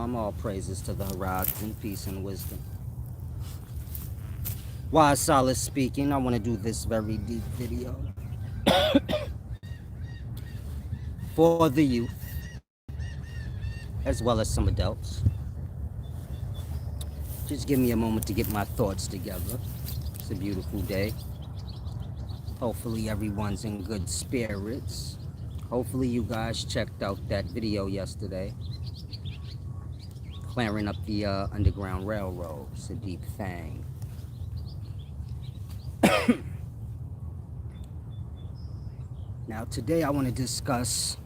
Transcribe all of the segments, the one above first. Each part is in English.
Shalom, all praises to the horizon, peace and wisdom. Wise Solid speaking, I want to do this very deep video for the youth, as well as some adults. Just give me a moment to get my thoughts together. It's a beautiful day. Hopefully everyone's in good spirits. Hopefully you guys checked out that video yesterday. Clearing up the Underground Railroad. It's a deep thing. Now today I want to discuss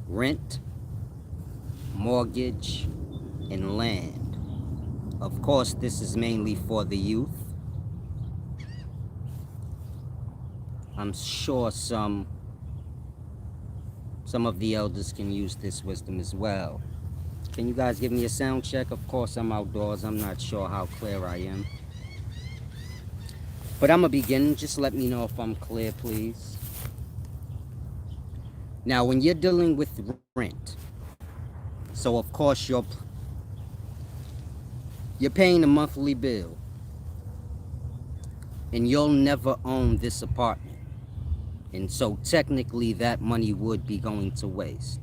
rent, mortgage, and land. Of course, this is mainly for the youth. I'm sure some of the elders can use this wisdom as well. Can you guys give me a sound check? Of course, I'm outdoors. I'm not sure how clear I am. But I'm going to begin. Just let me know if I'm clear, please. Now, when you're dealing with rent, so of course you're paying a monthly bill, and you'll never own this apartment. And so technically that money would be going to waste.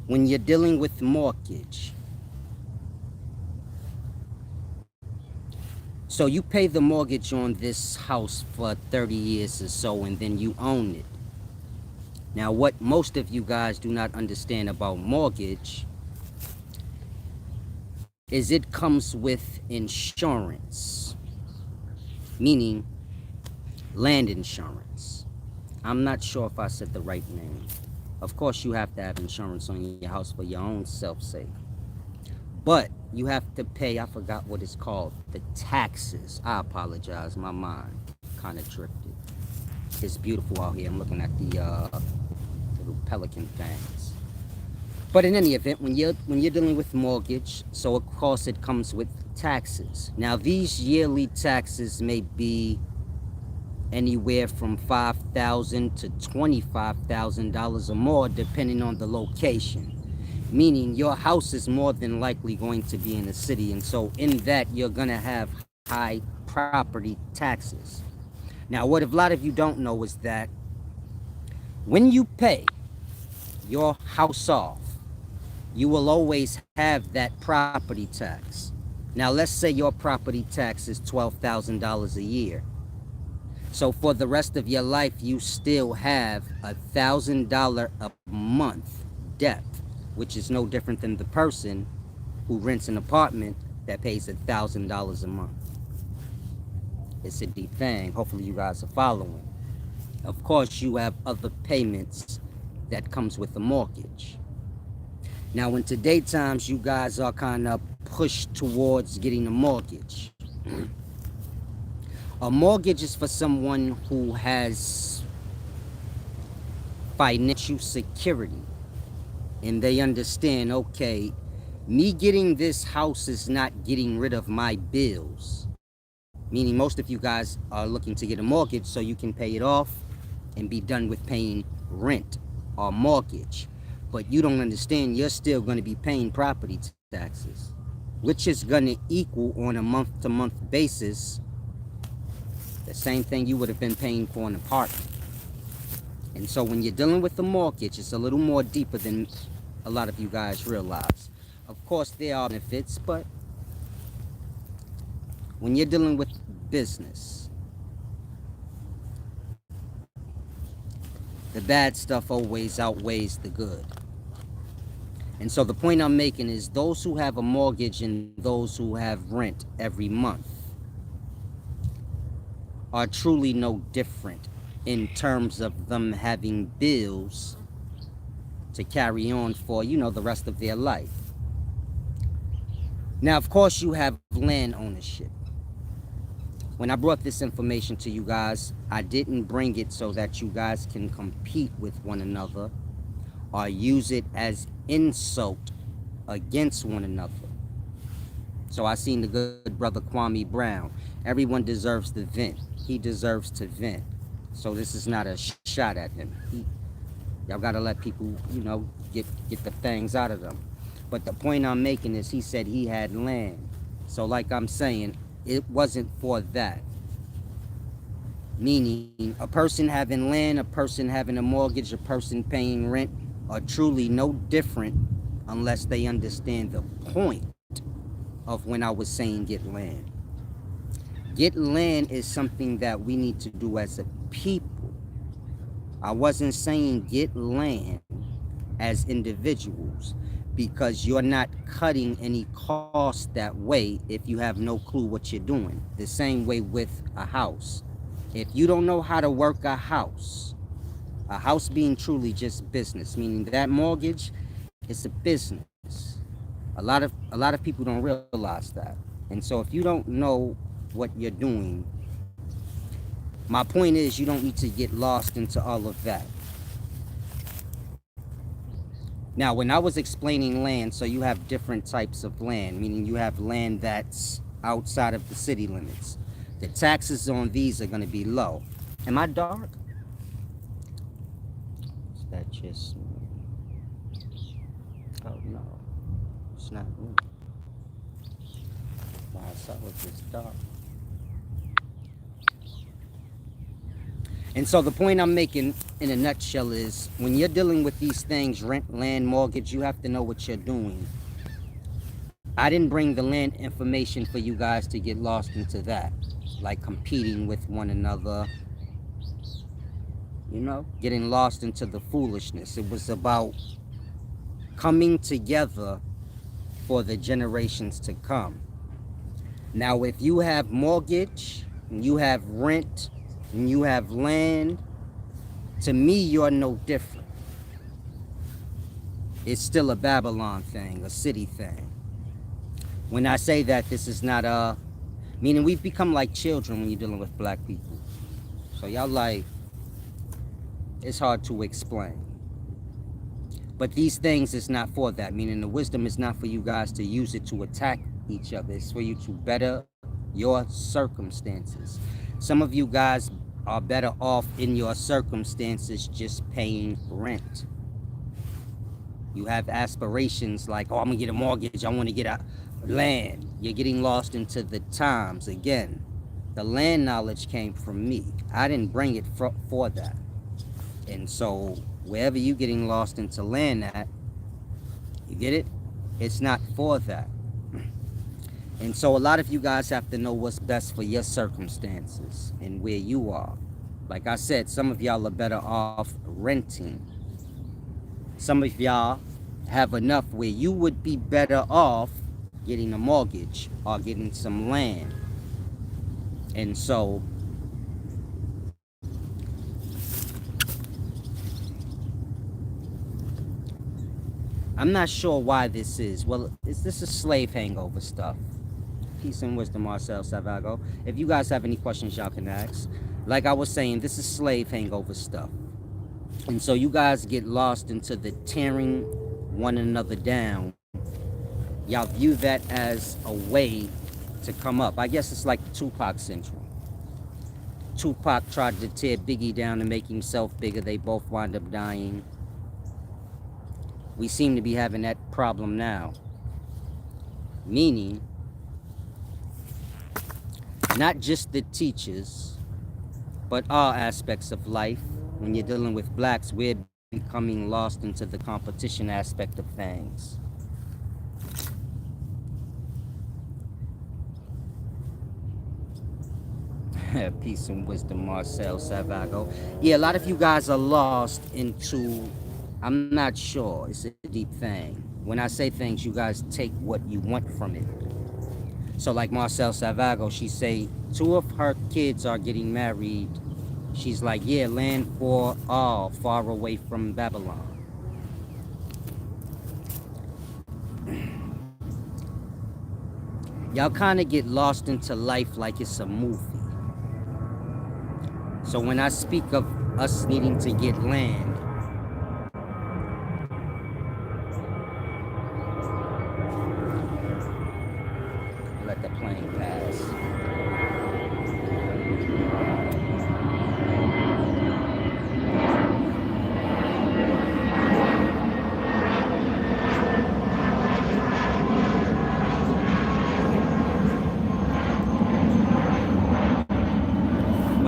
When you're dealing with mortgage, so you pay the mortgage on this house for 30 years or so, and then you own it. Now, what most of you guys do not understand about mortgage is it comes with insurance, meaning land insurance. I'm not sure if I said the right name. Of course, you have to have insurance on your house for your own self-sake. But you have to pay, I forgot what it's called, the taxes. I apologize, my mind kind of drifted. It's beautiful out here. I'm looking at the little pelican things. But in any event, when you're dealing with mortgage, so of course it comes with taxes. Now these yearly taxes may be anywhere from $5,000 to $25,000 or more, depending on the location. Meaning your house is more than likely going to be in the city, and so in that you're gonna have high property taxes. Now, what a lot of you don't know is that when you pay your house off, you will always have that property tax. Now, let's say your property tax is $12,000 a year. So for the rest of your life, you still have $1,000 a month debt, which is no different than the person who rents an apartment that pays $1,000 a month. It's a deep thing. Hopefully you guys are following. Of course, you have other payments that comes with a mortgage. Now, in today's times, you guys are kind of pushed towards getting a mortgage. A mortgage is for someone who has financial security. And they understand, okay, me getting this house is not getting rid of my bills. Meaning most of you guys are looking to get a mortgage so you can pay it off and be done with paying rent or mortgage. But you don't understand, you're still going to be paying property taxes, which is going to equal on a month-to-month basis the same thing you would have been paying for an apartment. And so when you're dealing with the mortgage, it's a little more deeper than a lot of you guys realize. Of course, there are benefits, but when you're dealing with business, the bad stuff always outweighs the good. And so the point I'm making is those who have a mortgage and those who have rent every month are truly no different in terms of them having bills to carry on for, the rest of their life. Now, of course, you have land ownership. When I brought this information to you guys, I didn't bring it so that you guys can compete with one another or use it as insult against one another. So I seen the good brother Kwame Brown. Everyone deserves to vent. He deserves to vent. So this is not a shot at him. Y'all gotta let people, get the things out of them. But the point I'm making is he said he had land. So like I'm saying, it wasn't for that. Meaning a person having land, a person having a mortgage, a person paying rent are truly no different unless they understand the point of when I was saying get land. Get land is something that we need to do as a people. I wasn't saying get land as individuals, because you're not cutting any cost that way if you have no clue what you're doing. The same way with a house. If you don't know how to work a house being truly just business, meaning that mortgage is a business. A lot of people don't realize that. And so if you don't know what you're doing, my point is you don't need to get lost into all of that. Now, when I was explaining land, so you have different types of land, meaning you have land that's outside of the city limits. The taxes on these are going to be low. Am I dark? Is that just me? Oh, no. It's not me. Wow, so it's just dark. And so the point I'm making in a nutshell is when you're dealing with these things, rent, land, mortgage, you have to know what you're doing. I didn't bring the land information for you guys to get lost into that, like competing with one another, getting lost into the foolishness. It was about coming together for the generations to come. Now, if you have mortgage, and you have rent, and you have land, to me, you're no different. It's still a Babylon thing, a city thing. When I say that, this is not meaning we've become like children when you're dealing with black people. So y'all it's hard to explain. But these things is not for that, meaning the wisdom is not for you guys to use it to attack each other. It's for you to better your circumstances. Some of you guys are better off in your circumstances just paying rent. You have aspirations like, I'm gonna get a mortgage, I want to get a land. You're getting lost into the times. Again, the land knowledge came from me. I didn't bring it for that. And so wherever you getting lost into land at, you get it? It's not for that. And so a lot of you guys have to know what's best for your circumstances and where you are. Like I said, some of y'all are better off renting. Some of y'all have enough where you would be better off getting a mortgage or getting some land. And so I'm not sure why this is. Well, this is slave hangover stuff. Peace and wisdom, Marcel Savago. If you guys have any questions, y'all can ask. Like I was saying, this is slave hangover stuff. And so you guys get lost into the tearing one another down. Y'all view that as a way to come up. I guess it's like Tupac syndrome. Tupac tried to tear Biggie down to make himself bigger. They both wind up dying. We seem to be having that problem now. Meaning, not just the teachers, but all aspects of life. When you're dealing with blacks, we're becoming lost into the competition aspect of things. Peace and wisdom, Marcel Savago. Yeah, a lot of you guys are lost into, I'm not sure, it's a deep thing. When I say things, you guys take what you want from it. So like Marcel Savago, she say 2 of her kids are getting married. She's like, yeah, land for all, far away from Babylon. Y'all kind of get lost into life like it's a movie. So when I speak of us needing to get land, let the plane pass.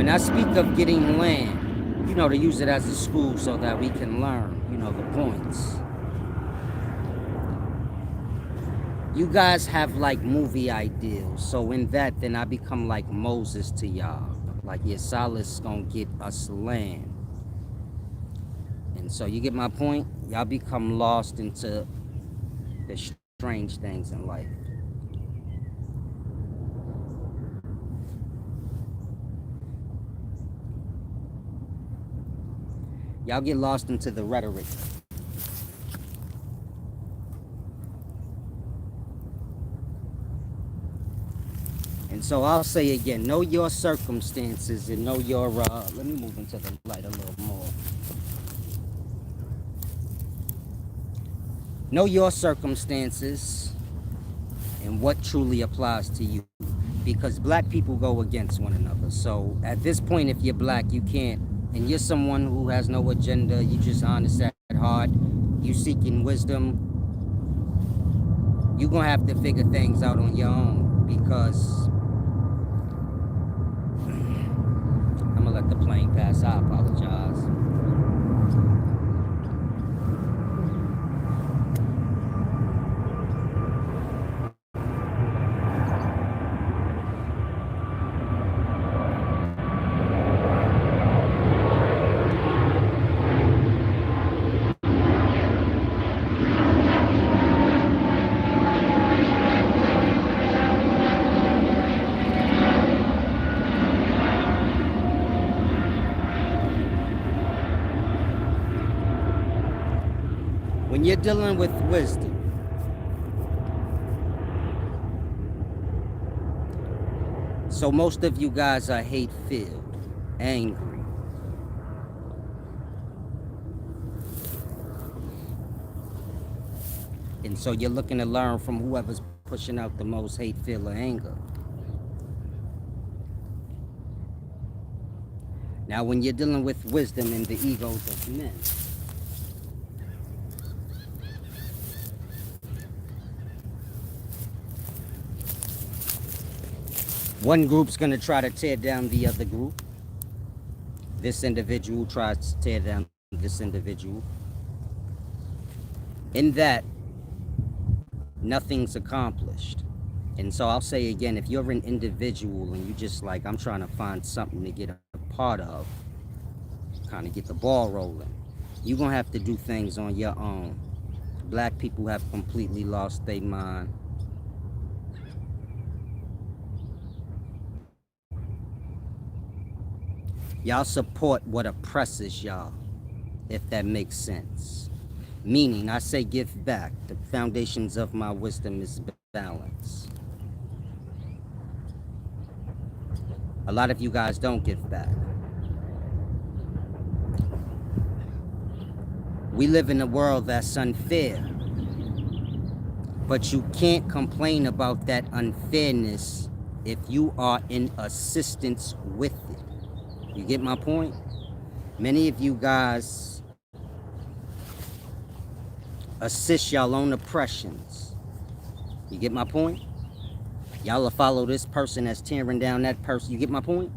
when I speak of getting land, you know, to use it as a school so that we can learn, you know, the points. You guys have like movie ideals. So in that, then I become like Moses to y'all. Like, yeah, Silas gonna get us land. And so you get my point? Y'all become lost into the strange things in life. Y'all get lost into the rhetoric. And so I'll say again, know your circumstances and know your, let me move into the light a little more. Know your circumstances and what truly applies to you. Because black people go against one another. So at this point, if you're black, you can't, and you're someone who has no agenda, you just honest at heart, you seeking wisdom, you're gonna have to figure things out on your own, because I'm gonna let the plane pass. I apologize. When you're dealing with wisdom, so most of you guys are hate-filled, angry. And so you're looking to learn from whoever's pushing out the most hate, fear, or anger. Now, when you're dealing with wisdom and the egos of men, one group's going to try to tear down the other group. This individual tries to tear down this individual. In that, nothing's accomplished. And so I'll say again, if you're an individual and you just like, I'm trying to find something to get a part of, kind of get the ball rolling, you're going to have to do things on your own. Black people have completely lost their mind. Y'all support what oppresses y'all, if that makes sense. Meaning, I say give back. The foundations of my wisdom is balance. A lot of you guys don't give back. We live in a world that's unfair, but you can't complain about that unfairness if you are in assistance with it. You get my point? Many of you guys assist y'all own oppressions. You get my point? Y'all will follow this person that's tearing down that person. You get my point?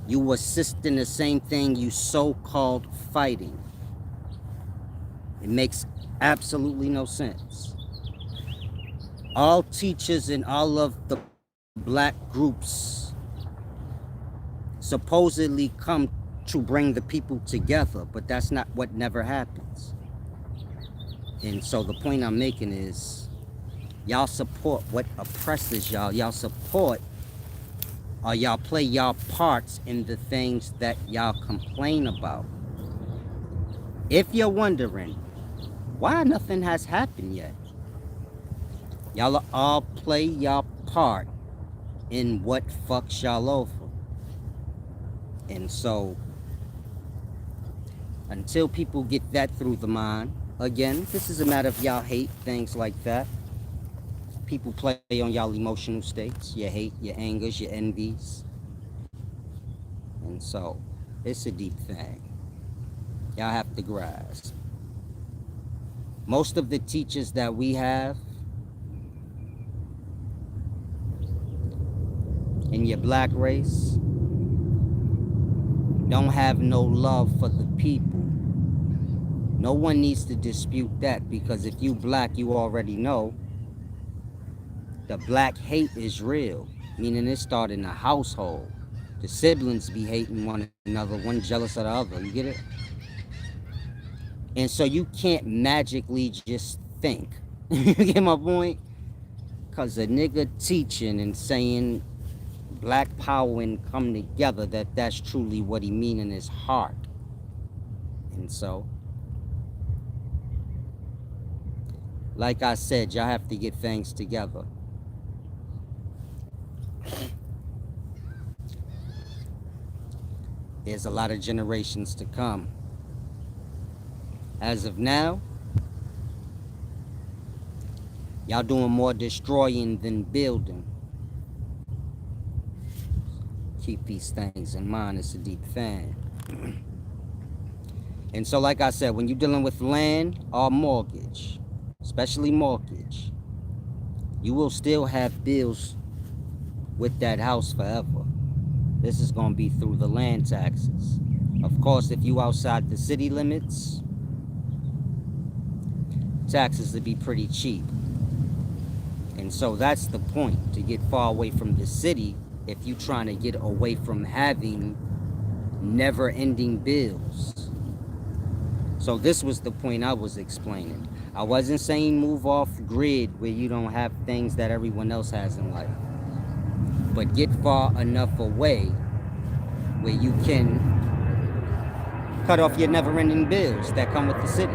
You assist in the same thing you so-called fighting. It makes absolutely no sense. All teachers in all of the black groups supposedly come to bring the people together, but that's not what never happens. And so the point I'm making is, y'all support what oppresses y'all. Y'all support, or y'all play y'all parts in the things that y'all complain about. If you're wondering why nothing has happened yet, y'all all play y'all part in what fucks y'all over. And so, until people get that through the mind, again, this is a matter of y'all hate, things like that. People play on y'all emotional states, your hate, your angers, your envies. And so, it's a deep thing. Y'all have to grasp. Most of the teachers that we have in your black race, don't have no love for the people. No one needs to dispute that, because if you black, you already know the black hate is real, meaning it started in a household. The siblings be hating one another, one jealous of the other. You get it? And so you can't magically just think. You get my point? Because a nigga teaching and saying black power and come together, that's truly what he mean in his heart. And so, like I said, y'all have to get things together. There's a lot of generations to come. As of now, y'all doing more destroying than building. Keep these things in mind. It's a deep thing. And so, like I said, when you're dealing with land or mortgage, especially mortgage, you will still have bills with that house forever. This is going to be through the land taxes. Of course, if you outside the city limits, taxes would be pretty cheap. And so that's the point, to get far away from the city if you're trying to get away from having never-ending bills. So this was the point I was explaining. I wasn't saying move off grid where you don't have things that everyone else has in life, but get far enough away where you can cut off your never-ending bills that come with the city.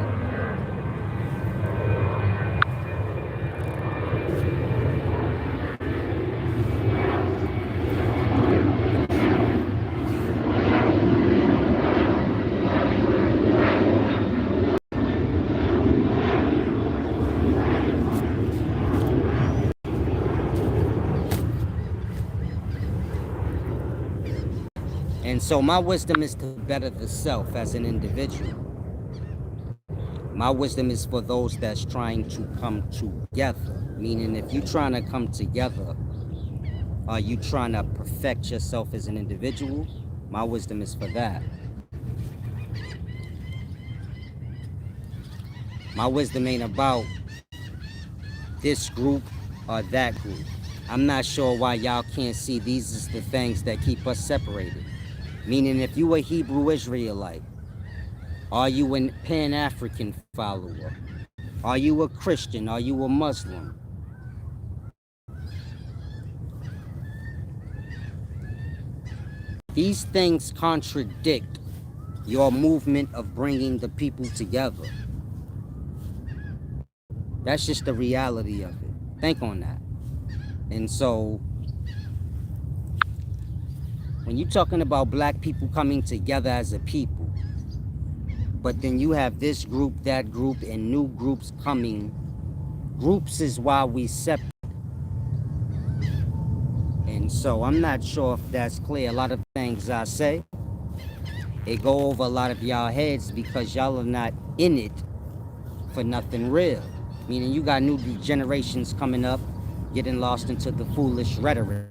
And so my wisdom is to better the self as an individual. My wisdom is for those that's trying to come together. Meaning, if you're trying to come together, are you trying to perfect yourself as an individual? My wisdom is for that. My wisdom ain't about this group or that group. I'm not sure why y'all can't see these is the things that keep us separated. Meaning, if you a Hebrew Israelite, are you a Pan-African follower? Are you a Christian? Are you a Muslim? These things contradict your movement of bringing the people together. That's just the reality of it. Think on that. And so, when you're talking about black people coming together as a people, but then you have this group, that group, and new groups coming. Groups is why we separate. And so I'm not sure if that's clear. A lot of things I say, it go over a lot of y'all heads because y'all are not in it for nothing real. Meaning you got new generations coming up, getting lost into the foolish rhetoric.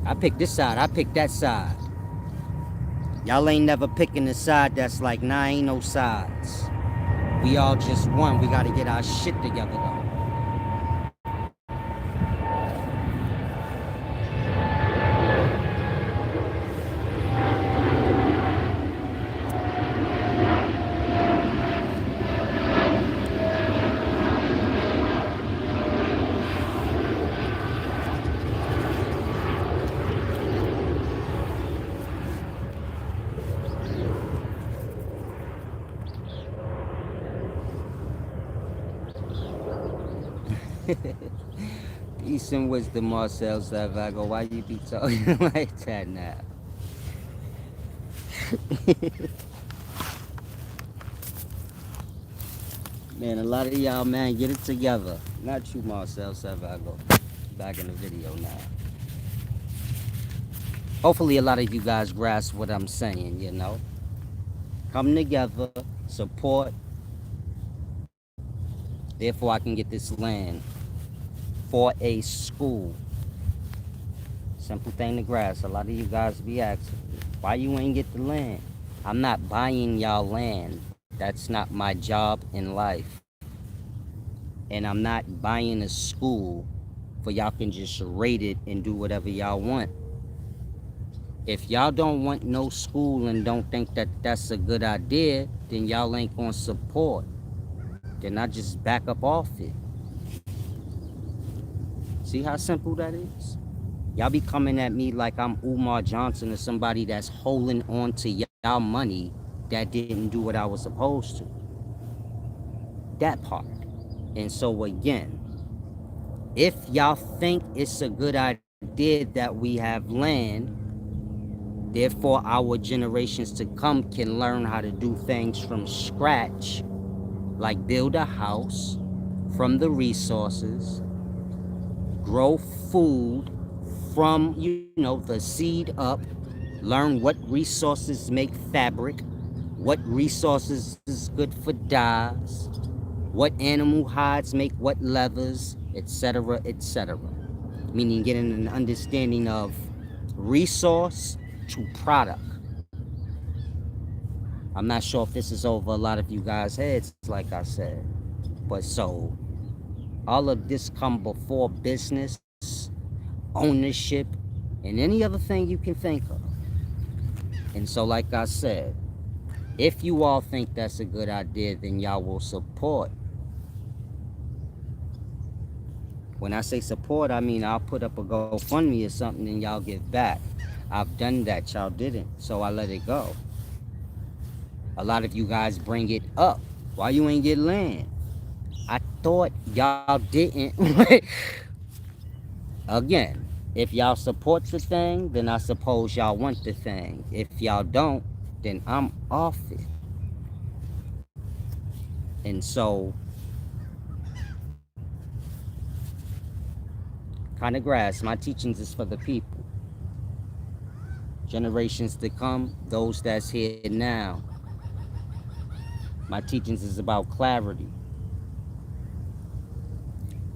I pick this side, I pick that side. Y'all ain't never picking a side that's like, nah, ain't no sides. We all just one. We got to get our shit together, though. Peace and wisdom, Marcel Salvago. Why you be talking like that now? Man, a lot of y'all, man, get it together. Not you, Marcel Salvago. Back in the video now. Hopefully a lot of you guys grasp what I'm saying, you know. Come together, support. Therefore, I can get this land for a school. Simple thing to grasp. A lot of you guys be asking. Why you ain't get the land? I'm not buying y'all land. That's not my job in life. And I'm not buying a school for y'all can just rate it and do whatever y'all want. If y'all don't want no school and don't think that that's a good idea, then y'all ain't gonna support. Then I just back up off it. See how simple that is? Y'all be coming at me like I'm Umar Johnson or somebody that's holding on to y'all money that didn't do what I was supposed to. That part. And so again, if y'all think it's a good idea that we have land, therefore our generations to come can learn how to do things from scratch, like build a house from the resources, grow food from, the seed up, learn what resources make fabric, what resources is good for dyes, what animal hides make what leathers, etc., etc. Meaning getting an understanding of resource to product. I'm not sure if this is over a lot of you guys' heads, like I said. But so, all of this come before business, ownership, and any other thing you can think of. And so, like I said, if you all think that's a good idea, then y'all will support. When I say support, I mean I'll put up a GoFundMe or something and y'all give back. I've done that, y'all didn't, so I let it go. A lot of you guys bring it up. Why you ain't get land? I thought y'all didn't. Again, if y'all support the thing, then I suppose y'all want the thing. If y'all don't, then I'm off it. And so, kind of grasp, my teachings is for the people. Generations to come, those that's here now. My teachings is about clarity,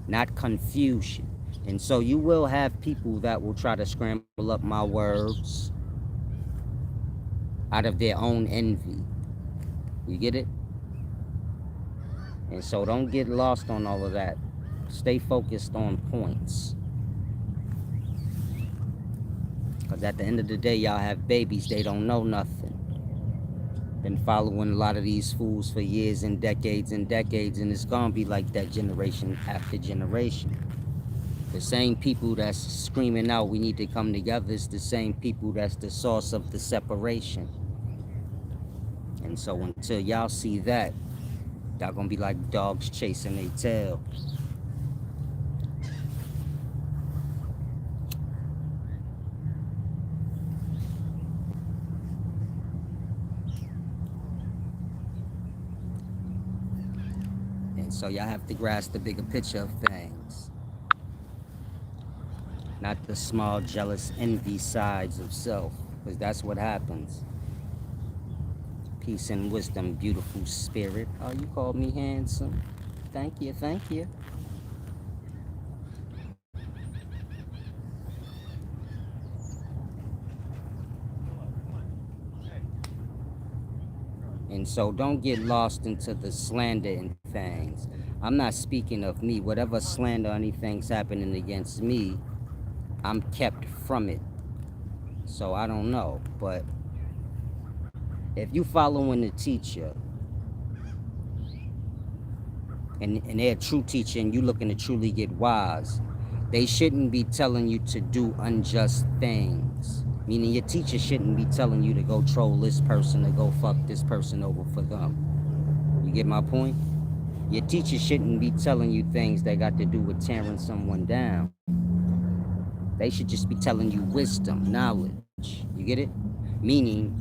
not confusion. And so you will have people that will try to scramble up my words out of their own envy. You get it? And so don't get lost on all of that. Stay focused on points. Because at the end of the day, y'all have babies, they don't know nothing. Been following a lot of these fools for years and decades, and it's gonna be like that generation after generation. The same people that's screaming out we need to come together is the same people that's the source of the separation. And so until y'all see that, y'all gonna be like dogs chasing their tail. And so y'all have to grasp the bigger picture of things. Not the small, jealous, envy sides of self, because that's what happens. Peace and wisdom, beautiful spirit. Oh, you called me handsome. Thank you, thank you. And so don't get lost into the slander and things. I'm not speaking of me. Whatever slander or anything's happening against me, I'm kept from it. So I don't know. But if you following the teacher and they're a true teacher and you looking to truly get wise, they shouldn't be telling you to do unjust things. Meaning your teacher shouldn't be telling you to go troll this person or go fuck this person over for them. You get my point? Your teacher shouldn't be telling you things that got to do with tearing someone down. They should just be telling you wisdom, knowledge. You get it? Meaning,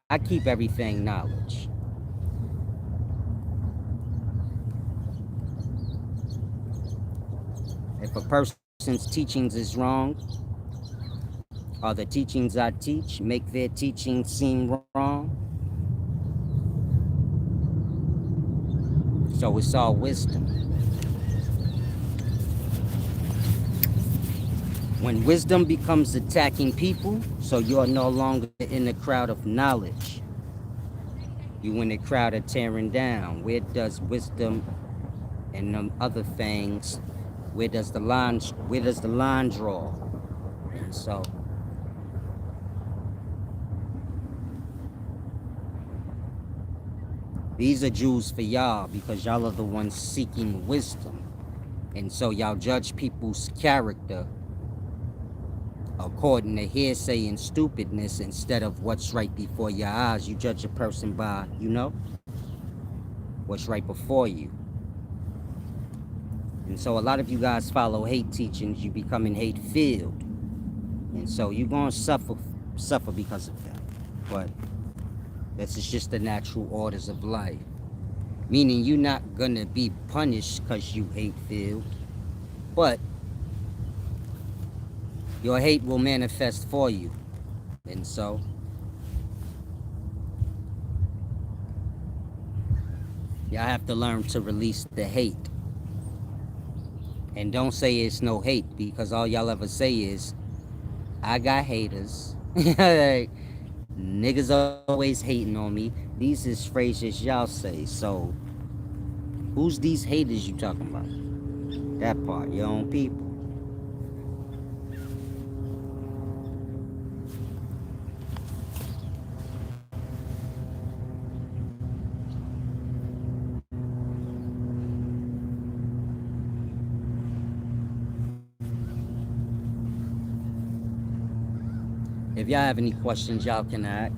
I keep everything knowledge. If a person's teachings is wrong, or the teachings I teach make their teachings seem wrong, so it's all wisdom. When wisdom becomes attacking people, so you're no longer in the crowd of knowledge. You in the crowd of tearing down. Where does wisdom and other things, where does the line draw? And so these are Jews for y'all, because y'all are the ones seeking wisdom. And so y'all judge people's character according to hearsay and stupidness instead of what's right before your eyes. You judge a person by, what's right before you. And so a lot of you guys follow hate teachings, you becoming hate filled. And so you're gonna suffer because of that. But this is just the natural orders of life. Meaning you're not gonna be punished because you hate filled, but your hate will manifest for you. And so y'all have to learn to release the hate. And don't say it's no hate, because all y'all ever say is, I got haters. Like, niggas always hating on me. These is phrases y'all say. So who's these haters you talking about? That part, your own people. If y'all have any questions, y'all can ask.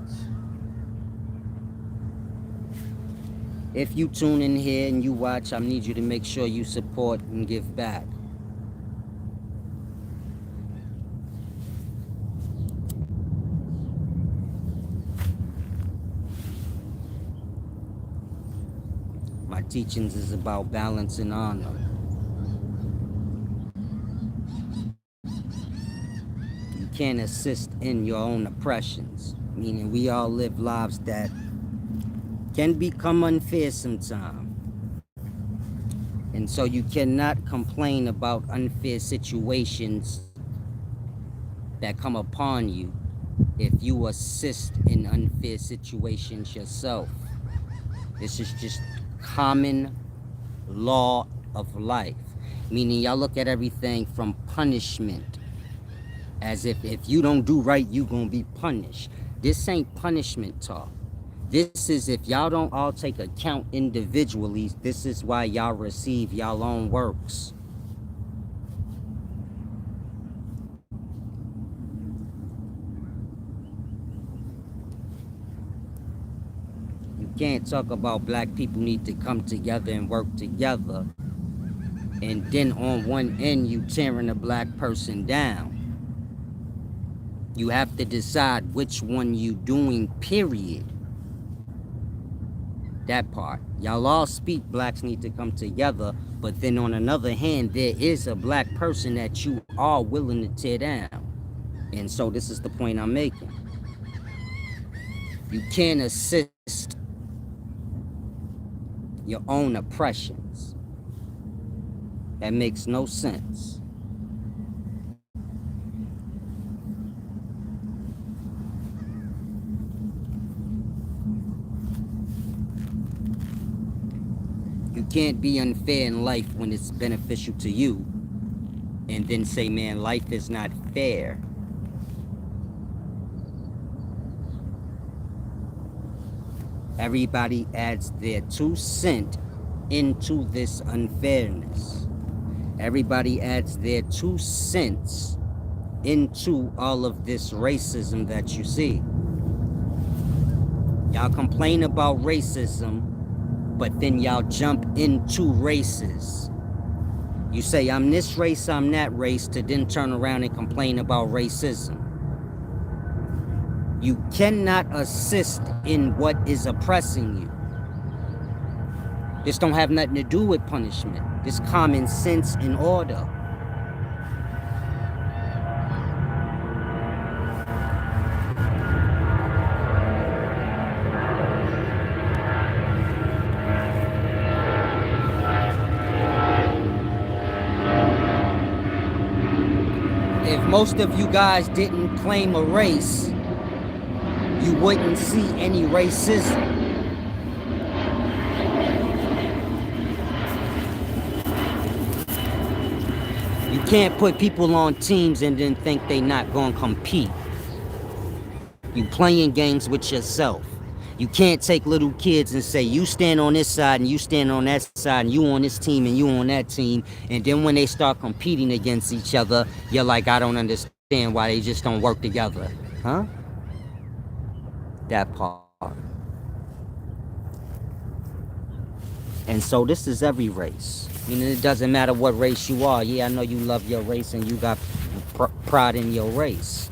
If you tune in here and you watch, I need you to make sure you support and give back. My teachings is about balance and honor. You can't assist in your own oppressions, meaning we all live lives that can become unfair sometimes. And so you cannot complain about unfair situations that come upon you if you assist in unfair situations yourself. This is just common law of life. Meaning y'all look at everything from punishment, as if you don't do right, you gonna be punished. This ain't punishment talk. This is if y'all don't all take account individually, this is why y'all receive y'all own works. You can't talk about black people need to come together and work together, and then on one end you tearing a black person down. You have to decide which one you doing, period. That part. Y'all all speak blacks need to come together, but then on another hand, there is a black person that you are willing to tear down. And so this is the point I'm making. You can't assist your own oppressions. That makes no sense. You can't be unfair in life when it's beneficial to you, and then say, man, life is not fair. Everybody adds their 2 cents into this unfairness. Everybody adds their 2 cents into all of this racism that you see. Y'all complain about racism, but then y'all jump into races. You say, I'm this race, I'm that race, to then turn around and complain about racism. You cannot assist in what is oppressing you. This don't have nothing to do with punishment. This common sense and order. if most of you guys didn't claim a race, you wouldn't see any racism. You can't put people on teams and then think they not gonna compete. You playing games with yourself. You can't take little kids and say, you stand on this side and you stand on that side and you on this team and you on that team. And then when they start competing against each other, you're like, I don't understand why they just don't work together. Huh? That part. And so this is every race. Meaning it doesn't matter what race you are. Yeah, I know you love your race and you got pride in your race.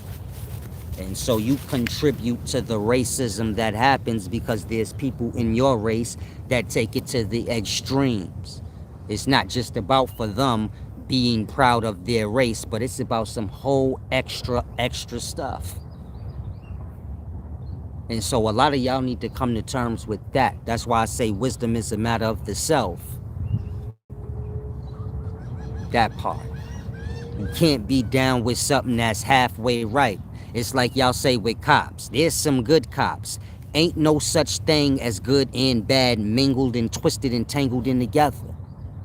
And so you contribute to the racism that happens because there's people in your race that take it to the extremes. It's not just about for them being proud of their race, but it's about some whole extra stuff. And so a lot of y'all need to come to terms with that. That's why I say wisdom is a matter of the self. That part. You can't be down with something that's halfway right. It's like y'all say with cops. There's some good cops. Ain't no such thing as good and bad mingled and twisted and tangled in together.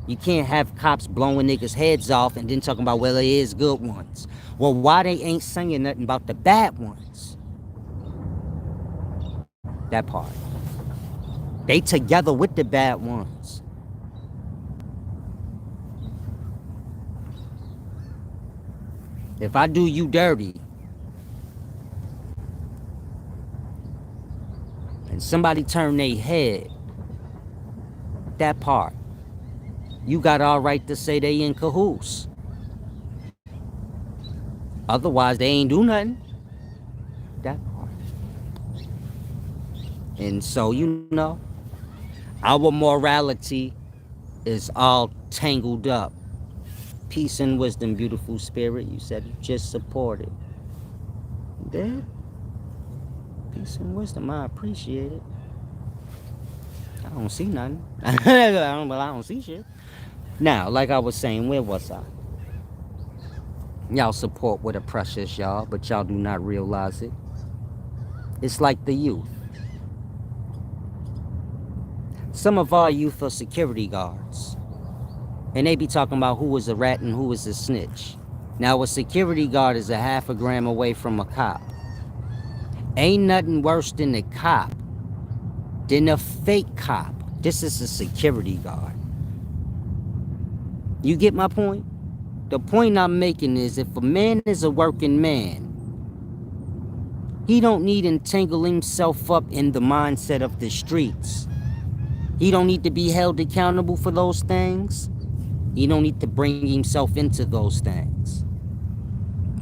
You can't have cops blowing niggas' heads off and then talking about, well, there is good ones. Well, why they ain't saying nothing about the bad ones? That part. They together with the bad ones. If I do you dirty, and somebody turn their head, that part, you got all right to say they in cahoots. Otherwise, they ain't do nothing. That part. And so, you know, our morality is all tangled up. Peace and wisdom, beautiful spirit. You said you just supported. There. Peace and wisdom, I appreciate it. I don't see nothing. I don't see shit. Now, like I was saying, where was I? Y'all support what oppresses y'all, but y'all do not realize it. It's like the youth. Some of our youth are security guards. And they be talking about who is a rat and who is a snitch. Now, a security guard is a half a gram away from a cop. Ain't nothing worse than a cop, than a fake cop. This is a security guard. You get my point? The point I'm making is if a man is a working man, he don't need to entangle himself up in the mindset of the streets. He don't need to be held accountable for those things. He don't need to bring himself into those things.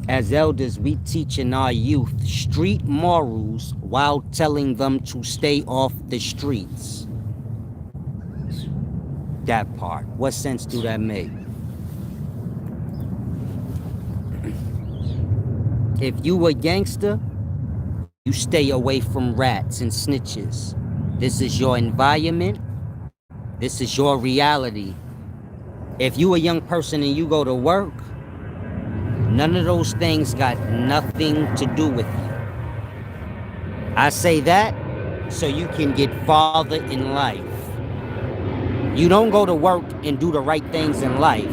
As elders, we teach in our youth street morals while telling them to stay off the streets. That part. What sense do that make? If you a gangster, you stay away from rats and snitches. This is your environment. This is your reality. If you a young person and you go to work, none of those things got nothing to do with you. I say that so you can get farther in life. You don't go to work and do the right things in life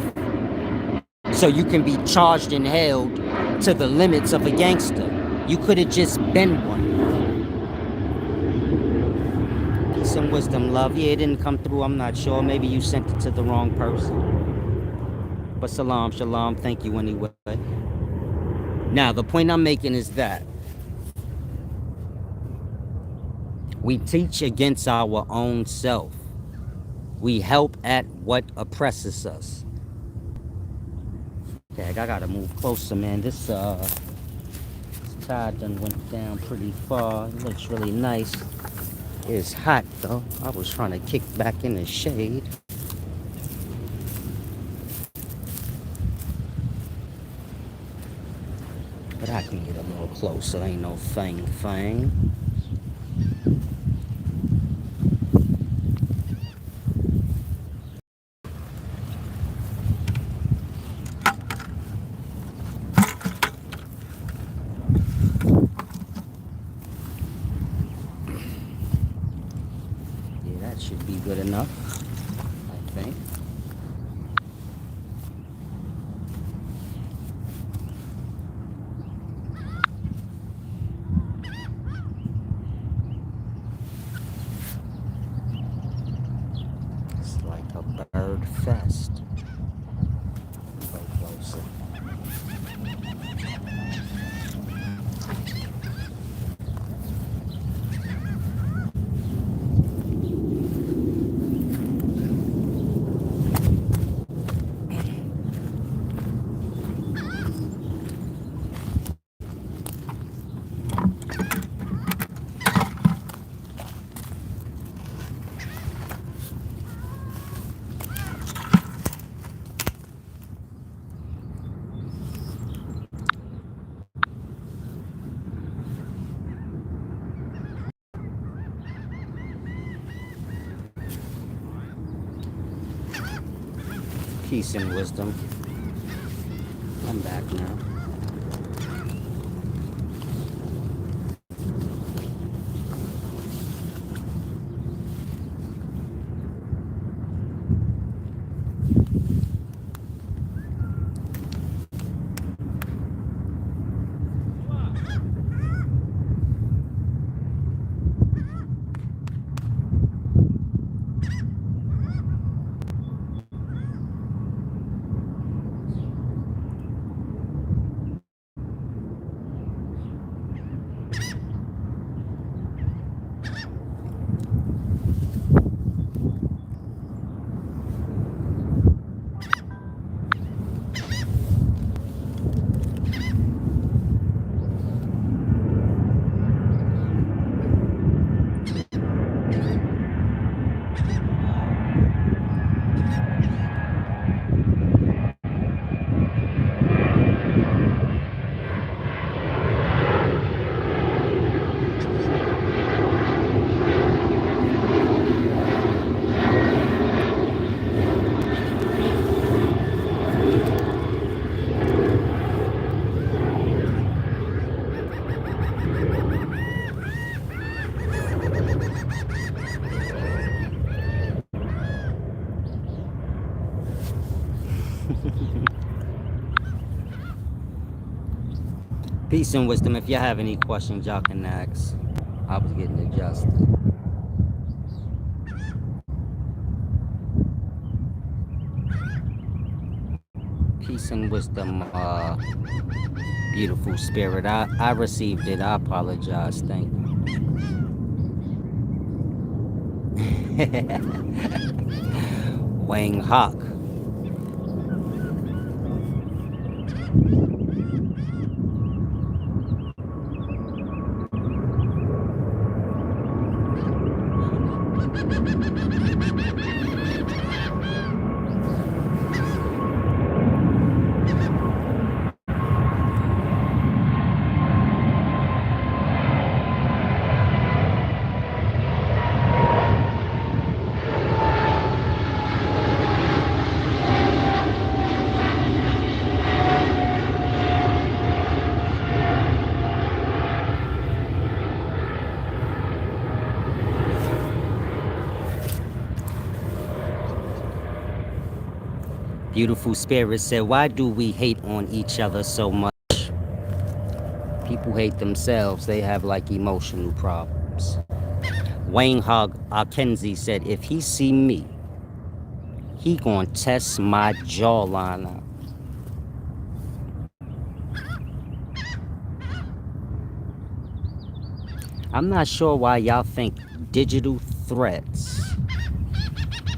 so you can be charged and held to the limits of a gangster. You could have just been one. Peace and wisdom, love. Yeah, it didn't come through, I'm not sure. Maybe you sent it to the wrong person. But salam, shalom, thank you anyway. Now, the point I'm making is that we teach against our own self. We help at what oppresses us. Okay, I gotta move closer, man. This tide done went down pretty far. It looks really nice. It's hot though. I was trying to kick back in the shade. But I can get a little closer. Ain't no thing. should be good enough, I think. It's like a bird fest. Go closer. Peace and wisdom. I'm back now. Peace and wisdom. If y'all have any questions, y'all can ask. I was getting adjusted. Peace and wisdom, beautiful spirit. I received it. I apologize. Thank you. Wang Hawk. Beautiful spirit said, why do we hate on each other so much? People hate themselves. They have like emotional problems. Wayne Hogg Kenzie said, if he see me, he gonna test my jawline out. I'm not sure why y'all think digital threats.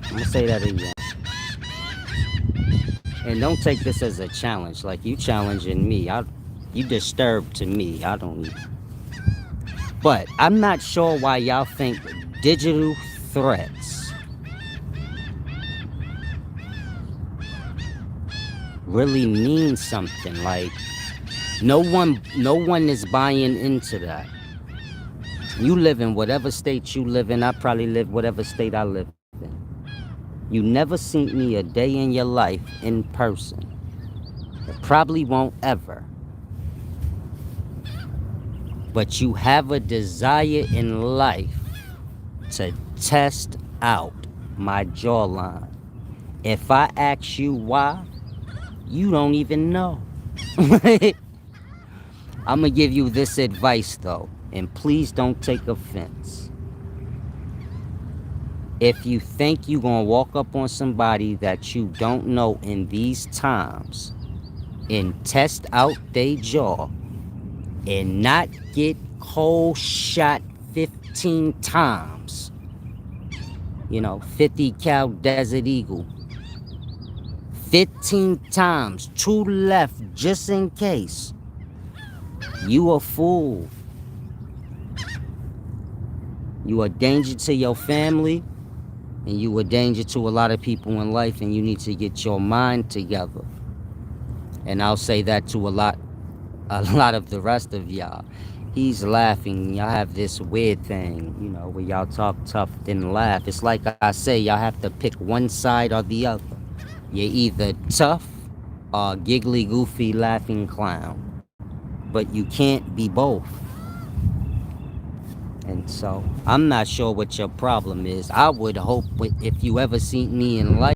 I'm gonna say that again. And don't take this as a challenge, like you challenging me. You disturbed to me. I don't need. But I'm not sure why y'all think digital threats really mean something. Like no one is buying into that. You live in whatever state you live in. I probably live whatever state I live in. You never seen me a day in your life in person. You probably won't ever. But you have a desire in life to test out my jawline. If I ask you why, you don't even know. I'm gonna give you this advice though, and please don't take offense. If you think you're gonna walk up on somebody that you don't know in these times and test out their jaw and not get cold shot 15 times, 50 cal Desert Eagle, 15 times, 2 left just in case, you a fool. You a danger to your family, and you a danger to a lot of people in life, and you need to get your mind together. And I'll say that to a lot of the rest of y'all. He's laughing. Y'all have this weird thing, where y'all talk tough then laugh. It's like I say, y'all have to pick one side or the other. You're either tough or giggly, goofy, laughing clown. But you can't be both. And so, I'm not sure what your problem is. I would hope if you ever seen me in life,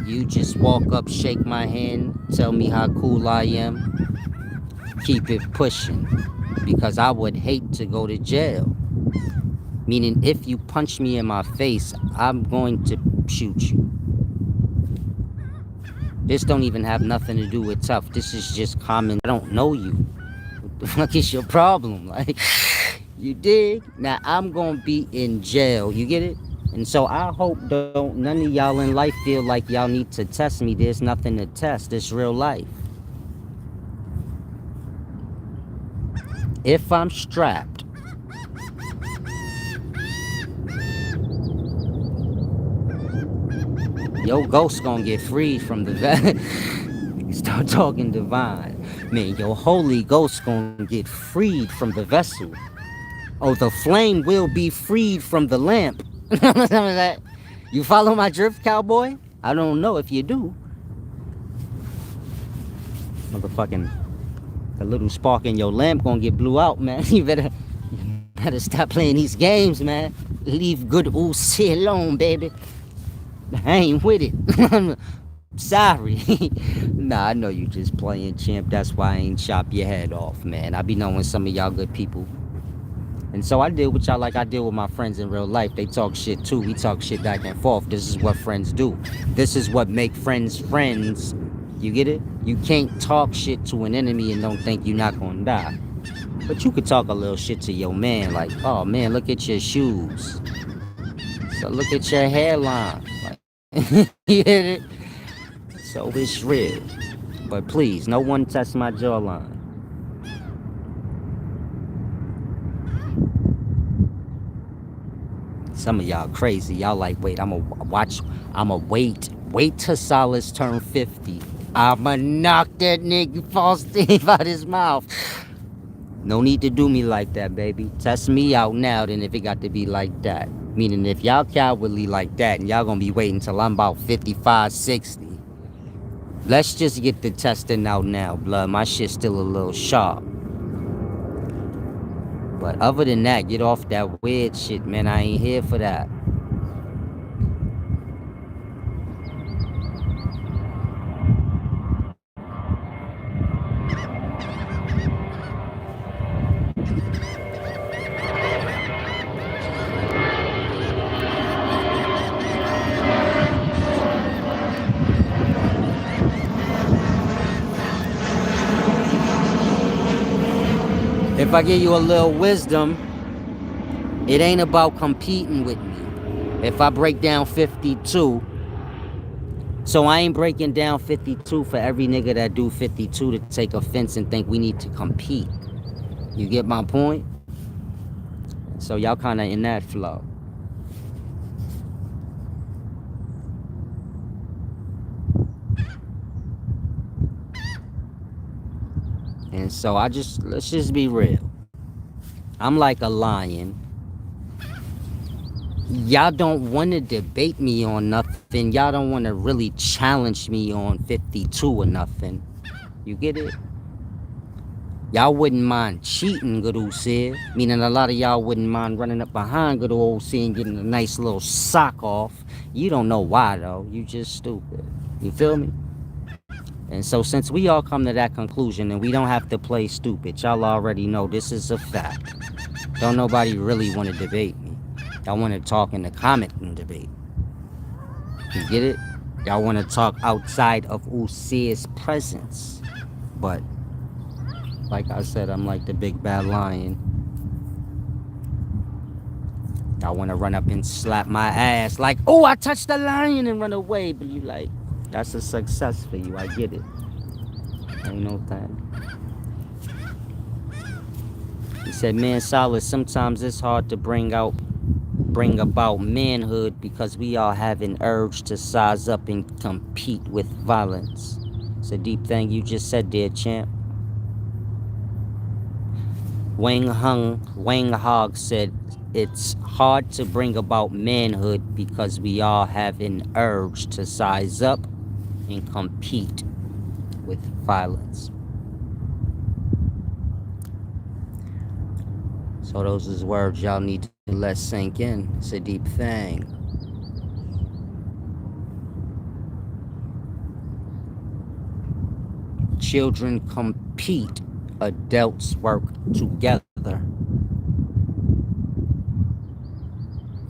you just walk up, shake my hand, tell me how cool I am, keep it pushing. Because I would hate to go to jail. Meaning, if you punch me in my face, I'm going to shoot you. This don't even have nothing to do with tough. This is just common. I don't know you. What the fuck is your problem? Like, you dig? Now, I'm going to be in jail. You get it? And so I hope none of y'all in life feel like y'all need to test me. There's nothing to test. It's real life. If I'm strapped, your ghost gonna get freed from the start talking divine. Man, your Holy Ghost gonna get freed from the vessel. Oh, the flame will be freed from the lamp. You follow my drift, cowboy? I don't know if you do. Motherfucking, the little spark in your lamp gonna get blew out, man. You better stop playing these games, man. Leave good old shit alone, baby. I ain't with it. Sorry. Nah, I know you just playing, champ. That's why I ain't chop your head off, man. I be knowing some of y'all good people. And so I deal with y'all like I deal with my friends in real life. They talk shit too. We talk shit back and forth. This is what friends do. This is what make friends friends. You get it? You can't talk shit to an enemy and don't think you're not gonna die. But you could talk a little shit to your man, like, oh man, look at your shoes. So look at your hairline. Like, you get it? So it's real. But please, no one touch my jawline. Some of y'all crazy. Y'all like, wait, I'ma wait till Solace turn 50. I'ma knock that nigga false teeth out his mouth. No need to do me like that, baby. Test me out now, then if it got to be like that. Meaning if y'all cowardly like that and y'all gonna be waiting till I'm about 55, 60. Let's just get the testing out now, blood. My shit's still a little sharp. But other than that, get off that weird shit, man. I ain't here for that. If I give you a little wisdom, it ain't about competing with me. If I break down 52, so I ain't breaking down 52 for every nigga that do 52 to take offense and think we need to compete. You get my point? So y'all kind of in that flow. And so let's just be real. I'm like a lion. Y'all don't want to debate me on nothing. Y'all don't want to really challenge me on 52 or nothing. You get it? Y'all wouldn't mind cheating, good old said. Meaning a lot of y'all wouldn't mind running up behind good old said and getting a nice little sock off. You don't know why though. You just stupid. You feel me? And so since we all come to that conclusion and we don't have to play stupid, y'all already know this is a fact. Don't nobody really want to debate me. Y'all want to talk in the comment and debate. You get it? Y'all want to talk outside of Usir's presence. But like I said, I'm like the big bad lion. Y'all want to run up and slap my ass like, oh, I touched the lion and run away. But you like, that's a success for you. I get it. Ain't no thing. He said, man, Solid, sometimes it's hard to bring about manhood because we all have an urge to size up and compete with violence. It's a deep thing you just said there, champ. Wang Hog said, it's hard to bring about manhood because we all have an urge to size up and compete with violence. So those is words y'all need to let sink in. It's a deep thing. Children compete, adults work together.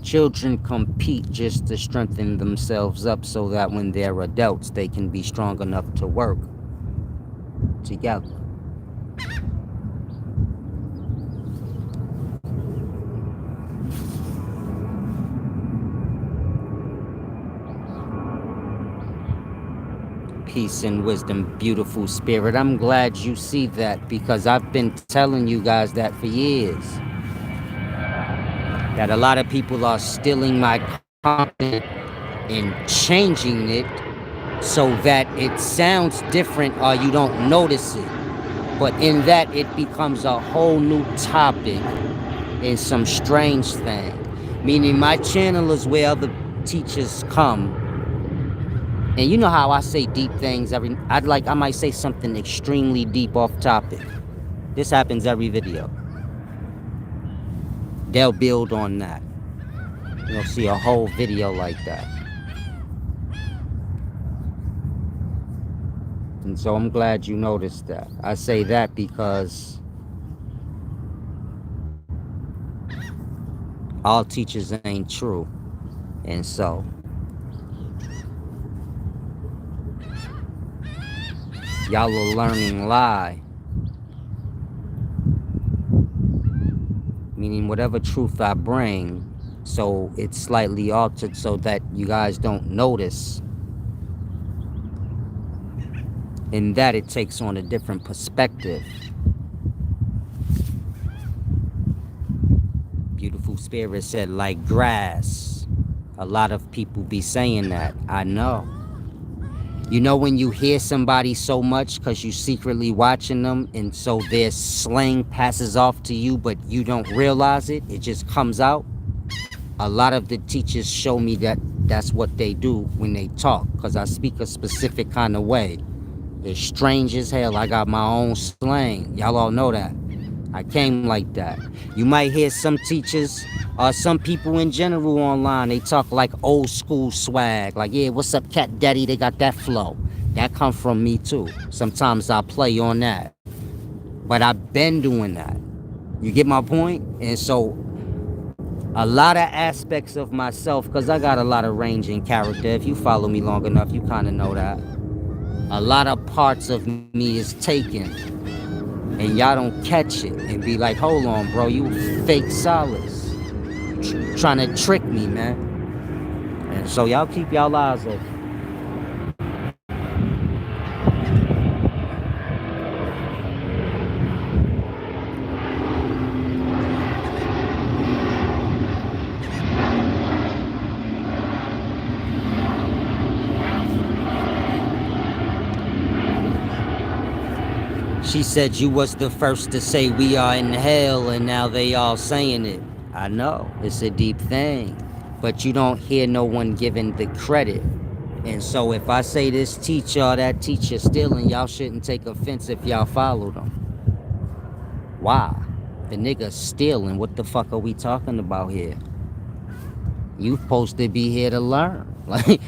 Children compete just to strengthen themselves up so that when they're adults, they can be strong enough to work together. Peace and wisdom, beautiful spirit. I'm glad you see that because I've been telling you guys that for years. That a lot of people are stealing my content and changing it so that it sounds different or you don't notice it. But in that, it becomes a whole new topic and some strange thing. Meaning my channel is where other teachers come. And you know how I say deep things I might say something extremely deep off topic. This happens every video. They'll build on that. You'll see a whole video like that. And so I'm glad you noticed that. I say that because all teachers ain't true. And so y'all are learning lie. Meaning whatever truth I bring, so it's slightly altered so that you guys don't notice. In that it takes on a different perspective. Beautiful spirit said like grass. A lot of people be saying that. I know. You know when you hear somebody so much because you secretly watching them and so their slang passes off to you but you don't realize it, it just comes out. A lot of the teachers show me that that's what they do when they talk because I speak a specific kind of way. It's strange as hell. I got my own slang. Y'all all know that. I came like that. You might hear some teachers or some people in general online, they talk like old school swag. Like, yeah, what's up, cat daddy? They got that flow. That come from me too. Sometimes I play on that. But I've been doing that. You get my point? And so a lot of aspects of myself, because I got a lot of range in character. If you follow me long enough, you kind of know that. A lot of parts of me is taken. And y'all don't catch it and be like, hold on, bro, you fake solace. Trying to trick me, man. And so y'all keep y'all eyes open. She said you was the first to say we are in hell and now they all saying it. I know, it's a deep thing. But you don't hear no one giving the credit. And so if I say this teacher or that teacher stealing, y'all shouldn't take offense if y'all follow them. Why? The nigga's stealing. What the fuck are we talking about here? You supposed to be here to learn. Like,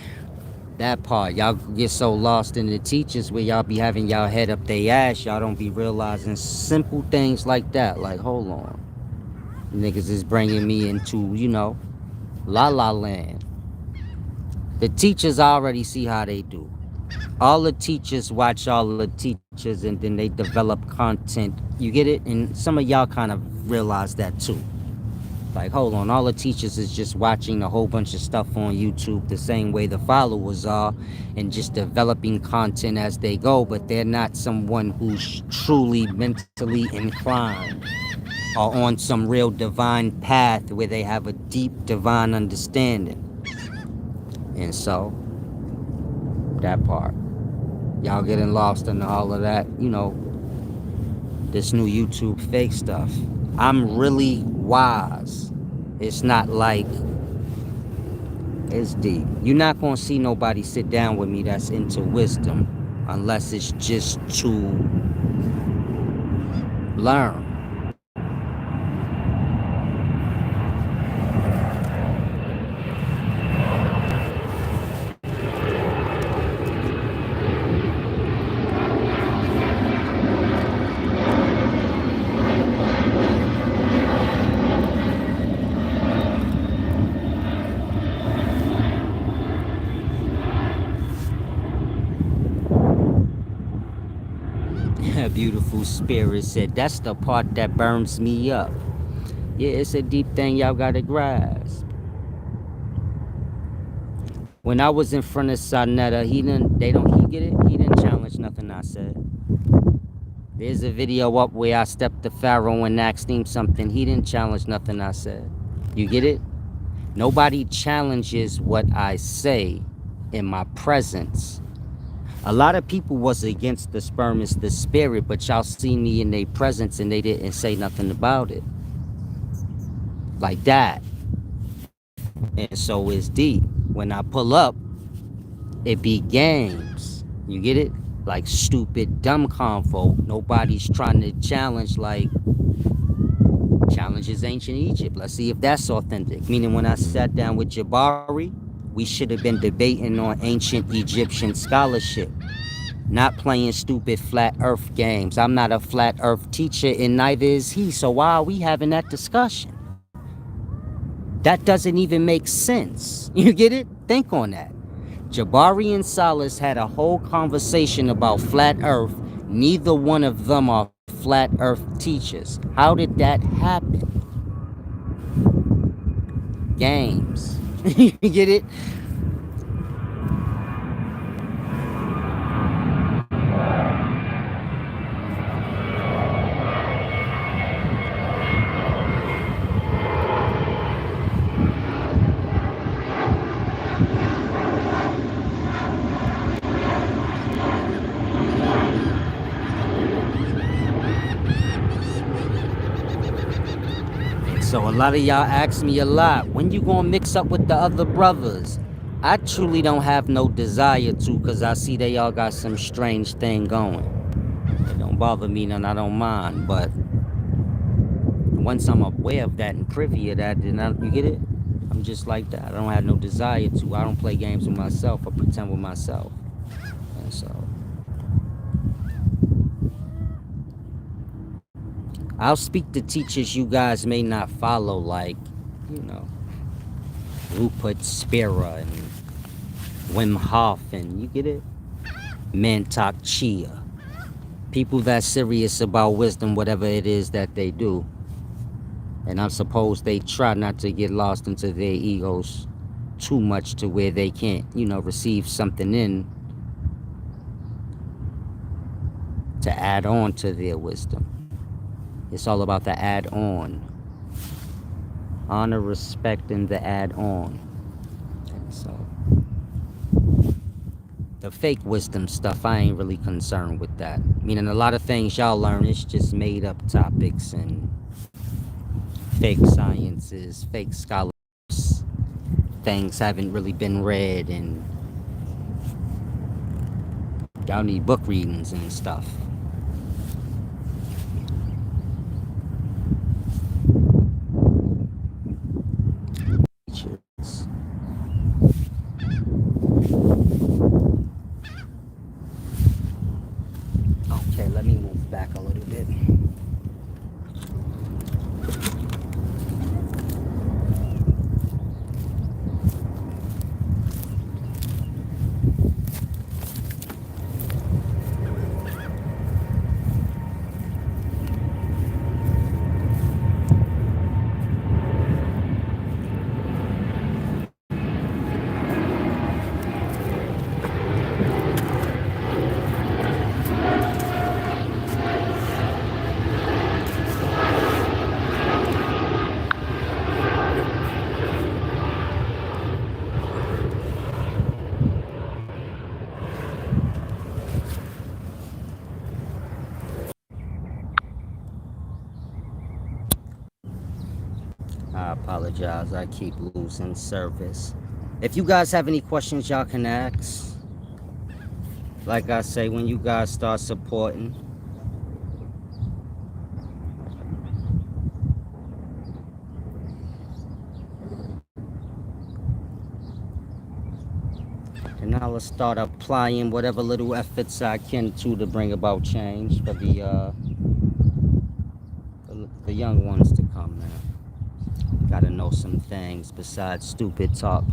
that part. Y'all get so lost in the teachers where y'all be having y'all head up they ass, y'all don't be realizing simple things like that. Like, hold on. Niggas is bringing me into, la la land. The teachers already see how they do. All the teachers watch all the teachers and then they develop content. You get it? And some of y'all kind of realize that too. Like, hold on, all the teachers is just watching a whole bunch of stuff on YouTube the same way the followers are and just developing content as they go, but they're not someone who's truly mentally inclined or on some real divine path where they have a deep divine understanding. And so, that part. Y'all getting lost in all of that, this new YouTube fake stuff. I'm really wise. It's not like it's deep. You're not gonna see nobody sit down with me that's into wisdom unless it's just to learn. Beautiful spirit said, that's the part that burns me up. Yeah, it's a deep thing y'all gotta grasp. When I was in front of Sonetta, he didn't challenge nothing I said. There's a video up where I stepped to Pharaoh and asked him something. He didn't challenge nothing I said. You get it? Nobody challenges what I say in my presence. A lot of people was against the sperm is the spirit, but y'all see me in their presence and they didn't say nothing about it. Like that. And so it's deep. When I pull up, it be games. You get it? Like stupid, dumb convo. Nobody's trying to challenge challenges ancient Egypt. Let's see if that's authentic. Meaning when I sat down with Jabari, we should have been debating on ancient Egyptian scholarship. Not playing stupid flat earth games. I'm not a flat earth teacher and neither is he. So why are we having that discussion? That doesn't even make sense. You get it? Think on that. Jabari and Salas had a whole conversation about flat earth. Neither one of them are flat earth teachers. How did that happen? Games. You get it? So a lot of y'all ask me a lot, when you gonna mix up with the other brothers? I truly don't have no desire to, because I see they all got some strange thing going. It don't bother me none, I don't mind, but once I'm aware of that and privy of that, then you get it? I'm just like that. I don't have no desire to. I don't play games with myself or pretend with myself. And so I'll speak to teachers you guys may not follow, like, Rupert Spira and Wim Hof, and you get it? Mantak Chia. People that's serious about wisdom, whatever it is that they do. And I suppose they try not to get lost into their egos too much to where they can't, receive something in to add on to their wisdom. It's all about the add-on. Honor, respect, and the add-on. And so, the fake wisdom stuff, I ain't really concerned with that. Meaning a lot of things y'all learn, it's just made up topics and fake sciences, fake scholars. Things haven't really been read, and y'all need book readings and stuff. move back a little bit. I apologize. I keep losing service. If you guys have any questions, y'all can ask. Like I say, when you guys start supporting, and I'll start applying whatever little efforts I can to bring about change for the young ones to come now. Gotta know some things besides stupid talk.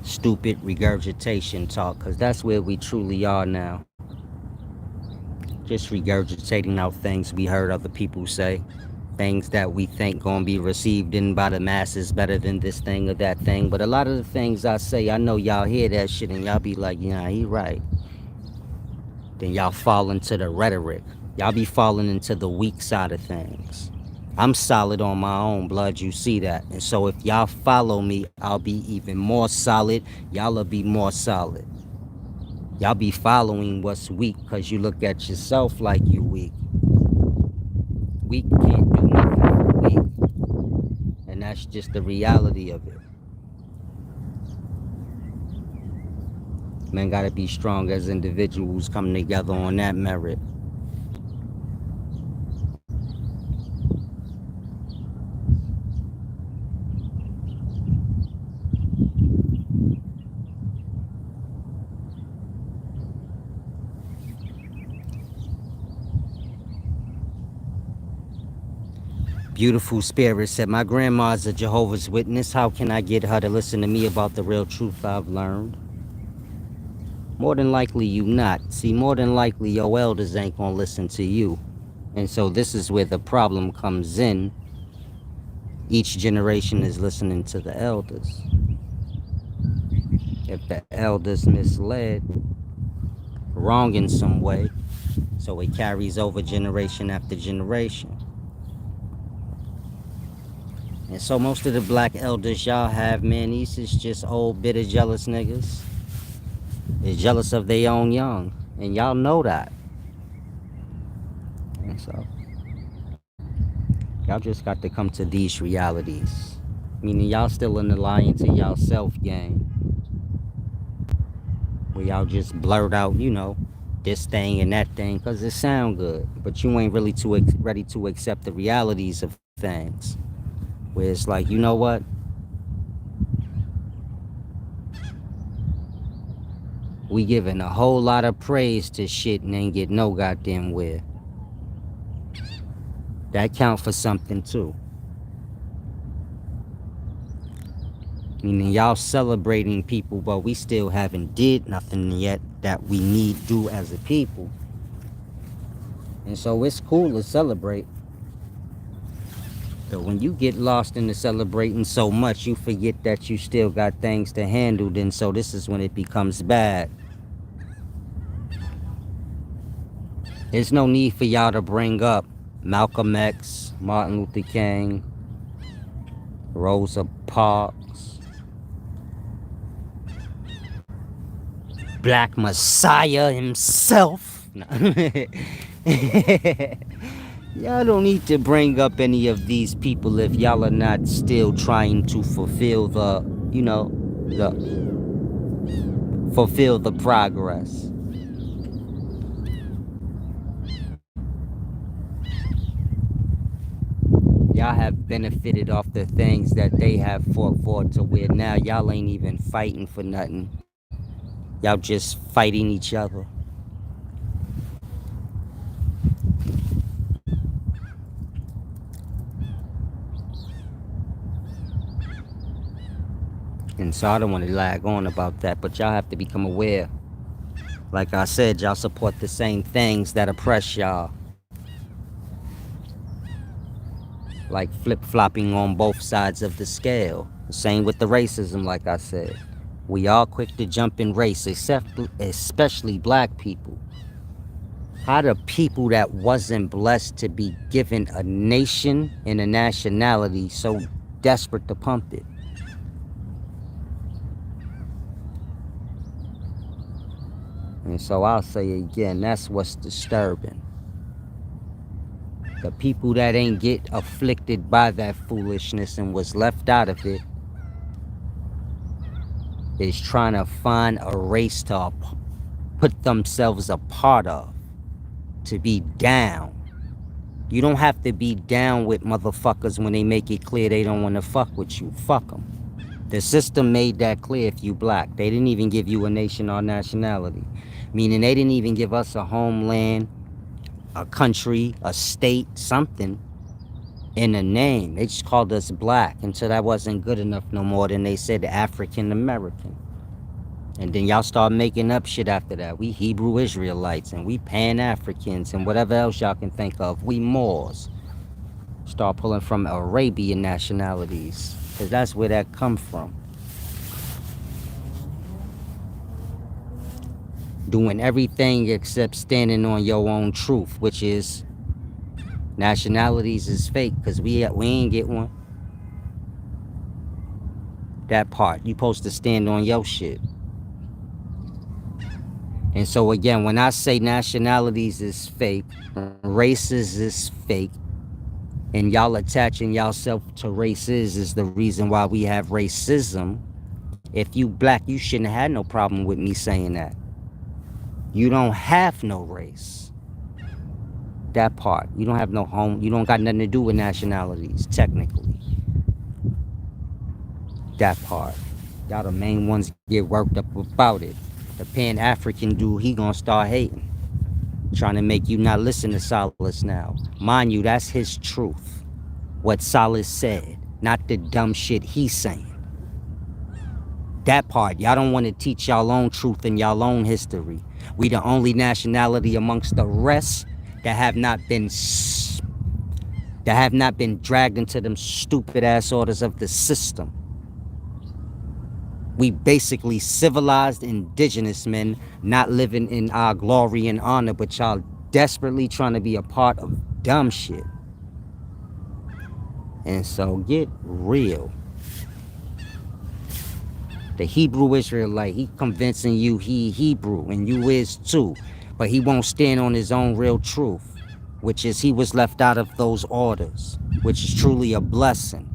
Stupid regurgitation talk, because that's where we truly are now. Just regurgitating out things we heard other people say. Things that we think gonna be received in by the masses better than this thing or that thing. But a lot of the things I say, I know y'all hear that shit and y'all be like, yeah, he right. Then y'all fall into the rhetoric. Y'all be falling into the weak side of things. I'm solid on my own, blood, you see that. And so if y'all follow me, I'll be even more solid. Y'all'll be more solid. Y'all be following what's weak because you look at yourself like you weak. Weak can't do nothing for weak. And that's just the reality of it. Men gotta be strong as individuals coming together on that merit. Beautiful Spirit said, my grandma's a Jehovah's Witness. How can I get her to listen to me about the real truth I've learned? More than likely you not. See, more than likely your elders ain't gonna listen to you. And so this is where the problem comes in. Each generation is listening to the elders. If the elders misled, wrong in some way, so it carries over generation after generation. And so most of the black elders y'all have, man, these is just old, bitter, jealous niggas. They're jealous of their own young. And y'all know that. And so y'all just got to come to these realities. Meaning y'all still in the lying to y'all self game. Where y'all just blurt out, you know, this thing and that thing because it sound good. But you ain't really ready to accept the realities of things. Where it's like, you know what? We giving a whole lot of praise to shit and ain't get no goddamn where. That count for something too. Meaning y'all celebrating people, but we still haven't did nothing yet that we need do as a people. And so it's cool to celebrate. But when you get lost in the celebrating so much, you forget that you still got things to handle. Then so this is when it becomes bad. There's no need for y'all to bring up Malcolm X, Martin Luther King, Rosa Parks, Black Messiah himself. Y'all don't need to bring up any of these people if y'all are not still trying to fulfill the, you know, fulfill the progress. Y'all have benefited off the things that they have fought for to where now y'all ain't even fighting for nothing. Y'all just fighting each other. And so I don't want to lag on about that, but y'all have to become aware. Like I said, y'all support the same things that oppress y'all. Like flip-flopping on both sides of the scale. Same with the racism, like I said. We all quick to jump in race, especially black people. How the people that wasn't blessed to be given a nation and a nationality so desperate to pump it? And so I'll say again, that's what's disturbing. The people that ain't get afflicted by that foolishness and was left out of it is trying to find a race to put themselves a part of, to be down. You don't have to be down with motherfuckers when they make it clear they don't want to fuck with you. Fuck them. The system made that clear if you black. They didn't even give you a nation or nationality. Meaning they didn't even give us a homeland, a country, a state, something in a name. They just called us black until that wasn't good enough no more. Then they said African American. And then y'all start making up shit after that. We Hebrew Israelites and we Pan-Africans and whatever else y'all can think of. We Moors. Start pulling from Arabian nationalities, because that's where that come from. Doing everything except standing on your own truth, which is nationalities is fake, because we ain't get one. That part. You supposed to stand on your shit. And so again, when I say nationalities is fake, races is fake, and y'all attaching yourself to races is the reason why we have racism. If you black, you shouldn't have had no problem with me saying that. You don't have no race. That part. You don't have no home. You don't got nothing to do with nationalities, technically. That part. Y'all the main ones get worked up about it. The Pan-African dude, he gonna start hating. Trying to make you not listen to Solace now. Mind you, that's his truth. What Solace said, not the dumb shit he's saying. That part. Y'all don't want to teach y'all own truth and y'all own history. We the only nationality amongst the rest that have not been dragged into them stupid ass orders of the system. We basically civilized indigenous men, not living in our glory and honor, but y'all desperately trying to be a part of dumb shit. And so get real. The Hebrew Israelite, he convincing you he Hebrew, and you is too. But he won't stand on his own real truth, which is he was left out of those orders, which is truly a blessing.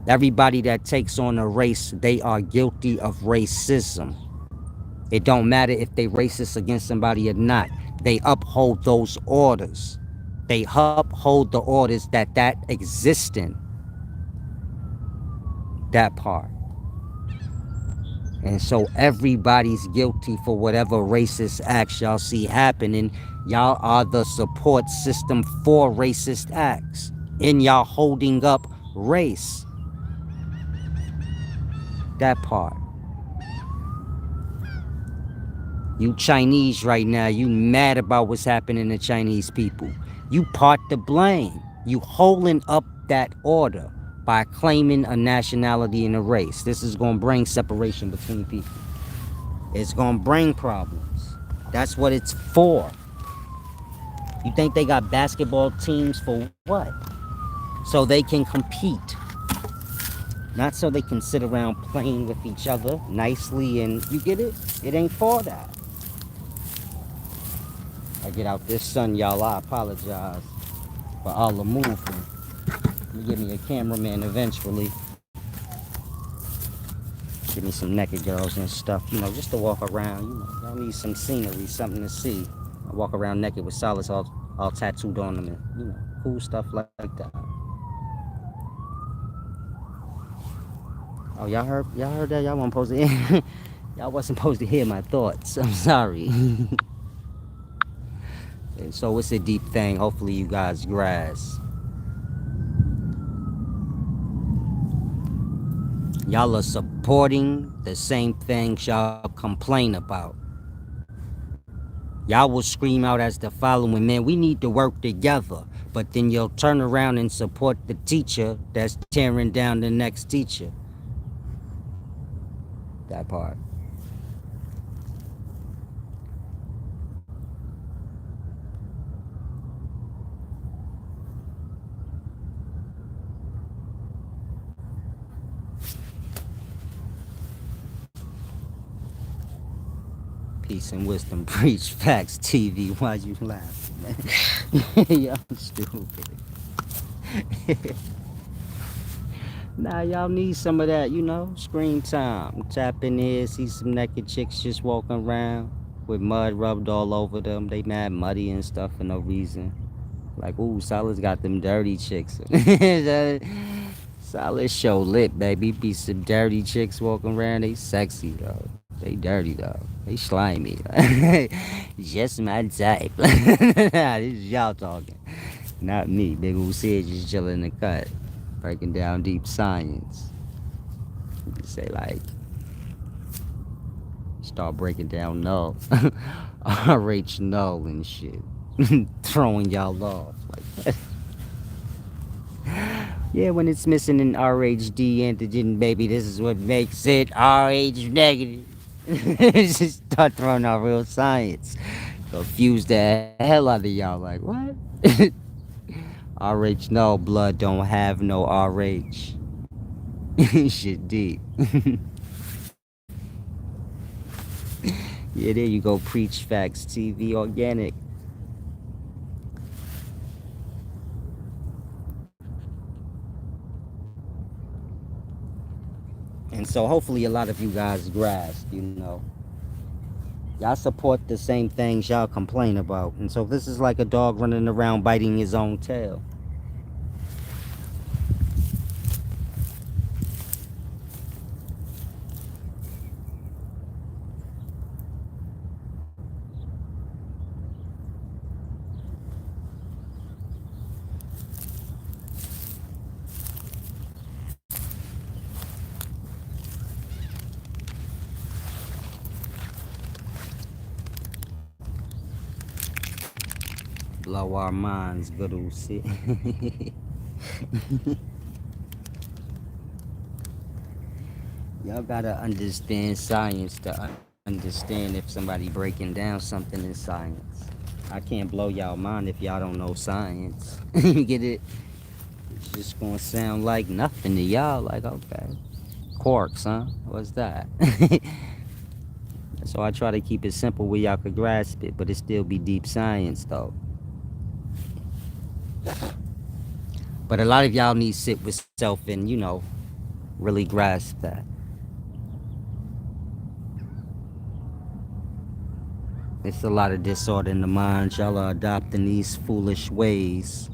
Everybody that takes on a race, they are guilty of racism. It don't matter if they racist against somebody or not. They uphold those orders. They uphold the orders that exist in. That part. And so everybody's guilty for whatever racist acts y'all see happening. Y'all are the support system for racist acts. And y'all holding up race. That part. You Chinese right now, you mad about what's happening to Chinese people. You part the blame. You holding up that order by claiming a nationality and a race. This is going to bring separation between people. It's going to bring problems. That's what it's for. You think they got basketball teams for what? So they can compete. Not so they can sit around playing with each other nicely, and you get it? It ain't for that. I get out this sun, y'all. I apologize for all the movement. Give me a cameraman eventually. Give me some naked girls and stuff, you know, just to walk around. You know, y'all need some scenery, something to see. I walk around naked with Solace all tattooed on them, and you know, cool stuff like that. Oh, y'all heard that? Y'all wasn't supposed to. Y'all wasn't supposed to hear my thoughts. I'm sorry. And so it's a deep thing. Hopefully you guys grasp. Y'all are supporting the same things y'all complain about. Y'all will scream out as the following, man, we need to work together. But then you'll turn around and support the teacher that's tearing down the next teacher. That part. Peace and wisdom, preach facts, TV. Why you laughing, man? Y'all stupid. Nah, y'all need some of that, screen time. Tap in here, see some naked chicks just walking around with mud rubbed all over them. They mad muddy and stuff for no reason. Like, ooh, Solid's got them dirty chicks. Solid show lit, baby. Be some dirty chicks walking around. They sexy, though. They dirty, though. They slimy. Just my type. This is y'all talking. Not me. Big old Sid just chilling in the cut. Breaking down deep science. You say, like, start breaking down null. RH null and shit. Throwing y'all off. Like, yeah, when it's missing an RHD antigen, baby, this is what makes it RH negative. Just start throwing out real science. Confuse the hell out of y'all. Like, what? RH, no, blood don't have no RH. Shit deep. Yeah, there you go. Preach facts, TV, organic. And so hopefully a lot of you guys grasp, Y'all support the same things y'all complain about. And so this is like a dog running around biting his own tail. Blow our minds, good old shit. Y'all gotta understand science to understand if somebody breaking down something in science. I can't blow y'all mind if y'all don't know science. You get it? It's just gonna sound like nothing to y'all. Like, okay, quarks, huh? What's that? So I try to keep it simple where y'all could grasp it, but it still be deep science though. But a lot of y'all need to sit with self and, really grasp that. It's a lot of disorder in the mind. Y'all are adopting these foolish ways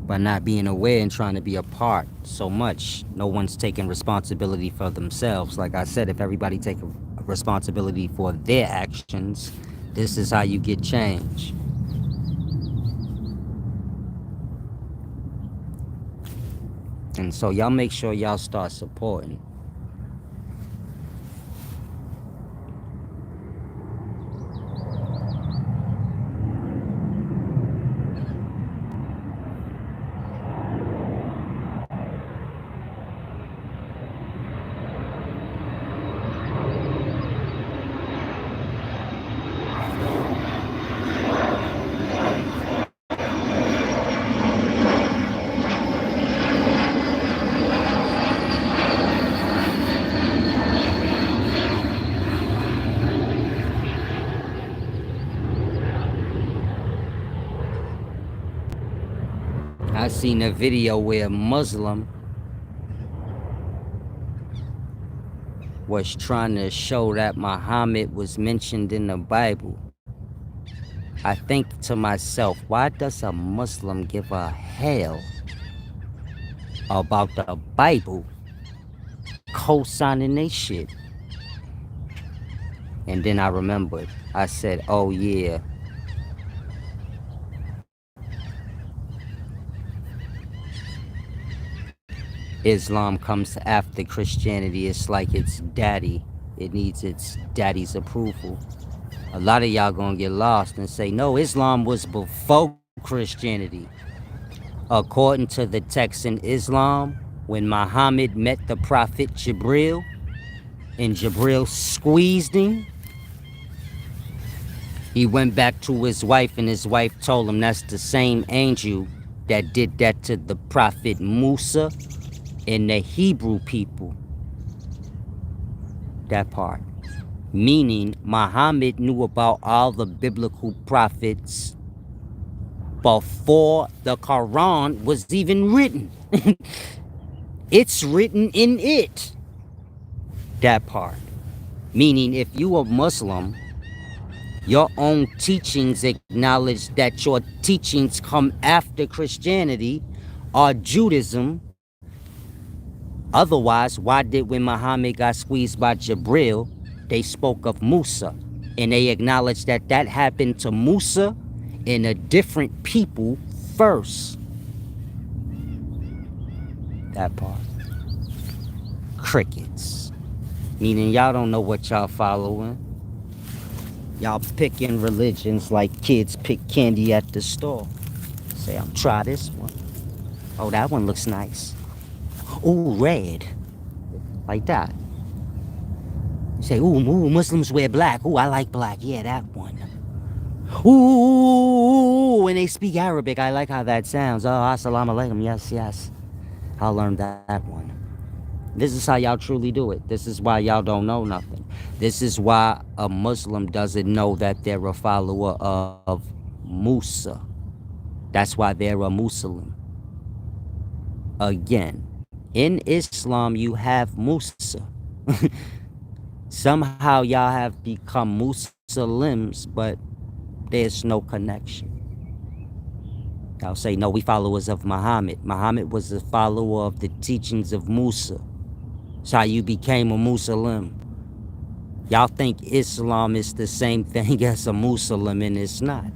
by not being aware and trying to be a part so much. No one's taking responsibility for themselves. Like I said, if everybody take responsibility for their actions, this is how you get change. And so y'all make sure y'all start supporting. I seen a video where a Muslim was trying to show that Muhammad was mentioned in the Bible. I think to myself, why does a Muslim give a hell about the Bible co-signing they shit? And then I remembered. I said, oh yeah. Islam comes after Christianity. It's like its daddy. It needs its daddy's approval. A lot of y'all gonna get lost and say, no, Islam was before Christianity. According to the text in Islam, when Muhammad met the Prophet Jibril and Jibril squeezed him, he went back to his wife and his wife told him that's the same angel that did that to the Prophet Musa and the Hebrew people. That part. Meaning Muhammad knew about all the biblical prophets before the Quran was even written. It's written in it. That part. Meaning if you are Muslim, your own teachings acknowledge that your teachings come after Christianity or Judaism. Otherwise, why did when Muhammad got squeezed by Jibril, they spoke of Musa? And they acknowledged that that happened to Musa and a different people first. That part. Crickets. Meaning y'all don't know what y'all following. Y'all picking religions like kids pick candy at the store. Say, I'll try this one. Oh, that one looks nice. Ooh, red. Like that. You say, ooh, Muslims wear black. Ooh, I like black. Yeah, that one. Ooh, when they speak Arabic, I like how that sounds. Oh, assalamu alaikum. Yes. I'll learn that one. This is how y'all truly do it. This is why y'all don't know nothing. This is why a Muslim doesn't know that they're a follower of Musa. That's why they're a Muslim. Again, in Islam, you have Musa. Somehow y'all have become Muslims, but there's no connection. Y'all say, no, we followers of Muhammad. Muhammad was a follower of the teachings of Musa. That's how you became a Muslim. Y'all think Islam is the same thing as a Muslim, and it's not.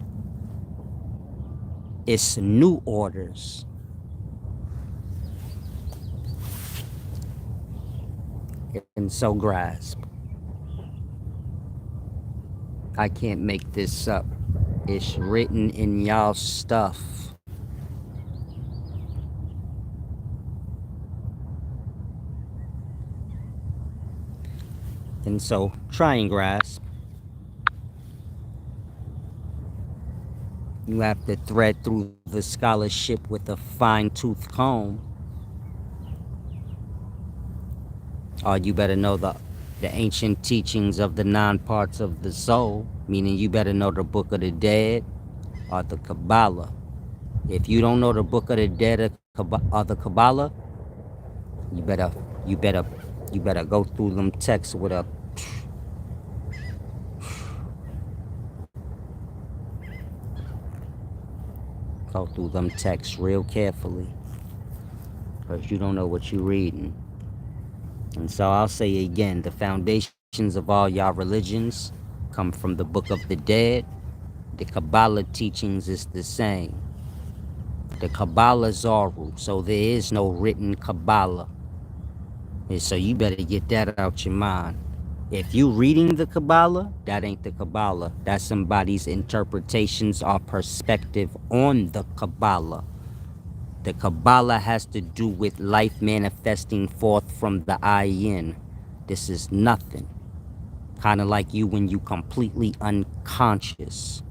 It's new orders. And so grasp. I can't make this up. It's written in y'all stuff. And so try and grasp. You have to thread through the scholarship with a fine-tooth comb. Or you better know the ancient teachings of the 9 parts of the soul, meaning you better know the Book of the Dead or the Kabbalah. If you don't know the Book of the Dead or the Kabbalah, you better go through them texts with a go through them texts real carefully, because you don't know what you're reading. And so I'll say again, the foundations of all y'all religions come from the Book of the Dead. The Kabbalah teachings is the same. The Kabbalah Zaru, so there is no written Kabbalah. And so you better get that out your mind. If you reading the Kabbalah, that ain't the Kabbalah. That's somebody's interpretations or perspective on the Kabbalah. The Kabbalah has to do with life manifesting forth from the ayin. This is nothing. Kind of like you when you completely unconscious.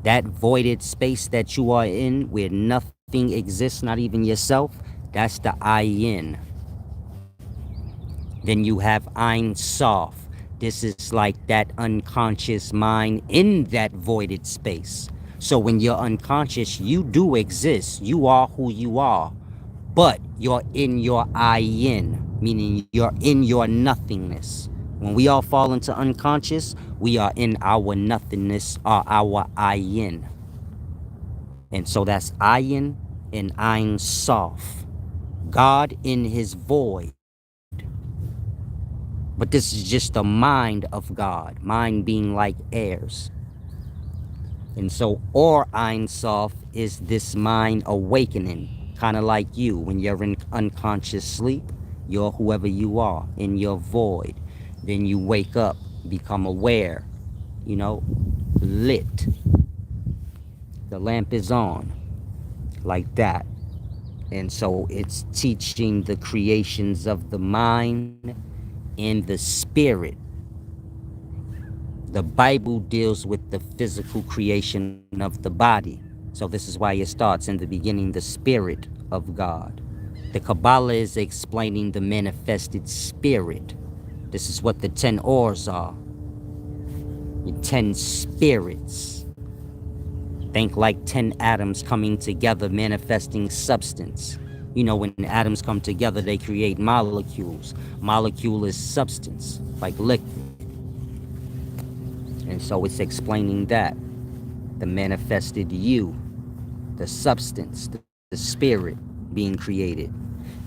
That voided space that you are in where nothing exists, not even yourself, that's the ayin. Then you have Ein Sof. This is like that unconscious mind in that voided space. So when you're unconscious, you do exist. You are who you are. But you're in your ayin, meaning you're in your nothingness. When we all fall into unconscious, we are in our nothingness or our ayin. And so that's ayin and Ein Sof. God in his void. But this is just the mind of God, mind being like airs. And so Or Ein Sof is this mind awakening, Kind of like you, when you're in unconscious sleep, you're whoever you are in your void. Then you wake up, become aware, you know, lit. The lamp is on, like that. And so it's teaching the creations of the mind and the spirit. The Bible deals with the physical creation of the body. So this is why it starts in the beginning, the spirit of God. The Kabbalah is explaining the manifested spirit. This is what the 10 ores are. The 10 spirits. Think like 10 atoms coming together, manifesting substance. You know, when atoms come together, they create molecules. Molecule is substance, like liquid. And so it's explaining that. The manifested you, the substance, the spirit being created.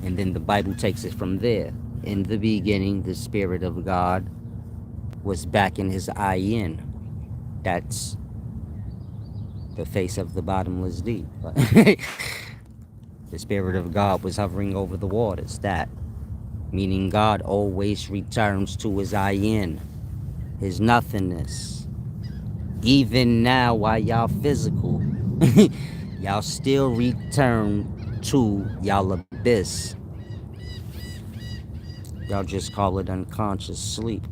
And then the Bible takes it from there. In the beginning, the Spirit of God was back in his ayin. That's the face of the bottomless deep. The Spirit of God was hovering over the waters. That, meaning God always returns to his ayin, his nothingness. Even now, while y'all physical, y'all still return to y'all abyss. Y'all just call it unconscious sleep.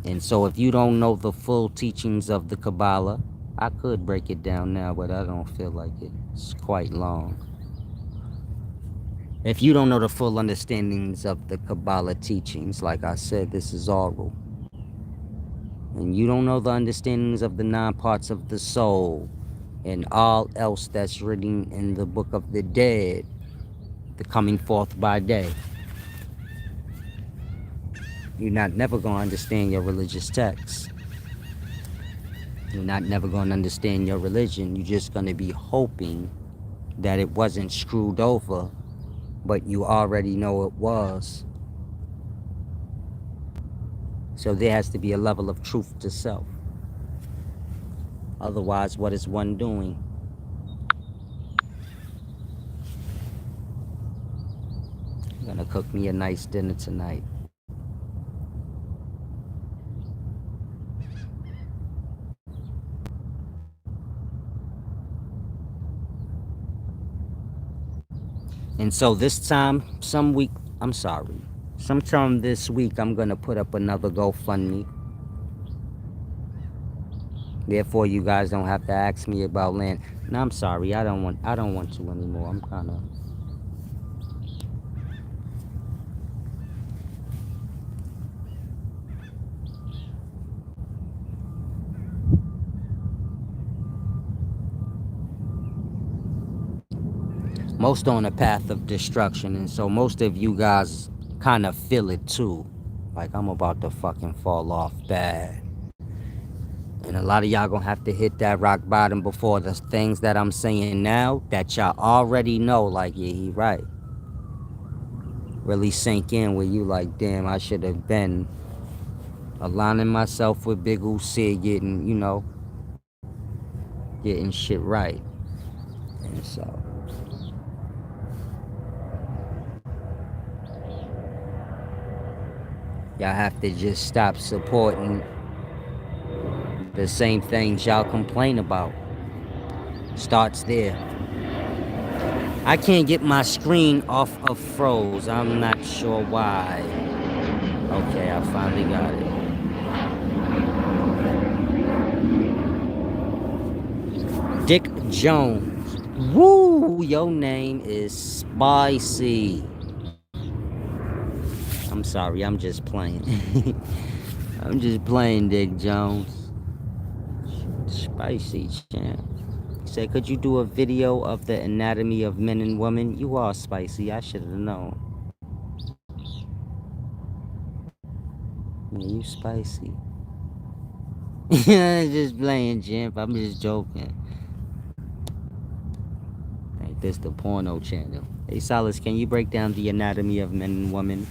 And so if you don't know the full teachings of the Kabbalah, I could break it down now, but I don't feel like it. It's quite long. If you don't know the full understandings of the Kabbalah teachings, like I said, this is oral. And you don't know the understandings of the 9 parts of the soul and all else that's written in the book of the dead, the coming forth by day, you're not never going to understand your religious texts. You're not never going to understand your religion. You're just going to be hoping that it wasn't screwed over, but you already know it was. So there has to be a level of truth to self. Otherwise, what is one doing? I'm going to cook me a nice dinner tonight. And so this time, sometime this week, I'm going to put up another GoFundMe. Therefore, you guys don't have to ask me about land. No, I'm sorry. I don't want to anymore. I'm kind of... most on a path of destruction, and so most of you guys kind of feel it too. Like, I'm about to fucking fall off bad. And a lot of y'all gonna have to hit that rock bottom before the things that I'm saying now that y'all already know, like, yeah, he right. Really sink in where you like, damn, I should have been aligning myself with Big Uzi, getting shit right. And so y'all have to just stop supporting the same things y'all complain about. Starts there. I can't get my screen off of froze. I'm not sure why. Okay, I finally got it. Dick Jones. Woo! Your name is spicy. I'm sorry, I'm just playing. I'm just playing, Dick Jones. Spicy, champ. He said, could you do a video of the anatomy of men and women? You are spicy. I should have known. Yeah, you spicy. Just playing, champ. I'm just joking. Like, this the porno channel. Hey, Solace, can you break down the anatomy of men and women?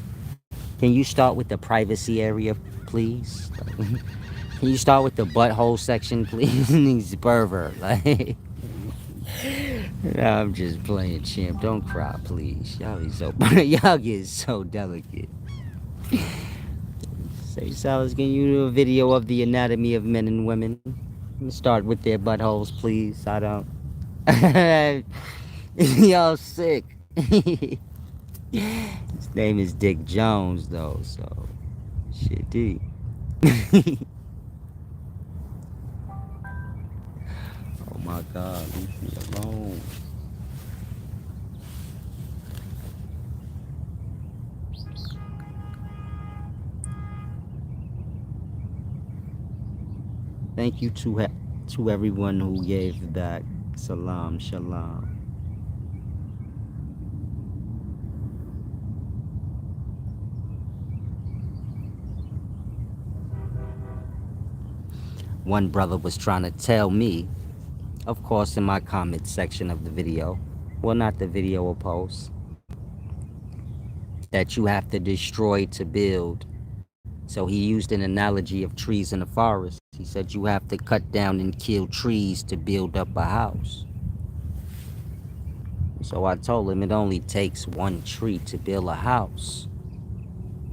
Can you start with the privacy area, please? Can you start with the butthole section, please? He's pervert. Like, Nah, I'm just playing, champ. Don't cry, please. Y'all be so y'all get so delicate. Say, Silas, can you do a video of the anatomy of men and women? Start with their buttholes, please. I don't. Y'all sick. His name is Dick Jones, though, so shit deep. Oh my God, leave me alone. Thank you to everyone who gave that. Salam, shalom. One brother was trying to tell me, of course, in my comment section of the video, well, not the video or post, that you have to destroy to build. So he used an analogy of trees in the forest. He said you have to cut down and kill trees to build up a house. So I told him it only takes one tree to build a house.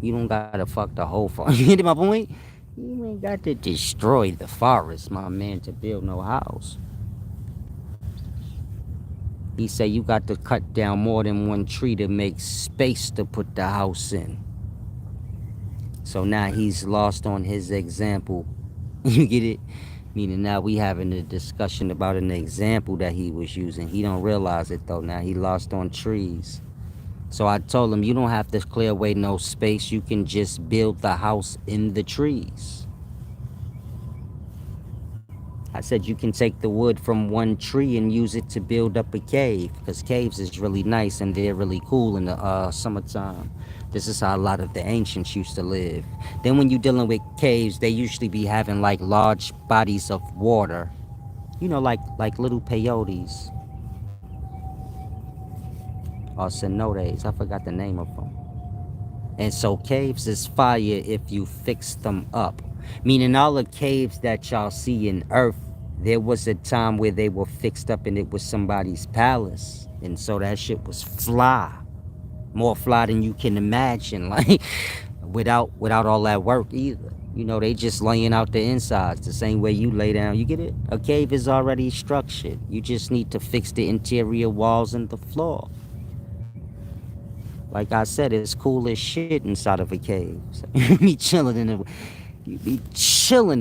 You don't gotta fuck the whole forest. You get my point? You ain't got to destroy the forest, my man, to build no house. He said you got to cut down more than one tree to make space to put the house in. So now he's lost on his example. You get it? Meaning now we having a discussion about an example that he was using. He don't realize it though. Now he lost on trees. So I told him you don't have to clear away no space. You can just build the house in the trees. I said you can take the wood from one tree and use it to build up a cave, because caves is really nice and they're really cool in the summertime. This is how a lot of the ancients used to live. Then when you're dealing with caves, they usually be having like large bodies of water, you know, like little peyotes or cenotes. I forgot the name of them. And so caves is fire if you fix them up. Meaning all the caves that y'all see in Earth, there was a time where they were fixed up and it was somebody's palace. And so that shit was fly. More fly than you can imagine. Like without all that work either. You know, they just laying out the insides the same way you lay down. You get it? A cave is already structured. You just need to fix the interior walls and the floor. Like I said, it's cool as shit inside of a cave. So you be chilling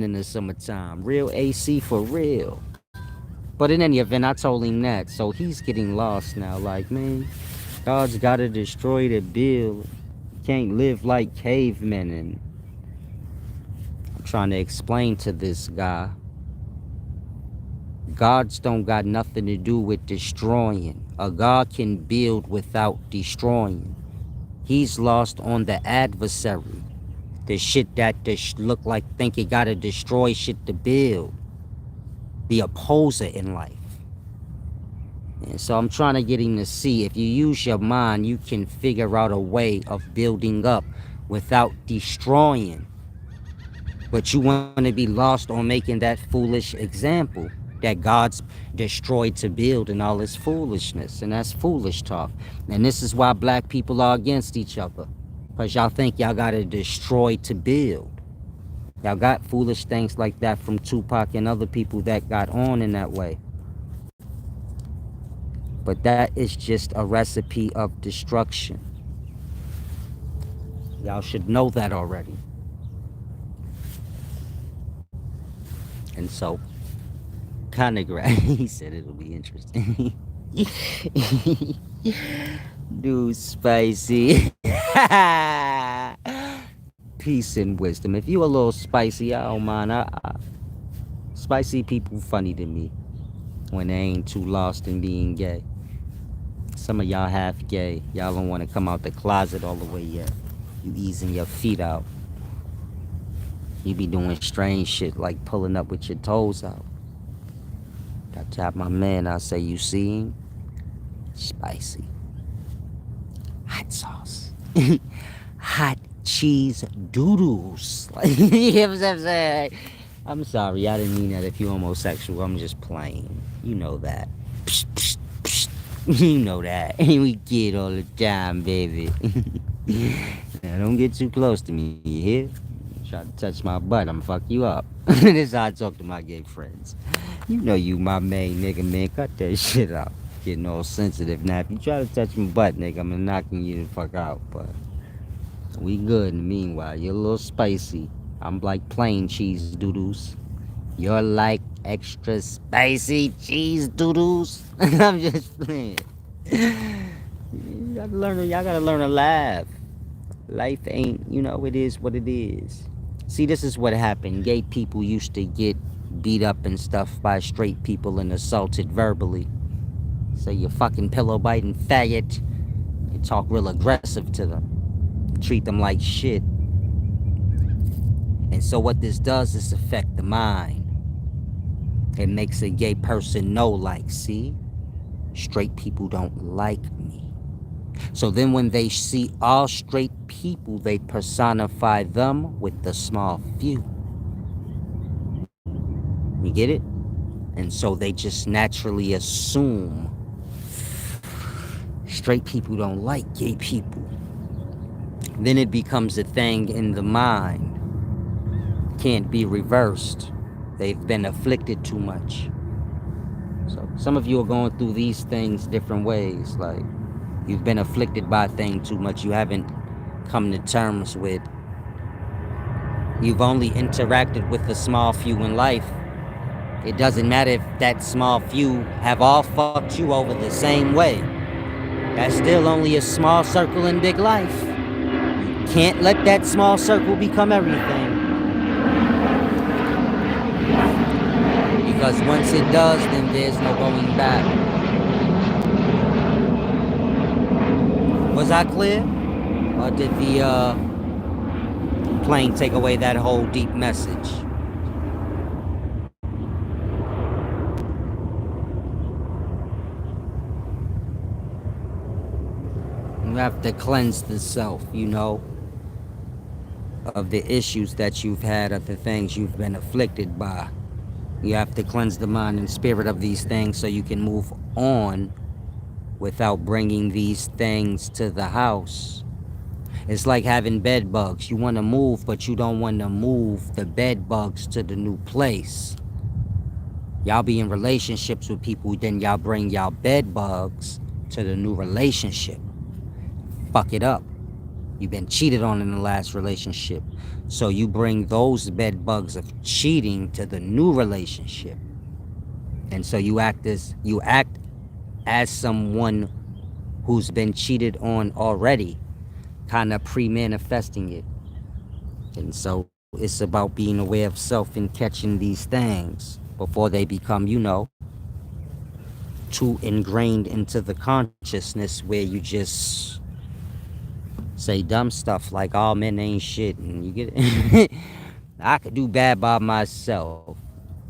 in the summertime. Real AC for real. But in any event, I told him that. So he's getting lost now. Like, man, God's gotta destroy the bill. You can't live like cavemen. And I'm trying to explain to this guy, gods don't got nothing to do with destroying. A God can build without destroying. He's lost on the adversary. The shit that look like think it gotta destroy shit to build. The opposer in life. And so I'm trying to get him to see if you use your mind, you can figure out a way of building up without destroying. But you want to be lost on making that foolish example that God's destroyed to build and all his foolishness. And that's foolish talk. And this is why black people are against each other. Because y'all think y'all got to destroy to build. Y'all got foolish things like that from Tupac and other people that got on in that way. But that is just a recipe of destruction. Y'all should know that already. And so, kind of great. He said it'll be interesting. Dude, spicy. Peace and wisdom. If you a little spicy, I don't mind. Spicy people funny to me when they ain't too lost in being gay. Some of y'all half gay. Y'all don't want to come out the closet all the way yet. You easing your feet out. You be doing strange shit like pulling up with your toes out. I tap my man, I say, you see him? Spicy. Hot sauce. Hot cheese doodles. Like, you know what I'm saying? I'm sorry, I didn't mean that if you're homosexual. I'm just playing. You know that. Psh, psh, psh. You know that. We kid all the time, baby. Now, don't get too close to me, you hear? Try to touch my butt, I'ma fuck you up. This is how I talk to my gay friends. You know you my main nigga, man. Cut that shit out. Getting all sensitive now. If you try to touch my butt, nigga, I'm knocking you the fuck out. But we good in the meanwhile. You're a little spicy. I'm like plain cheese doodles. You're like extra spicy cheese doodles. I'm just playing. Y'all gotta learn to laugh. Life ain't, it is what it is. See, this is what happened. Gay people used to get beat up and stuff by straight people and assaulted verbally. So you fucking pillow biting faggot. You talk real aggressive to them. Treat them like shit. And so what this does is affect the mind. It makes a gay person know, like, see, straight people don't like me. So then when they see all straight people, they personify them with the small few. You get it? And so they just naturally assume straight people don't like gay people. Then it becomes a thing in the mind. Can't be reversed. They've been afflicted too much. So some of you are going through these things different ways. Like, you've been afflicted by a thing too much you haven't come to terms with. You've only interacted with a small few in life. It doesn't matter if that small few have all fucked you over the same way. That's still only a small circle in big life. You can't let that small circle become everything. Because once it does, then there's no going back. Was I clear? Or did the plane take away that whole deep message? You have to cleanse the self, of the issues that you've had, of the things you've been afflicted by. You have to cleanse the mind and spirit of these things so you can move on without bringing these things to the house. It's like having bed bugs. You want to move, but you don't want to move the bed bugs to the new place. Y'all be in relationships with people, then y'all bring y'all bed bugs to the new relationship. Fuck it up. You've been cheated on in the last relationship. So you bring those bed bugs of cheating to the new relationship. And so you act as someone who's been cheated on already, kind of pre-manifesting it. And so it's about being aware of self and catching these things before they become, too ingrained into the consciousness where you just say dumb stuff like all men ain't shit, and you get it. I could do bad by myself.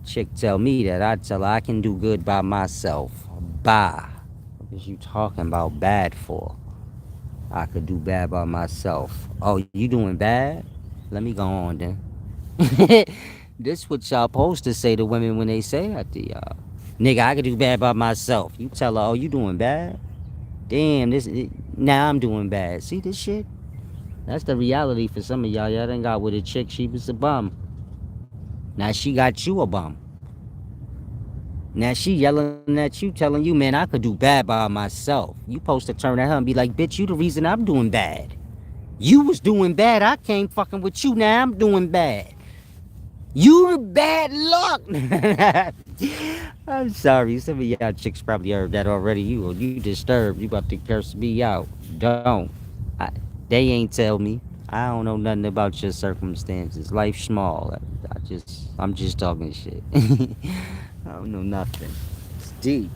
Chick tell me that, I tell her I can do good by myself. Bye. What is you talking about bad for? I could do bad by myself. Oh, you doing bad? Let me go on then. This what y'all supposed to say to women when they say that to y'all. Nigga, I could do bad by myself. You tell her, oh, you doing bad? Damn, now I'm doing bad. See this shit? That's the reality for some of y'all. Y'all done got with a chick, she was a bum. Now she got you a bum. Now she yelling at you, telling you, man, I could do bad by myself. You supposed to turn at her and be like, bitch, you the reason I'm doing bad. You was doing bad, I came fucking with you, now I'm doing bad. You the bad luck. I'm sorry, some of y'all chicks probably heard that already. You disturbed, you about to curse me out. Don't. They ain't tell me. I don't know nothing about your circumstances. Life's small. I'm just talking shit. I don't know nothing. It's deep.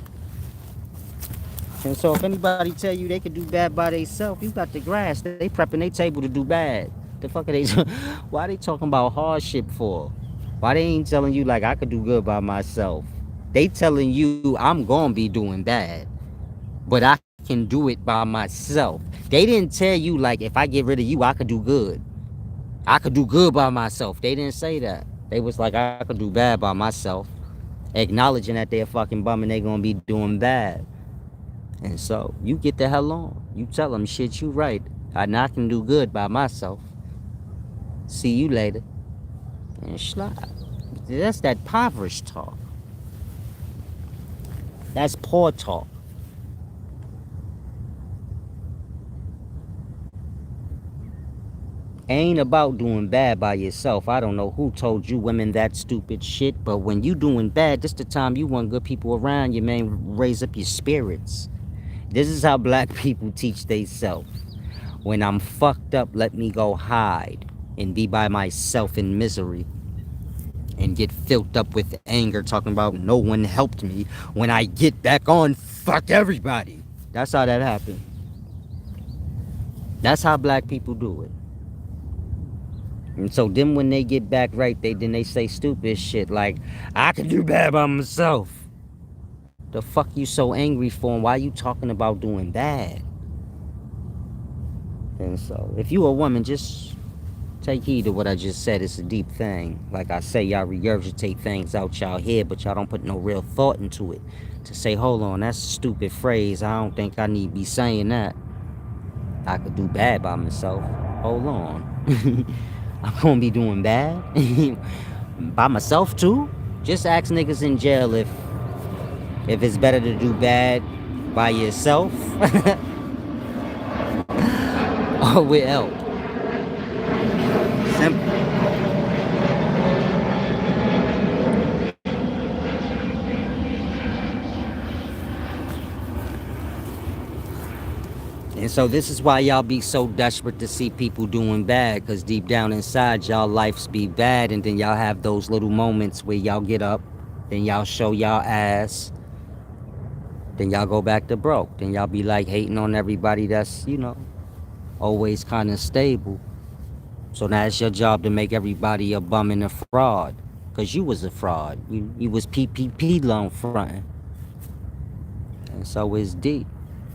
And so if anybody tell you they could do bad by themselves, you got the grass. They prepping their table to do bad. The fuck are they? Why they talking about hardship for? Why they ain't telling you like I could do good by myself? They telling you I'm gonna be doing bad, but I can do it by myself. They didn't tell you like if I get rid of you, I could do good. I could do good by myself. They didn't say that. They was like I could do bad by myself, acknowledging that they're fucking bum and they gonna be doing bad. And so you get the hell on. You tell them, shit, you right. I can do good by myself. See you later. And slide. That's that impoverished talk. That's poor talk. Ain't about doing bad by yourself. I don't know who told you women that stupid shit, but when you doing bad, this the time you want good people around you, man. Raise up your spirits. This is how black people teach they self. When I'm fucked up, let me go hide and be by myself in misery and get filled up with anger talking about no one helped me. When I get back on, fuck everybody. That's how that happened. That's how black people do it. And so then when they get back right, they say stupid shit like, I can do bad by myself. The fuck you so angry for, and why you talking about doing bad? And so if you a woman, just take heed to what I just said. It's a deep thing. Like I say, y'all regurgitate things out y'all head, but y'all don't put no real thought into it. To say, hold on, that's a stupid phrase. I don't think I need to be saying that. I could do bad by myself. Hold on. I'm gonna be doing bad by myself too. Just ask niggas in jail if it's better to do bad by yourself or with help. Simple. And so this is why y'all be so desperate to see people doing bad, because deep down inside y'all lives be bad, and then y'all have those little moments where y'all get up, then y'all show y'all ass, then y'all go back to broke, then y'all be like hating on everybody that's, always kind of stable. So now it's your job to make everybody a bum and a fraud, because you was a fraud. You was PPP loan fronting. And so it's deep.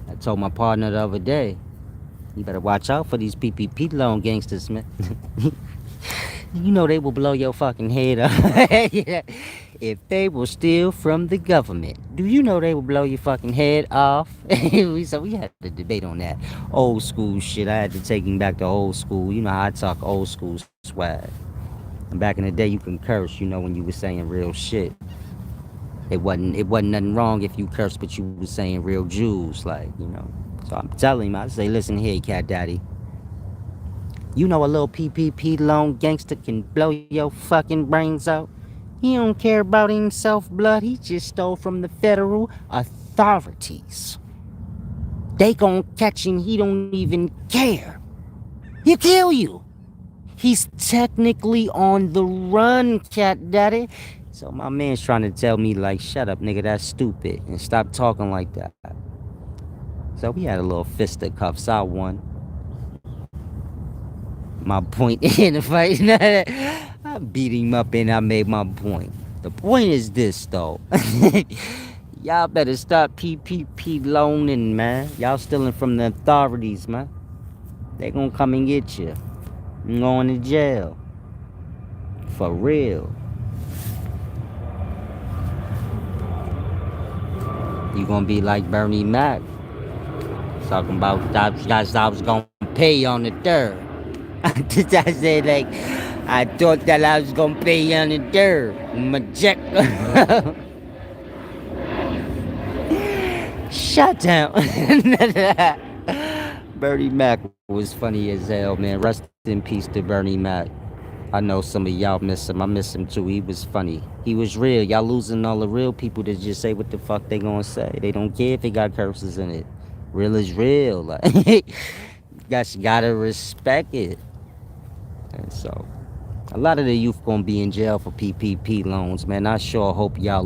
I told my partner the other day, you better watch out for these PPP loan gangsters, man. You know they will blow your fucking head up. Yeah. If they will steal from the government, do you know they will blow your fucking head off? So we had to debate on that. Old school shit. I had to take him back to old school. You know how I talk old school swag. And back in the day, you can curse, when you were saying real shit. It wasn't nothing wrong if you cursed, but you was saying real Jews, So I'm telling him, I say, listen here, cat daddy. You know a little PPP loan gangster can blow your fucking brains out? He don't care about himself blood. He just stole from the federal authorities. They gon' catch him. He don't even care. He'll kill you. He's technically on the run, cat daddy. So my man's trying to tell me, like, shut up, nigga, that's stupid, and stop talking like that. So we had a little fisticuffs. I won. My point in the fight. I beat him up and I made my point. The point is this, though. Y'all better stop PPP loaning, man. Y'all stealing from the authorities, man. They gonna come and get you. You're going to jail. For real. You gonna be like Bernie Mac. Talking about that I was gonna pay on the third. I said, like, I thought that I was gonna pay on the third. My check. Shut down. Bernie Mac was funny as hell, man. Rest in peace to Bernie Mac. I know some of y'all miss him. I miss him too. He was funny. He was real. Y'all losing all the real people that just say what the fuck they gonna say. They don't care if it got curses in it. Real is real. Like, you guys gotta respect it. And so, a lot of the youth gonna be in jail for PPP loans, man. I sure hope y'all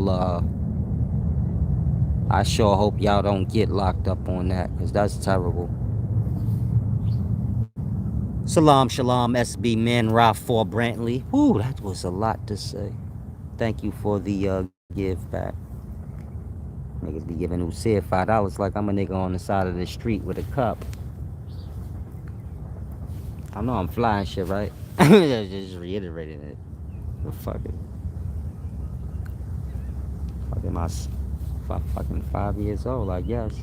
don't get locked up on that, because that's terrible. Salam, shalom, SB Man, Ra 4 Brantley. Ooh, that was a lot to say. Thank you for the give back. Niggas be giving Usair $5 like I'm a nigga on the side of the street with a cup. I know I'm flying shit, right? Just reiterating it. But fuck it. Fucking 5 years old, I guess.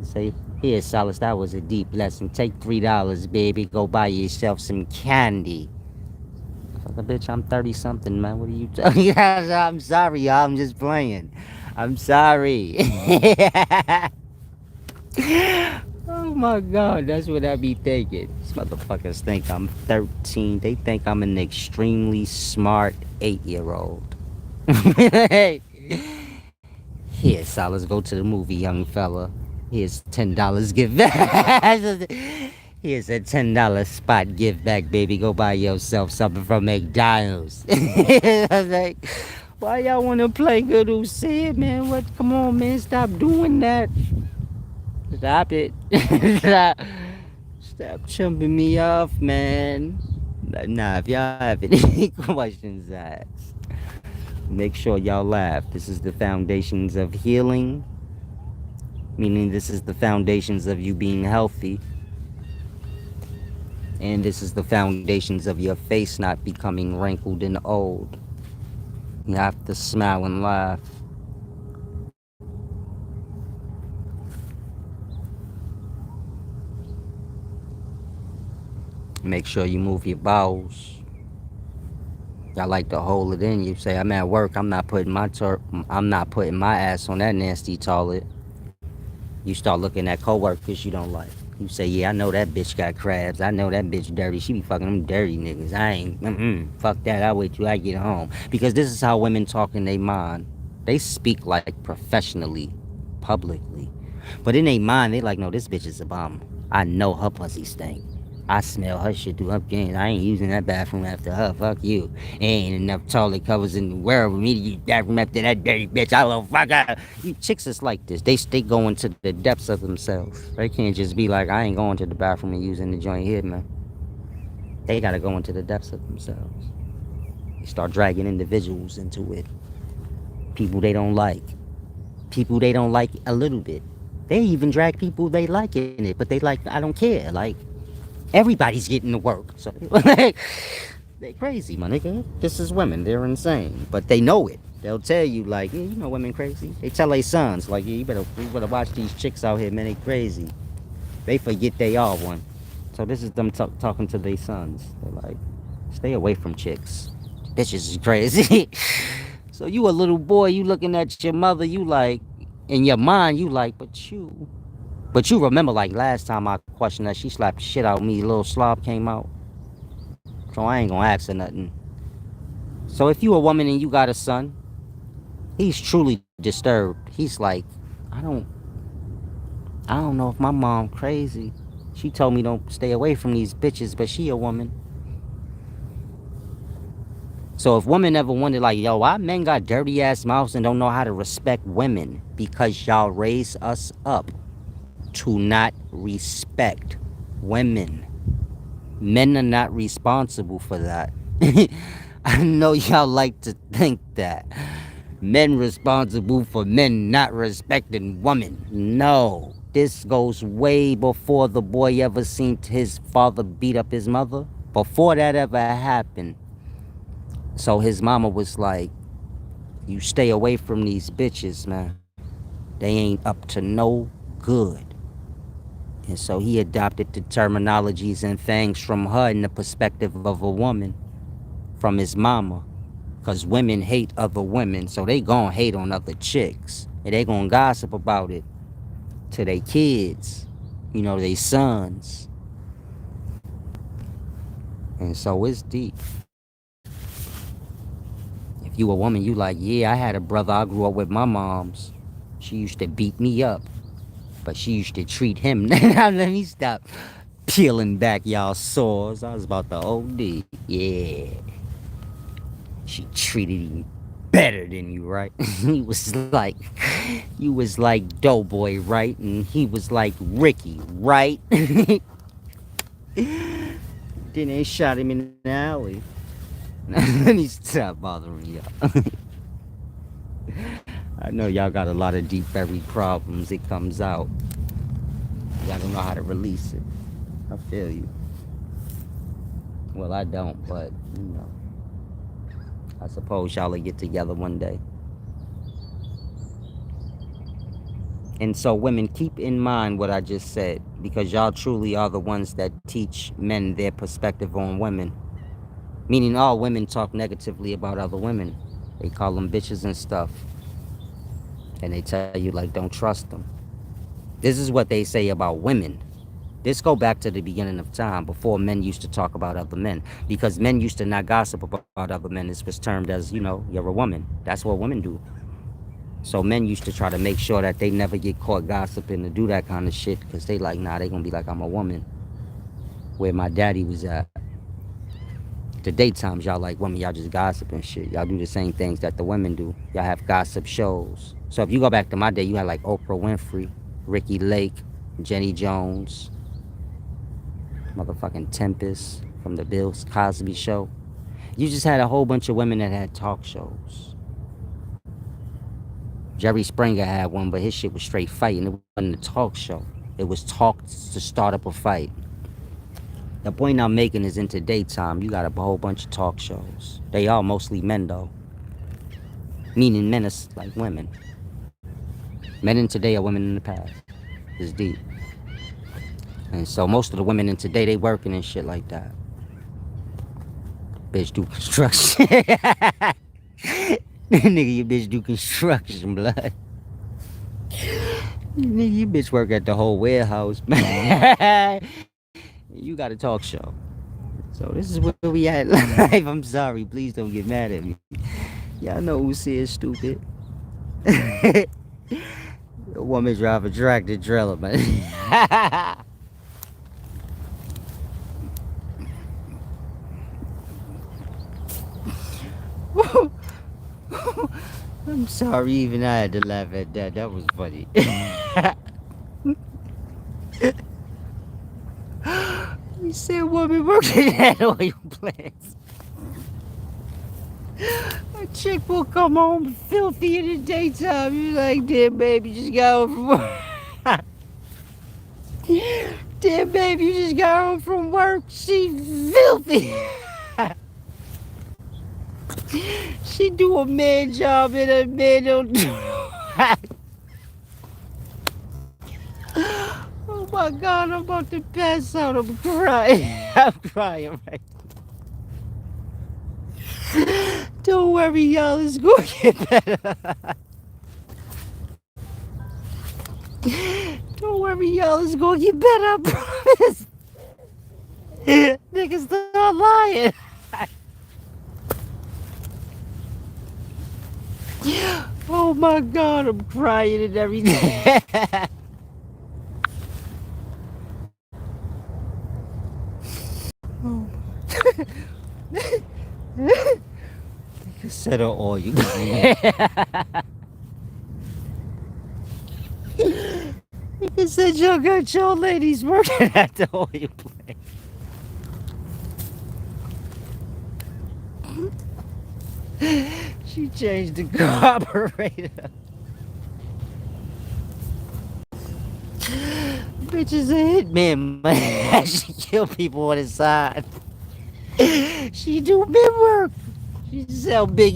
Say, here, Solace, that was a deep lesson. Take $3, baby. Go buy yourself some candy. Fuck, bitch, I'm 30 something, man. What are you talking? I'm sorry, y'all. I'm just playing. I'm sorry. Oh my god, that's what I be thinking. These motherfuckers think I'm 13. They think I'm an extremely smart 8-year-old. Here, Solace, go to the movie, young fella. Here's $10 give back. Here's a $10 spot give back, baby. Go buy yourself something from McDonald's. I was like, why y'all wanna play good who said, man? What? Come on, man. Stop doing that. Stop it. Stop chumping me off, man. Nah, if y'all have any questions asked, make sure y'all laugh. This is the foundations of healing, meaning this is the foundations of you being healthy. And this is the foundations of your face not becoming wrinkled and old. You have to smile and laugh. Make sure you move your bowels. Y'all like to hold it in. You say, I'm at work. I'm not putting my ass on that nasty toilet. You start looking at coworkers you don't like. You say, yeah, I know that bitch got crabs. I know that bitch dirty. She be fucking them dirty niggas. I ain't, fuck that. I'll wait till I get home. Because this is how women talk in their mind. They speak like professionally, publicly. But in their mind, they like, no, this bitch is a bum. I know her pussy stink. I smell her shit through her game. I ain't using that bathroom after her. Fuck you. Ain't enough toilet covers in the world for me to use bathroom after that dirty bitch. I will fuck her. You chicks is like this. They go into the depths of themselves. They can't just be like, I ain't going to the bathroom and using the joint here, man. They gotta go into the depths of themselves. They start dragging individuals into it. People they don't like. People they don't like a little bit. They even drag people they like in it, but they like, I don't care. Like, everybody's getting to work. So they crazy, my nigga. This is women. They're insane. But they know it. They'll tell you, like, yeah, you know women crazy. They tell their sons, like, yeah, you better watch these chicks out here, man. They crazy. They forget they are one. So this is them talking to their sons. They're like, stay away from chicks. Bitches is crazy. So you a little boy, you looking at your mother, you like, in your mind, you like, but you remember, like, last time I questioned her, she slapped the shit out of me, a little slob came out. So I ain't gonna ask her nothing. So if you a woman and you got a son, he's truly disturbed. He's like, I don't know if my mom crazy. She told me don't stay away from these bitches, but she a woman. So if women ever wonder, like, yo, why men got dirty ass mouths and don't know how to respect women? Because y'all raise us up to not respect women. Men are not responsible for that. I know y'all like to think that. Men responsible for men not respecting women. No. This goes way before the boy ever seen his father beat up his mother. Before that ever happened. So his mama was like, you stay away from these bitches, man. They ain't up to no good. And so he adopted the terminologies and things from her in the perspective of a woman, from his mama. Because women hate other women, so they gonna hate on other chicks. And they gonna gossip about it to their kids, you know, their sons. And so it's deep. If you a woman, you like, yeah, I had a brother, I grew up with my moms. She used to beat me up, but she used to treat him. Let me stop peeling back y'all sores. I was about to OD. Yeah. She treated him better than you, right? You was like Doughboy, right? And he was like Ricky, right? Then they shot him in the alley. Let me stop bothering y'all. I know y'all got a lot of deep buried problems. It comes out. Y'all don't know how to release it. I feel you. Well, I don't, but, you know. I suppose y'all will get together one day. And so, women, keep in mind what I just said, because y'all truly are the ones that teach men their perspective on women. Meaning, all women talk negatively about other women. They call them bitches and stuff. And they tell you, like, don't trust them. This is what they say about women. This go back to the beginning of time, before men used to talk about other men. Because men used to not gossip about other men. This was termed as, you're a woman. That's what women do. So men used to try to make sure that they never get caught gossiping to do that kind of shit, because they like, nah, they gonna be like, I'm a woman. Where my daddy was at. The daytimes, y'all like women, y'all just gossip and shit. Y'all do the same things that the women do. Y'all have gossip shows. So if you go back to my day, you had like Oprah Winfrey, Ricky Lake, Jenny Jones, motherfucking Tempest from the Bill Cosby show. You just had a whole bunch of women that had talk shows. Jerry Springer had one, but his shit was straight fighting. It wasn't a talk show. It was talk to start up a fight. The point I'm making is, in today's time, you got a whole bunch of talk shows. They are mostly men, though. Meaning men are like women. Men in today are women in the past. It's deep. And so most of the women in today, they working and shit like that. Bitch do construction. Nigga, you bitch do construction, blood. Nigga, you bitch work at the whole warehouse, man. You got a talk show. So this is where we at in life. I'm sorry. Please don't get mad at me. Y'all know who says stupid. A woman drive a tractor trailer, man. I'm sorry, even I had to laugh at that. That was funny. You said woman working at oil plants. A chick will come home filthy in the daytime. You're like, damn, baby, just got home from work. Damn, baby, you just got home from work. She filthy. She do a man job and a man don't do. Oh my God, I'm about to pass out. I'm crying. I'm crying right now. Don't worry, y'all. It's going to get better. Don't worry, y'all. It's going to get better. I promise. Niggas not lying. Oh my God, I'm crying and everything. Oh. Nigga said oil. Nigga said y'all got y'all ladies working at the oil plant. She changed the carburetor. Bitch is a hitman, man. She kill people on the side. She do men work. She sell big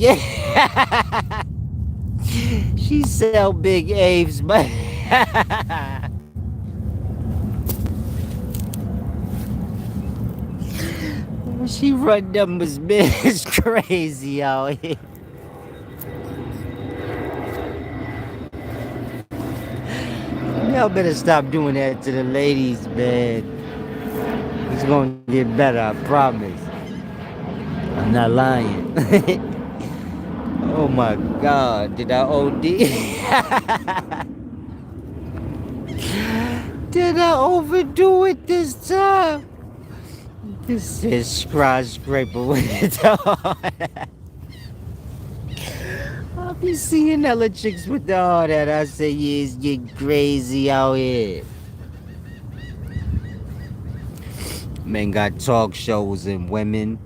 She sell big apes, man. She run numbers, man. It's crazy out here. Y'all better stop doing that to the ladies, man. It's gonna get better, I promise. I'm not lying. Oh my God, did I OD? Did I overdo it this time? This is skyscraper with it on. I be seeing hella chicks with all that. I say, yeah, it's getting crazy out here. Men got talk shows and women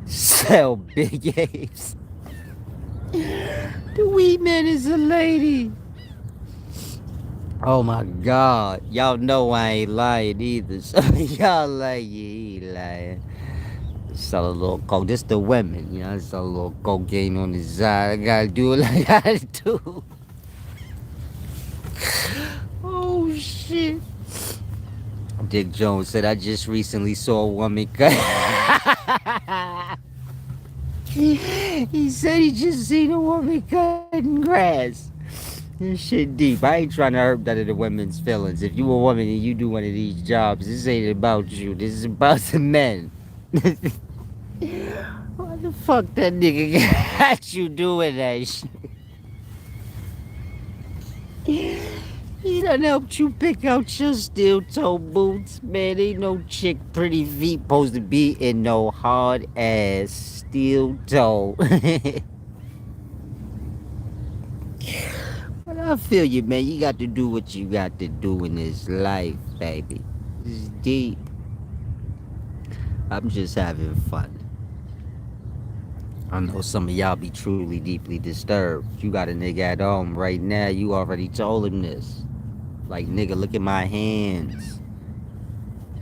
sell big apes. The weed man is a lady. Oh my God. Y'all know I ain't lying either. So y'all like, yeah, he ain't lying. Sell a little coke. This the women, I sell a little cocaine on the side. I gotta do what I gotta do. shit. Dick Jones said, I just recently saw a woman cut. He said he just seen a woman cutting grass. This shit deep. I ain't trying to hurt none of the women's feelings. If you a woman and you do one of these jobs, this ain't about you. This is about the men. What the fuck that nigga got you doing that shit? He done helped you pick out your steel toe boots. Man, ain't no chick pretty feet supposed to be in no hard ass steel toe. But I feel you, man. You got to do what you got to do in this life, baby. It's deep. I'm just having fun. I know some of y'all be truly deeply disturbed. You got a nigga at home right now. You already told him this. Like, nigga, look at my hands.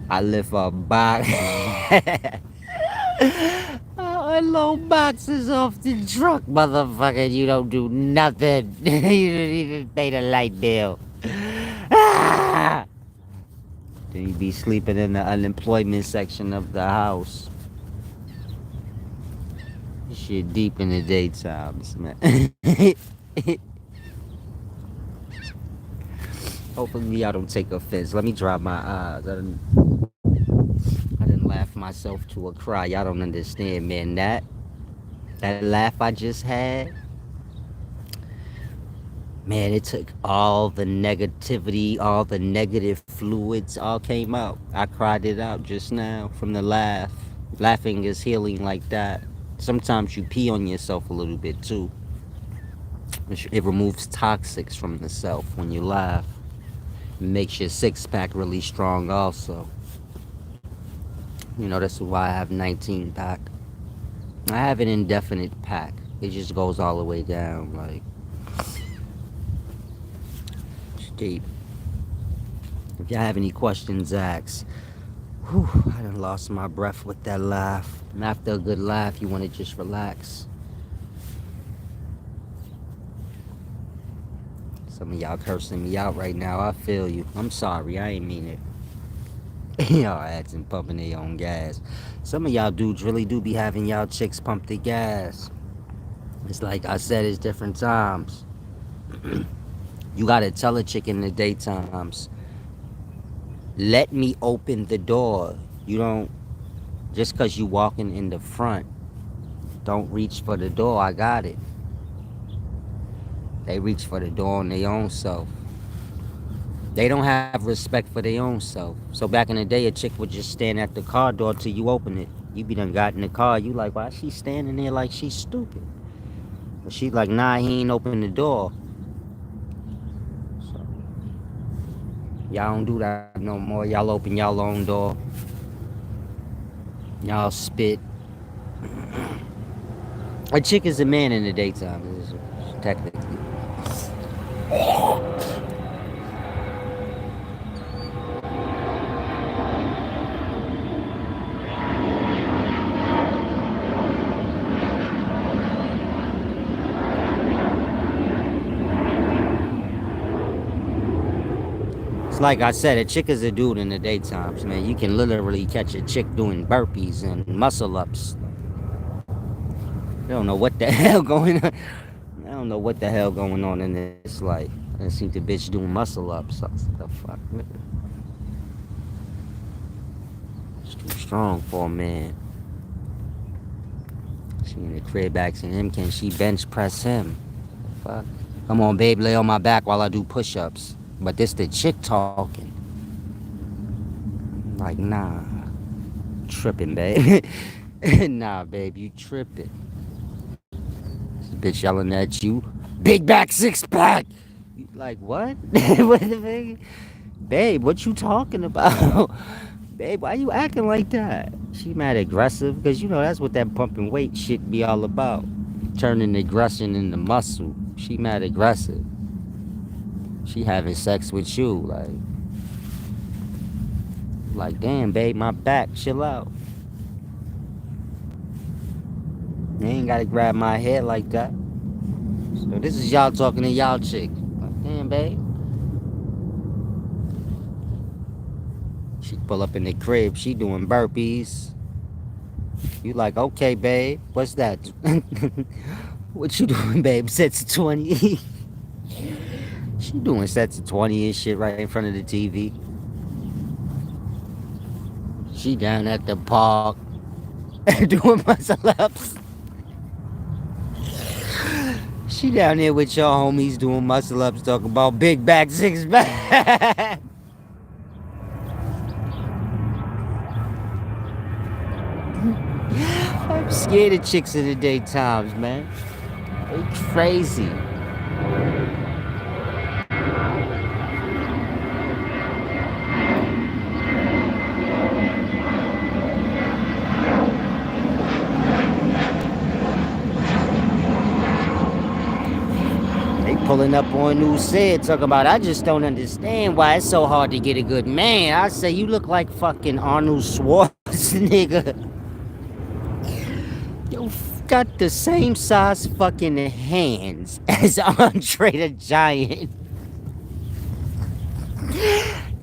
I lift a box. I unload boxes off the truck, motherfucker. You don't do nothing. You didn't even pay the light bill. Then you be sleeping in the unemployment section of the house. This shit deep in the daytimes, man. Hopefully y'all don't take offense. Let me dry my eyes. I didn't laugh myself to a cry. Y'all don't understand, man. That laugh I just had, man, it took all the negativity, all the negative fluids, all came out. I cried it out just now from the laugh. Laughing is healing like that. Sometimes you pee on yourself a little bit too. It removes toxics from the self when you laugh. It makes your six-pack really strong also. You know, that's why I have 19 pack. I have an indefinite pack. It just goes all the way down, like, it's deep. If y'all have any questions, ask. Whew, I done lost my breath with that laugh. And after a good laugh, you want to just relax. Some of y'all cursing me out right now. I feel you. I'm sorry. I ain't mean it. Y'all acting pumping their own gas. Some of y'all dudes really do be having y'all chicks pump the gas. It's like I said, it's different times. You gotta tell a chick in the daytimes, let me open the door. You don't, just cause you walking in the front, don't reach for the door. I got it. They reach for the door on their own self. They don't have respect for their own self. So back in the day, a chick would just stand at the car door till you open it. You be done got in the car. You like, why she standing there like she's stupid? But she like, nah, he ain't open the door. So y'all don't do that no more. Y'all open y'all own door. Y'all spit. A chick is a man in the daytime, technically. Like I said, a chick is a dude in the daytimes, man. You can literally catch a chick doing burpees and muscle ups. I don't know what the hell going on. I don't know what the hell going on in this life. I see the bitch doing muscle ups. What the fuck? It's too strong for a man. She in the crib asking him, can she bench press him? Fuck. Come on, babe, lay on my back while I do push-ups. But this the chick talking. Like, nah. Tripping, babe. Nah, babe, you tripping. This bitch yelling at you. Big back, six pack. You like, what? What the fuck? Babe, what you talking about? Babe, why you acting like that? She mad aggressive, because you know that's what that pumping weight shit be all about. Turning aggression into muscle. She mad aggressive. She having sex with you, like damn, babe, my back, chill out. You ain't gotta grab my head like that. So this is y'all talking to y'all chick. Like, damn, babe. She pull up in the crib, she doing burpees. You like, okay, babe, what's that? What you doing, babe? Sets of 20. She doing sets of 20 and shit right in front of the TV. She down at the park doing muscle ups. She down there with your homies doing muscle ups, talking about big back, six pack. I'm scared of chicks in the daytimes, man. They crazy. They pulling up on new said, talking about, I just don't understand why it's so hard to get a good man. I say, you look like fucking Arnold Schwarzenegger. You got the same size fucking hands as Andre the Giant.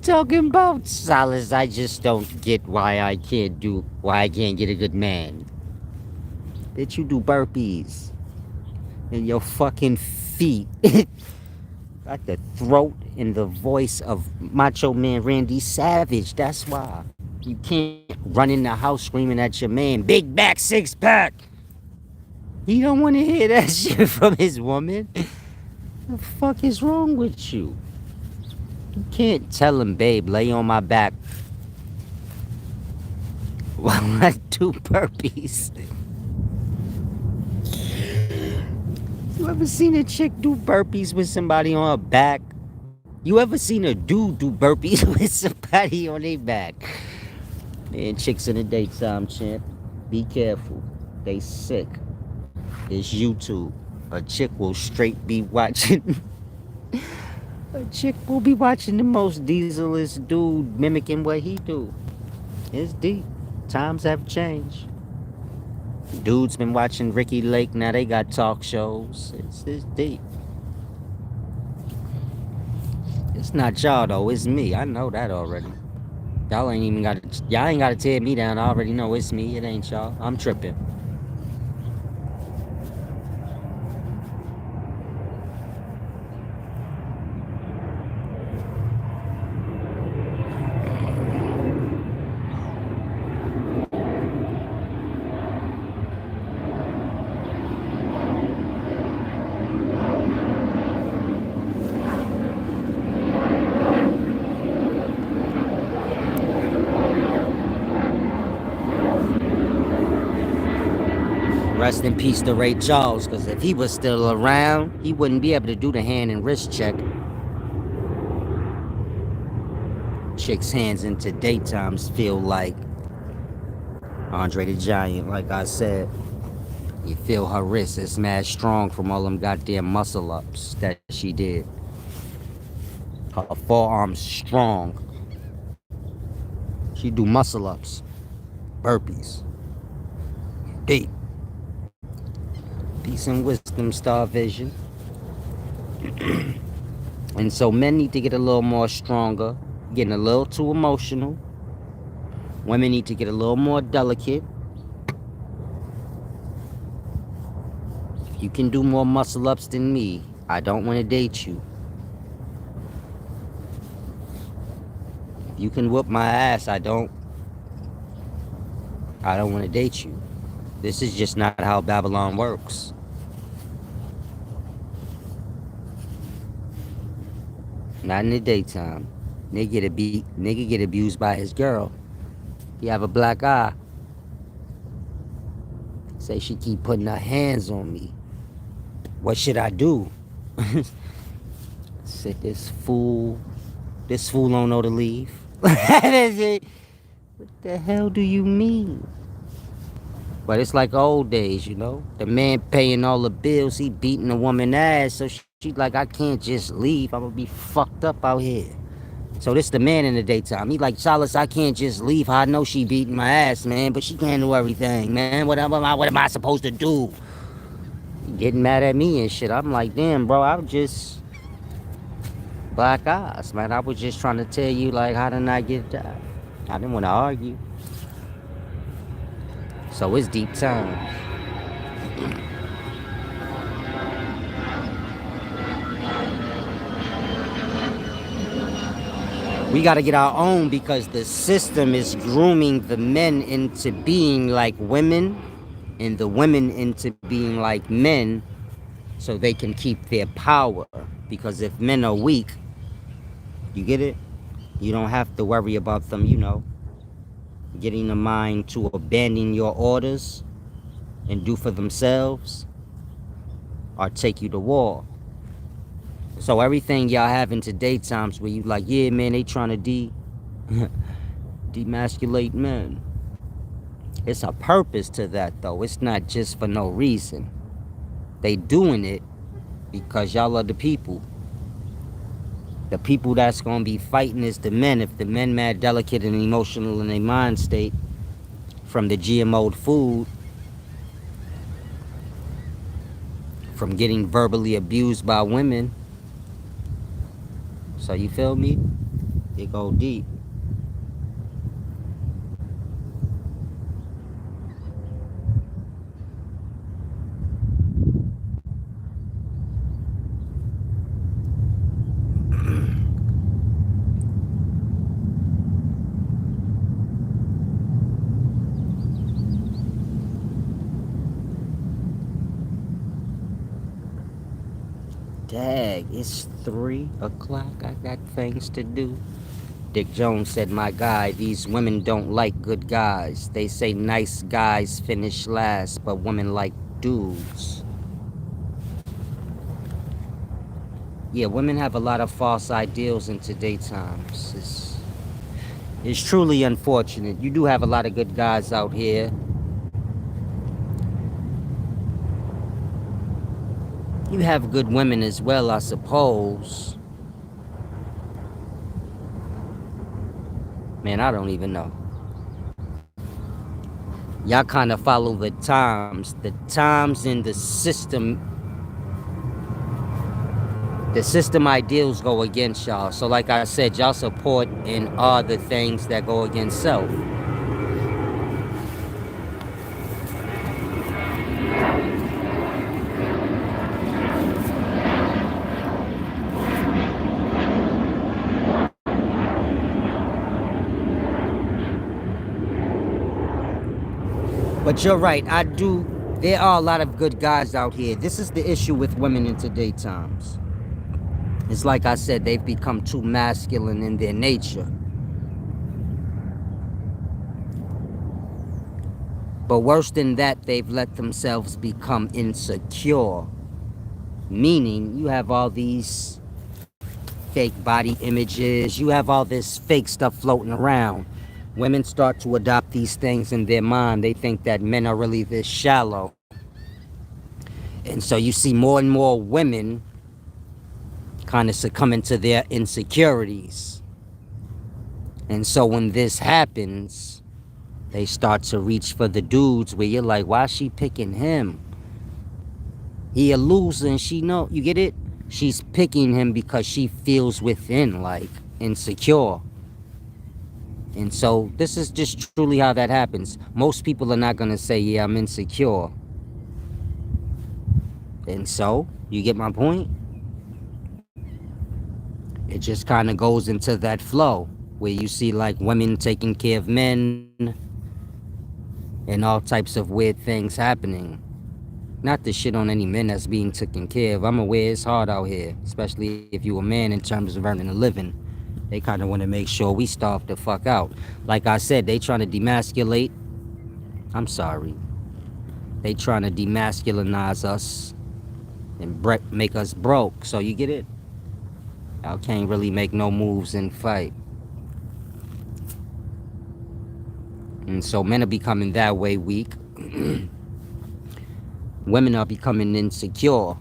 Talking about Solace, I just don't get why I can't get a good man. Bitch, you do burpees. And your fucking feet. Got the throat and the voice of Macho Man Randy Savage. That's why. You can't run in the house screaming at your man, big back, six pack. He don't want to hear that shit from his woman. The fuck is wrong with you? You can't tell him, babe, lay on my back while I do burpees. You ever seen a chick do burpees with somebody on her back? You ever seen a dude do burpees with somebody on their back? Man, chicks in the daytime, champ. Be careful. They sick. It's YouTube. A chick will straight be watching. A chick will be watching the most dieselest dude mimicking what he do. It's deep. Times have changed. Dudes been watching Ricky Lake, now they got talk shows. It's deep. It's not y'all though, it's me. I know that already. Y'all ain't gotta tear me down. I already know it's me. It ain't y'all. I'm tripping. Rest in peace to Ray Charles, because if he was still around, he wouldn't be able to do the hand and wrist check. Chicks' hands into daytimes feel like Andre the Giant, like I said. You feel her wrist is mad strong from all them goddamn muscle ups that she did. Her forearms strong. She do muscle ups, burpees. Deep. Peace and wisdom, Star Vision. And so men need to get a little more stronger, getting a little too emotional. Women need to get a little more delicate. If you can do more muscle ups than me, I don't want to date you. If you can whoop my ass, I don't want to date you. This is just not how Babylon works. Not in the daytime. Nigga get abused by his girl. He have a black eye. Say she keep putting her hands on me. What should I do? Said this fool don't know to leave. What the hell do you mean? But it's like old days, you know? The man paying all the bills, he beating the woman ass, so she's like, I can't just leave. I'm gonna be fucked up out here. So this the man in the daytime. He like, Chalice, I can't just leave. I know she beating my ass, man, but she can't do everything, man. What am I supposed to do? He getting mad at me and shit. I'm like, damn, bro, I was just black eyes, man. I was just trying to tell you, like, how to not get that. I didn't want to argue. So it's deep time. We got to get our own because the system is grooming the men into being like women and the women into being like men so they can keep their power. Because if men are weak, you get it? You don't have to worry about them, getting the mind to abandon your orders and do for themselves or take you to war. So everything y'all have in today times where you like, yeah, man, they trying to demasculate men. It's a purpose to that, though. It's not just for no reason. They doing it because y'all are the people. The people that's going to be fighting is the men. If the men mad delicate and emotional in their mind state from the GMO'd food, from getting verbally abused by women. So you feel me? It go deep. Dag, it's 3 o'clock. I got things to do. Dick Jones said, my guy, these women don't like good guys. They say nice guys finish last, but women like dudes. Yeah, women have a lot of false ideals in today's times. It's truly unfortunate. You do have a lot of good guys out here. You have good women as well, I suppose. Man, I don't even know. Y'all kind of follow the times. The times in the system. The system ideals go against y'all. So like I said, y'all support in all the things that go against self. But you're right, there are a lot of good guys out here. This is the issue with women in today's times. It's like I said, they've become too masculine in their nature. But worse than that, they've let themselves become insecure. Meaning, you have all these fake body images, you have all this fake stuff floating around. Women start to adopt these things in their mind. They think that men are really this shallow. And so you see more and more women kind of succumbing to their insecurities. And so when this happens, they start to reach for the dudes where you're like, why is she picking him? He a loser and she know, you get it? She's picking him because she feels within like insecure. And so this is just truly how that happens. Most people are not going to say, yeah, I'm insecure. And so, you get my point? It just kind of goes into that flow where you see like women taking care of men and all types of weird things happening. Not to shit on any men that's being taken care of. I'm aware it's hard out here, especially if you a man in terms of earning a living. They kind of want to make sure we starve the fuck out. Like I said, they trying to demasculate. I'm sorry. They trying to demasculinize us and make us broke. So you get it? Y'all can't really make no moves and fight. And so men are becoming that way weak. Women are becoming insecure.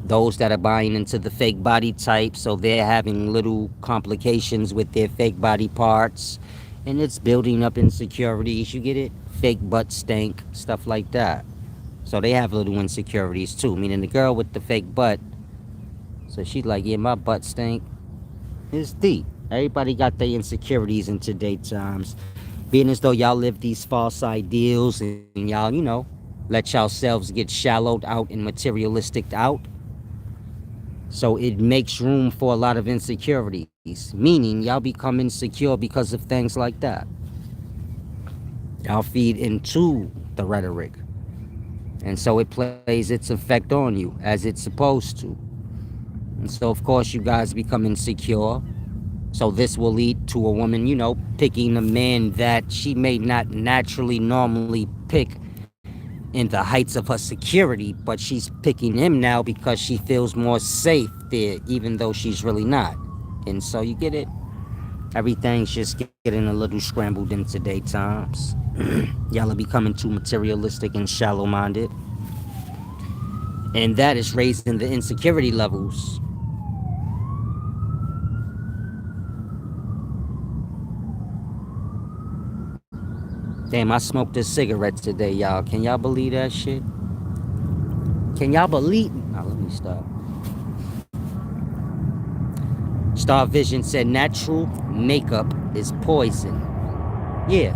Those that are buying into the fake body type, so they're having little complications with their fake body parts. And it's building up insecurities, you get it? Fake butt stank, stuff like that. So they have little insecurities too, meaning the girl with the fake butt. So she's like, yeah, my butt stink. It's deep. Everybody got their insecurities in today times. Being as though y'all live these false ideals and y'all, let yourselves get shallowed out and materialistic out. So it makes room for a lot of insecurities, meaning y'all become insecure because of things like that. Y'all feed into the rhetoric. And so it plays its effect on you as it's supposed to. And so, of course, you guys become insecure. So this will lead to a woman, picking a man that she may not naturally normally pick in the heights of her security, but she's picking him now because she feels more safe there, even though she's really not. And so you get it? Everything's just getting a little scrambled in today times. Y'all are becoming too materialistic and shallow-minded. And that is raising the insecurity levels. Damn, I smoked a cigarette today, y'all. Can y'all believe that shit? Can y'all believe? Now, let me stop. Star Vision said natural makeup is poison. Yeah.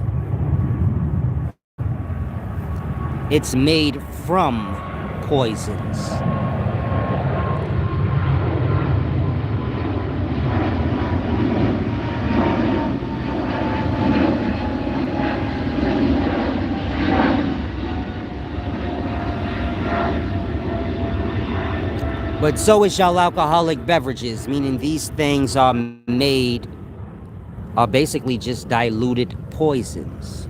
It's made from poisons. But so is y'all alcoholic beverages, meaning these things are basically just diluted poisons.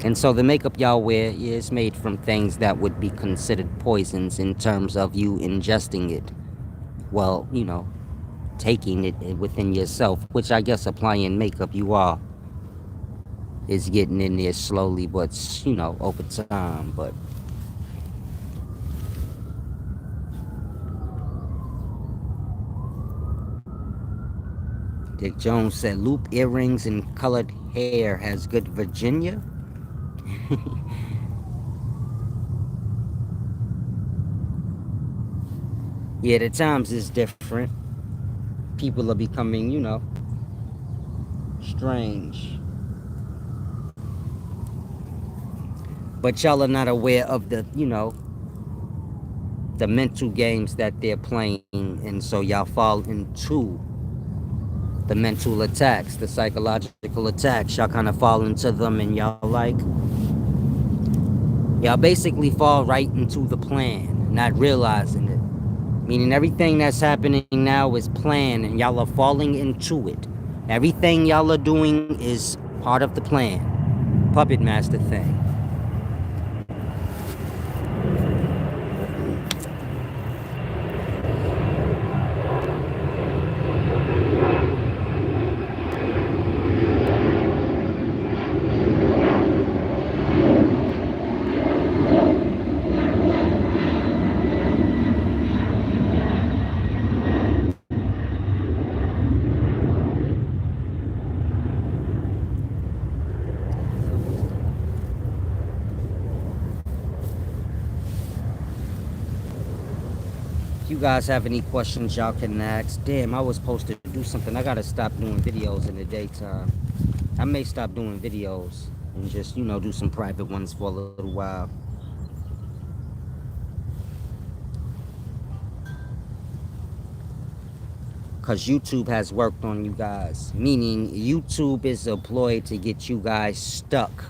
And so the makeup y'all wear is made from things that would be considered poisons in terms of you ingesting it. Well, taking it within yourself, which I guess applying makeup you are, is getting in there slowly, but, over time, but... Dick Jones said, loop earrings and colored hair has good Virginia. Yeah, the times is different. People are becoming, strange. But y'all are not aware of the, the mental games that they're playing. And so y'all fall into the mental attacks, the psychological attacks. Y'all kind of fall into them and y'all basically fall right into the plan, not realizing it. Meaning everything that's happening now is planned and y'all are falling into it. Everything y'all are doing is part of the plan. Puppet master thing. If you guys have any questions, y'all can ask. Damn, I was supposed to do something. I gotta stop doing videos in the daytime. I may stop doing videos and just, do some private ones for a little while. Because YouTube has worked on you guys. Meaning YouTube is employed to get you guys stuck.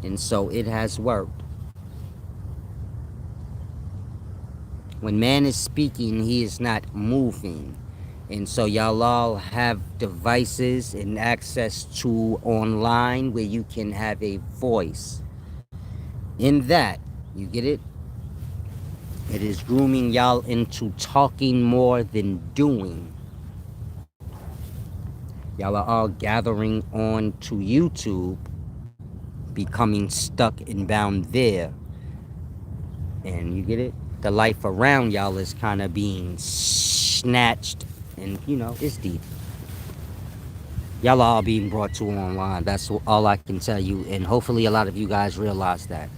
And so it has worked. When man is speaking, he is not moving. And so y'all all have devices and access to online where you can have a voice. In that, you get it? It is grooming y'all into talking more than doing. Y'all are all gathering on to YouTube, becoming stuck and bound there. And you get it? The life around y'all is kind of being snatched and, it's deep. Y'all are all being brought to online. That's all I can tell you. And hopefully a lot of you guys realize that.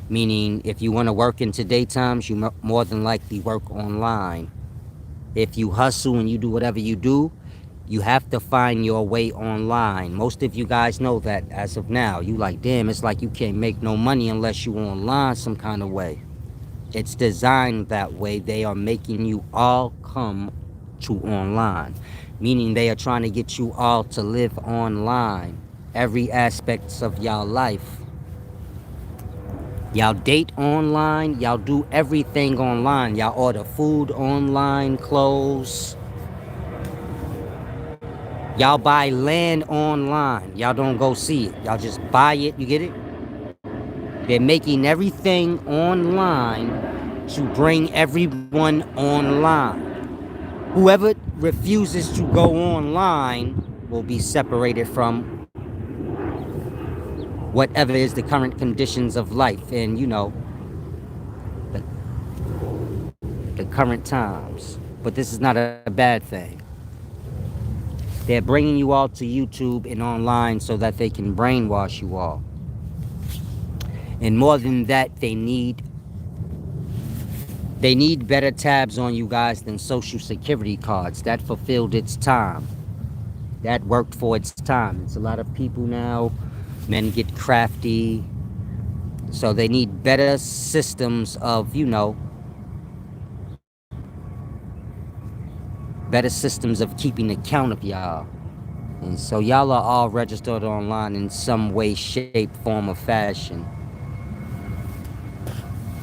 Meaning, if you want to work into daytimes, you more than likely work online. If you hustle and you do whatever you do, you have to find your way online. Most of you guys know that as of now. You like, damn, it's like you can't make no money unless you online some kind of way. It's designed that way. They are making you all come to online, meaning they are trying to get you all to live online. Every aspects of y'all life. Y'all date online. Y'all do everything online. Y'all order food online, clothes. Y'all buy land online. Y'all don't go see it. Y'all just buy it. You get it? They're making everything online to bring everyone online. Whoever refuses to go online will be separated from whatever is the current conditions of life and, the, the current times. But this is not a bad thing. They're bringing you all to YouTube and online so that they can brainwash you all. And more than that, they need better tabs on you guys than Social Security cards. That fulfilled its time. That worked for its time. It's a lot of people now, men get crafty. So they need better systems of, better systems of keeping account of y'all. And so y'all are all registered online in some way, shape, form, or fashion.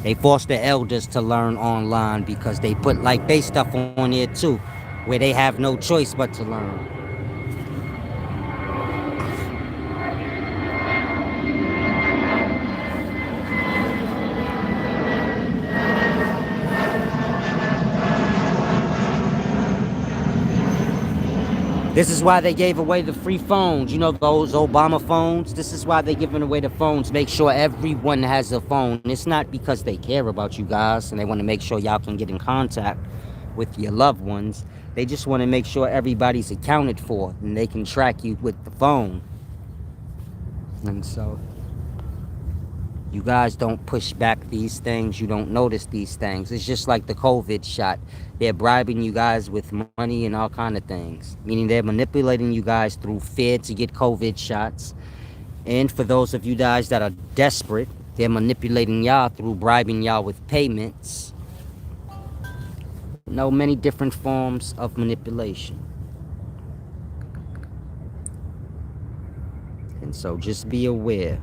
They force the elders to learn online because they put like they stuff on there too, where they have no choice but to learn. This is why they gave away the free phones. You know those Obama phones? This is why they're giving away the phones. Make sure everyone has a phone. It's not because they care about you guys and they want to make sure y'all can get in contact with your loved ones. They just want to make sure everybody's accounted for and they can track you with the phone. And so you guys don't push back these things. You don't notice these things. It's just like the COVID shot. They're bribing you guys with money and all kind of things. Meaning they're manipulating you guys through fear to get COVID shots. And for those of you guys that are desperate, they're manipulating y'all through bribing y'all with payments. Many different forms of manipulation. And so just be aware.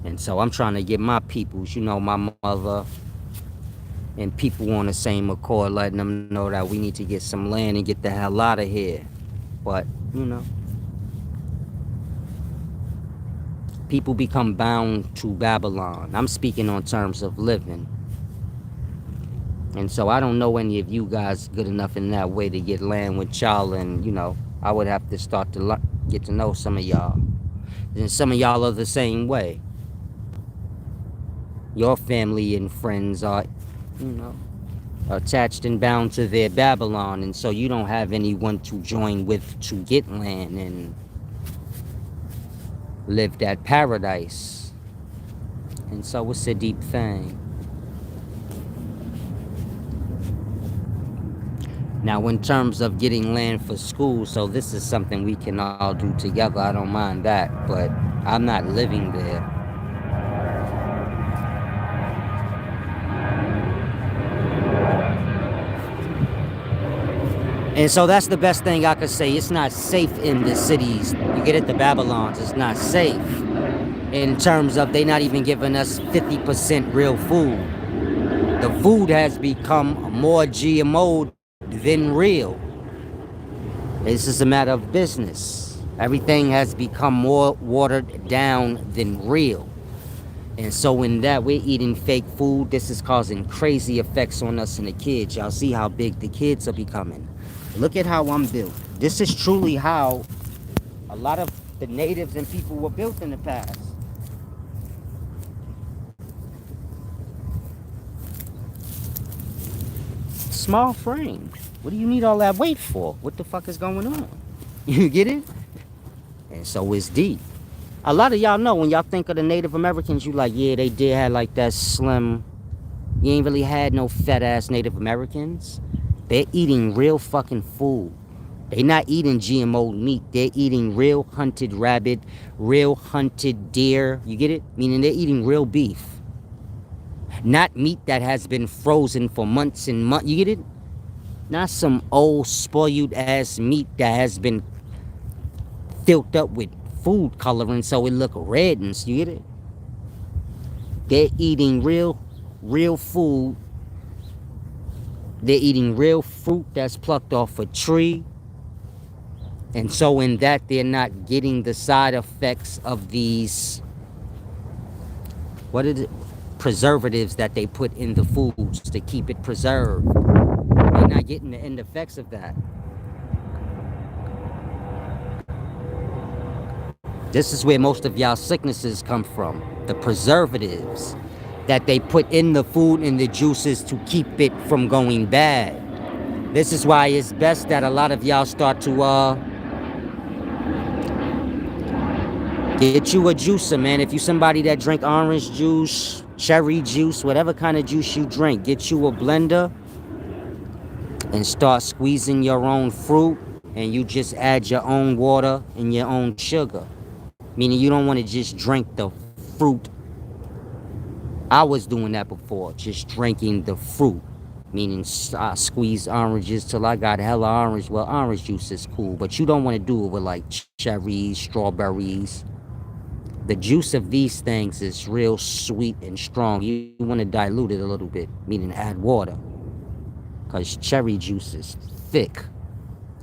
And so I'm trying to get my peoples, my mother and people on the same accord, letting them know that we need to get some land and get the hell out of here. But, people become bound to Babylon. I'm speaking on terms of living. And so I don't know any of you guys good enough in that way to get land with y'all. And, I would have to start to get to know some of y'all. And some of y'all are the same way. Your family and friends are, attached and bound to their Babylon. And so you don't have anyone to join with to get land and live that paradise. And so it's a deep thing. Now, in terms of getting land for school, so this is something we can all do together. I don't mind that, but I'm not living there. And so that's the best thing I could say. It's not safe in the cities. You get it, the Babylons, it's not safe. In terms of they not even giving us 50% real food. The food has become more GMO than real. This is a matter of business. Everything has become more watered down than real. And so in that, we're eating fake food. This is causing crazy effects on us and the kids. Y'all see how big the kids are becoming. Look at how I'm built. This is truly how a lot of the natives and people were built in the past. Small frame. What do you need all that weight for? What the fuck is going on? You get it? And so it's deep. A lot of y'all know when y'all think of the Native Americans, you like, yeah, they did have like that slim. You ain't really had no fat ass Native Americans. They're eating real fucking food. They not eating GMO meat. They're eating real hunted rabbit, real hunted deer. You get it? Meaning they're eating real beef. Not meat that has been frozen for months and months. You get it? Not some old spoiled ass meat that has been filled up with food coloring so it look red and you get it? They're eating real food. They're eating real fruit that's plucked off a tree. And so in that, they're not getting the side effects of these, what is it? Preservatives that they put in the foods to keep it preserved. They're not getting the end effects of that. This is where most of y'all sicknesses come from. The preservatives that they put in the food and the juices to keep it from going bad. This is why it's best that a lot of y'all start to get you a juicer, man. If you somebody that drink orange juice, cherry juice, whatever kind of juice you drink, get you a blender and start squeezing your own fruit, and you just add your own water and your own sugar. Meaning you don't want to just drink the fruit. I was doing that before, just drinking the fruit. Meaning I squeeze oranges till I got hella orange. Well, orange juice is cool, but you don't want to do it with like cherries, strawberries. The juice of these things is real sweet and strong. You want to dilute it a little bit, meaning add water. Because cherry juice is thick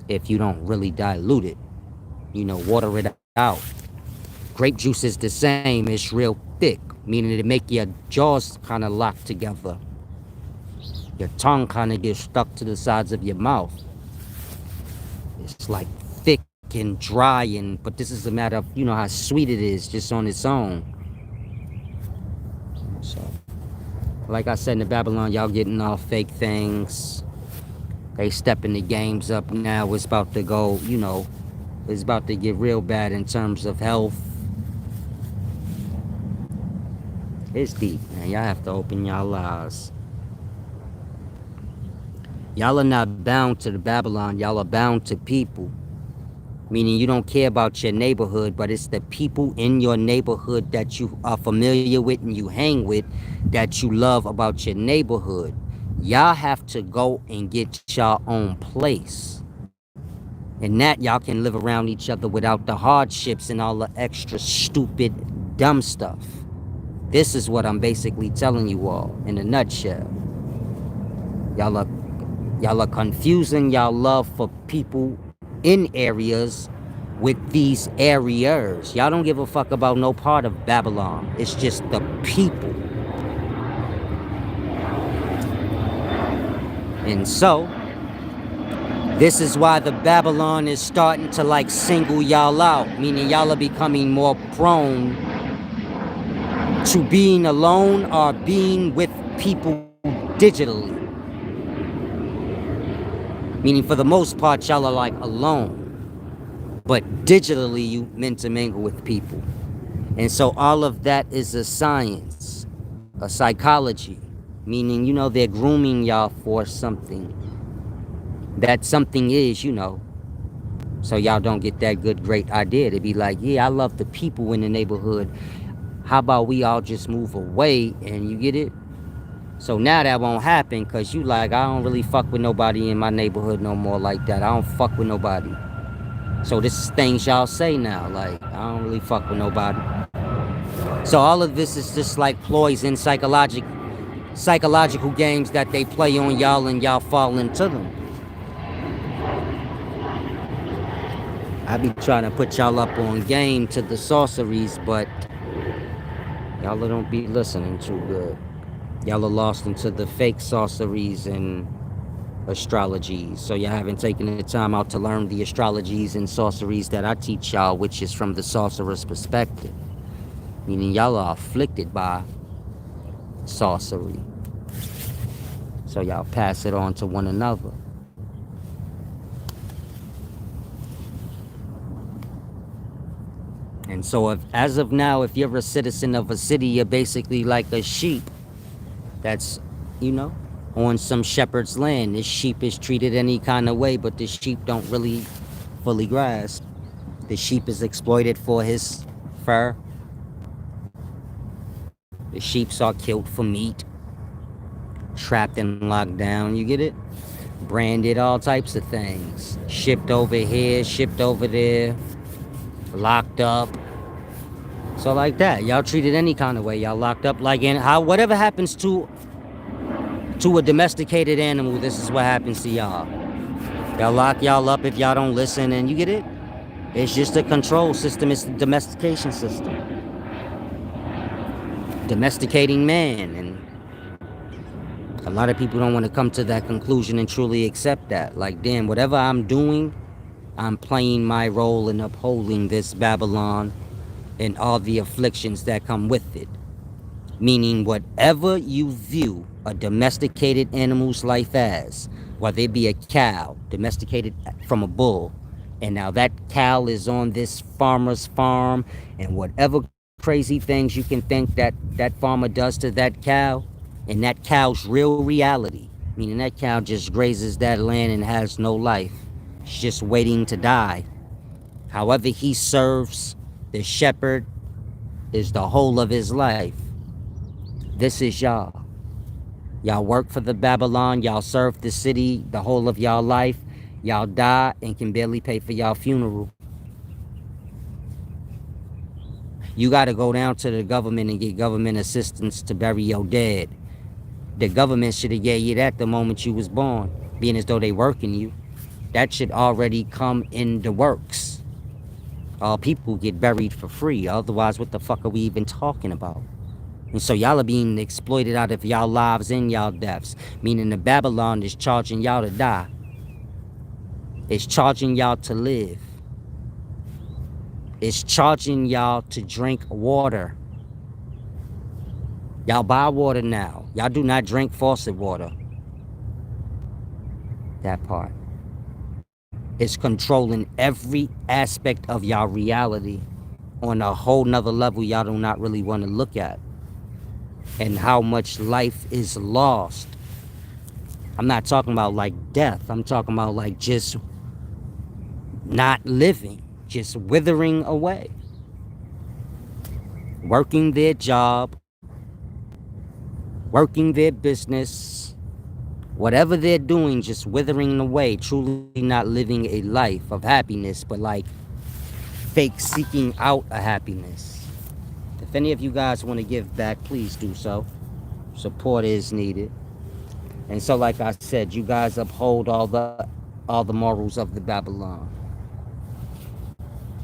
if you don't really dilute it. You know, water it out. Grape juice is the same. It's real thick, meaning it make your jaws kind of lock together. Your tongue kind of gets stuck to the sides of your mouth. It's like thick and dry, but this is a matter of, you know, how sweet it is just on its own. So, like I said, in the Babylon, y'all getting all fake things. They stepping the games up now. It's about to go, you know, it's about to get real bad in terms of health. It's deep, man. Y'all have to open y'all eyes. Y'all are not bound to the Babylon. Y'all are bound to people. Meaning you don't care about your neighborhood, but it's the people in your neighborhood that you are familiar with and you hang with that you love about your neighborhood. Y'all have to go and get y'all own place. And that y'all can live around each other without the hardships and all the extra stupid, dumb stuff. This is what I'm basically telling you all in a nutshell. Y'all are confusing y'all love for people in areas with these areas. Y'all don't give a fuck about no part of Babylon. It's just the people. And so, this is why the Babylon is starting to like single y'all out, meaning y'all are becoming more prone to being alone or being with people digitally. Meaning for the most part, y'all are like alone. But digitally, you meant to mingle with people. And so all of that is a science, a psychology. Meaning, you know, they're grooming y'all for something. That something is, you know. So y'all don't get that good, great idea to be like, yeah, I love the people in the neighborhood. How about we all just move away, and you get it? So now that won't happen because you like, I don't really fuck with nobody in my neighborhood no more like that. I don't fuck with nobody. So this is things y'all say now, like, I don't really fuck with nobody. So all of this is just like ploys and psychological games that they play on y'all and y'all fall into them. I be trying to put y'all up on game to the sorceries, but y'all don't be listening too good. Y'all are lost into the fake sorceries and astrologies. So y'all haven't taken the time out to learn the astrologies and sorceries that I teach y'all, which is from the sorcerer's perspective. Meaning y'all are afflicted by sorcery. So y'all pass it on to one another. And so if, as of now, if you're a citizen of a city, you're basically like a sheep that's, you know, on some shepherd's land. This sheep is treated any kind of way, but the sheep don't really fully grasp. The sheep is exploited for his fur. The sheeps are killed for meat, trapped and locked down, you get it? Branded, all types of things. Shipped over here, shipped over there, locked up. So like that, y'all treated any kind of way. Y'all locked up like in how whatever happens to a domesticated animal, this is what happens to y'all. Y'all lock y'all up if y'all don't listen, and you get it? It's just a control system, it's the domestication system. Domesticating man, and a lot of people don't want to come to that conclusion and truly accept that. Like, damn, whatever I'm doing, I'm playing my role in upholding this Babylon and all the afflictions that come with it. Meaning, whatever you view a domesticated animal's life as, whether it be a cow domesticated from a bull, and now that cow is on this farmer's farm, and whatever crazy things you can think that that farmer does to that cow, and that cow's real reality, meaning that cow just grazes that land and has no life. It's just waiting to die. However he serves the shepherd is the whole of his life. This is y'all. Y'all work for the Babylon, y'all serve the city the whole of y'all life. Y'all die and can barely pay for y'all funeral. You gotta go down to the government and get government assistance to bury your dead. The government should have gave you that the moment you was born, being as though they working you. That should already come in the works. All people get buried for free. Otherwise, what the fuck are we even talking about? And so y'all are being exploited out of y'all lives and y'all deaths. Meaning the Babylon is charging y'all to die. It's charging y'all to live. It's charging y'all to drink water. Y'all buy water now. Y'all do not drink faucet water. That part. It's controlling every aspect of y'all reality on a whole nother level y'all do not really want to look at. And how much life is lost. I'm not talking about like death. I'm talking about like just not living. Just withering away. Working their job. Working their business. Whatever they're doing, just withering away. Truly not living a life of happiness, but like fake seeking out a happiness. If any of you guys want to give back, please do so. Support is needed. And so like I said, you guys uphold all the morals of the Babylon.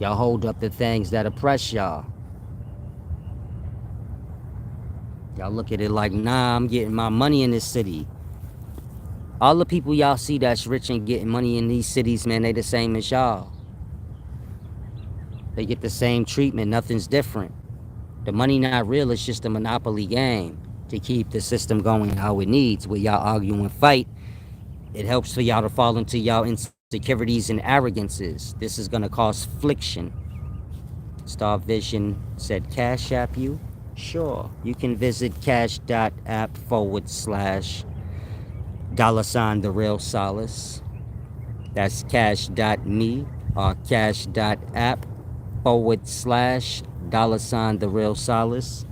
Y'all hold up the things that oppress y'all. Y'all look at it like, nah, I'm getting my money in this city. All the people y'all see that's rich and getting money in these cities, man, they the same as y'all. They get the same treatment, nothing's different. The money not real, it's just a monopoly game to keep the system going how it needs. Where y'all argue and fight, it helps for y'all to fall into y'all insecurities and arrogances. This is gonna cause friction. Star Vision said, Cash App you? Sure. You can visit cash.app/$ the real solace. That's cash.me or cash.app/$ the real solace.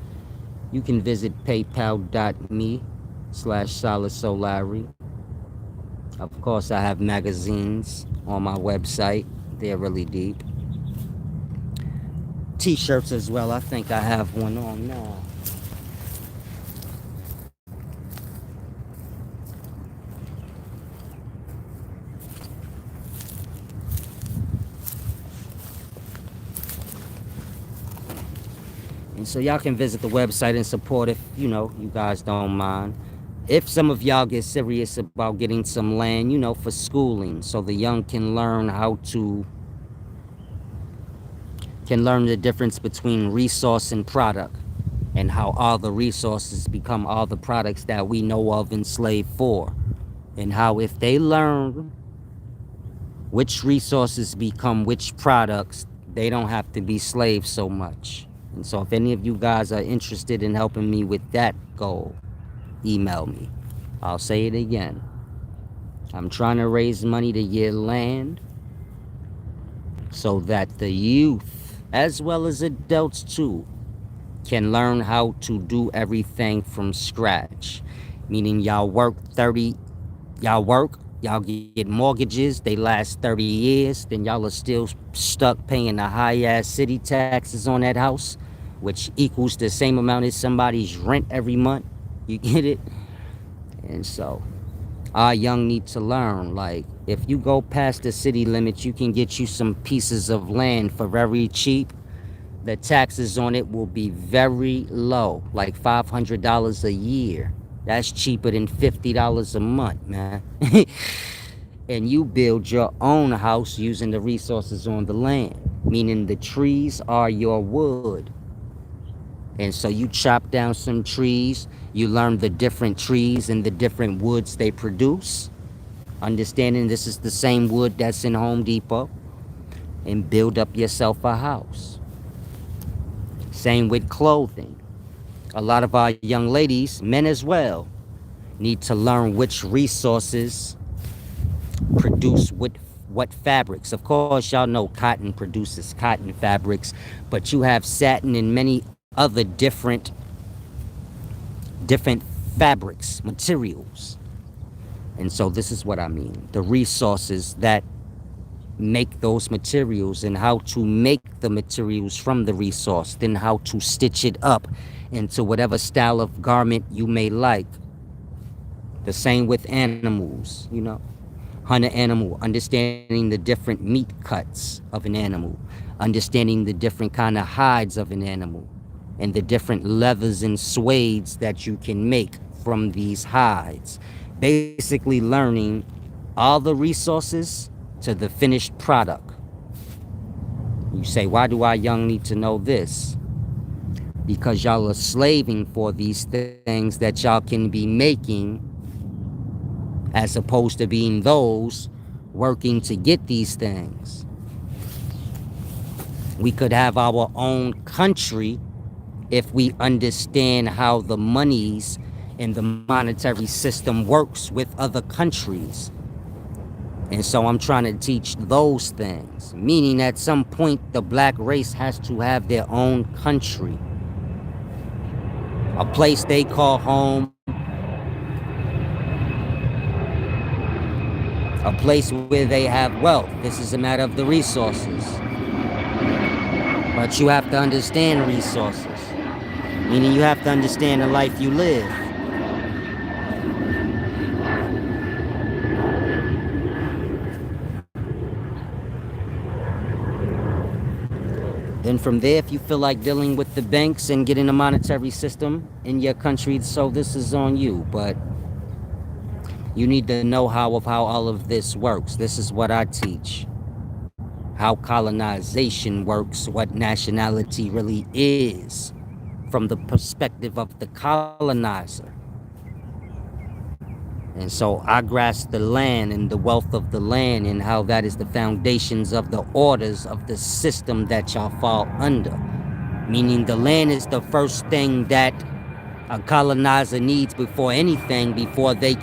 You can visit paypal.me/solasolari. Of course, I have magazines on my website. They're really deep. T-shirts as well. I think I have one on now. And so y'all can visit the website and support if, you know, you guys don't mind. If some of y'all get serious about getting some land, you know, for schooling, so the young can learn the difference between resource and product, and how all the resources become all the products that we know of and slave for. And how if they learn which resources become which products, they don't have to be slaves so much. And so if any of you guys are interested in helping me with that goal, email me. I'll say it again. I'm trying to raise money to get land so that the youth, as well as adults too, can learn how to do everything from scratch. Meaning y'all get mortgages, they last 30 years, then y'all are still stuck paying the high-ass city taxes on that house, which equals the same amount as somebody's rent every month. You get it? And so, our young need to learn, like, if you go past the city limits, you can get you some pieces of land for very cheap. The taxes on it will be very low, like $500 a year. That's cheaper than $50 a month, man. And you build your own house using the resources on the land, meaning the trees are your wood. And so you chop down some trees, you learn the different trees and the different woods they produce, understanding this is the same wood that's in Home Depot, and build up yourself a house. Same with clothing. A lot of our young ladies, men as well, need to learn which resources produce what fabrics. Of course, y'all know cotton produces cotton fabrics, but you have satin and many other different fabrics, materials. And so this is what I mean. The resources that make those materials and how to make the materials from the resource, then how to stitch it up into whatever style of garment you may like. The same with animals, you know. Hunter animal, understanding the different meat cuts of an animal, understanding the different kind of hides of an animal, and the different leathers and suedes that you can make from these hides. Basically learning all the resources to the finished product. You say, why do our young need to know this? Because y'all are slaving for these things that y'all can be making, as opposed to being those working to get these things. We could have our own country if we understand how the monies and the monetary system works with other countries. And so I'm trying to teach those things, meaning at some point the black race has to have their own country, a place they call home, a place where they have wealth. This is a matter of the resources. But you have to understand resources, meaning you have to understand the life you live. Then from there, if you feel like dealing with the banks and getting a monetary system in your country, so this is on you. But you need the know-how of how all of this works. This is what I teach. How colonization works, what nationality really is, from the perspective of the colonizer. And so I grasp the land and the wealth of the land and how that is the foundations of the orders of the system that y'all fall under. Meaning the land is the first thing that a colonizer needs before anything, before they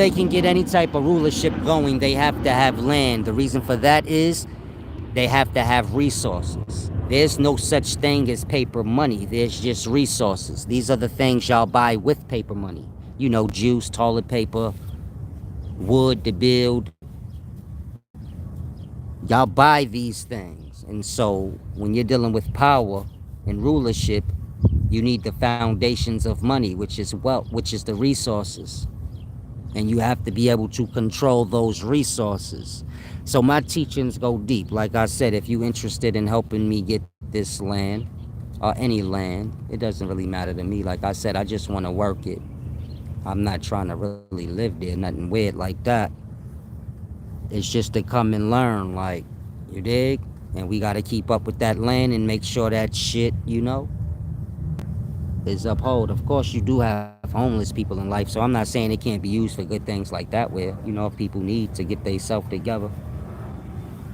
can get any type of rulership going, they have to have land. The reason for that is they have to have resources. There's no such thing as paper money. There's just resources. These are the things y'all buy with paper money. You know, juice, toilet paper, wood to build. Y'all buy these things. And so when you're dealing with power and rulership, you need the foundations of money, which is wealth, which is the resources. And you have to be able to control those resources. So my teachings go deep. Like I said, if you're interested in helping me get this land, or any land, it doesn't really matter to me. Like I said, I just want to work it. I'm not trying to really live there, nothing weird like that. It's just to come and learn, like, you dig? And we got to keep up with that land and make sure that shit, you know, is upheld. Of course, you do have homeless people in life, so I'm not saying it can't be used for good things like that, where, if people need to get themselves together,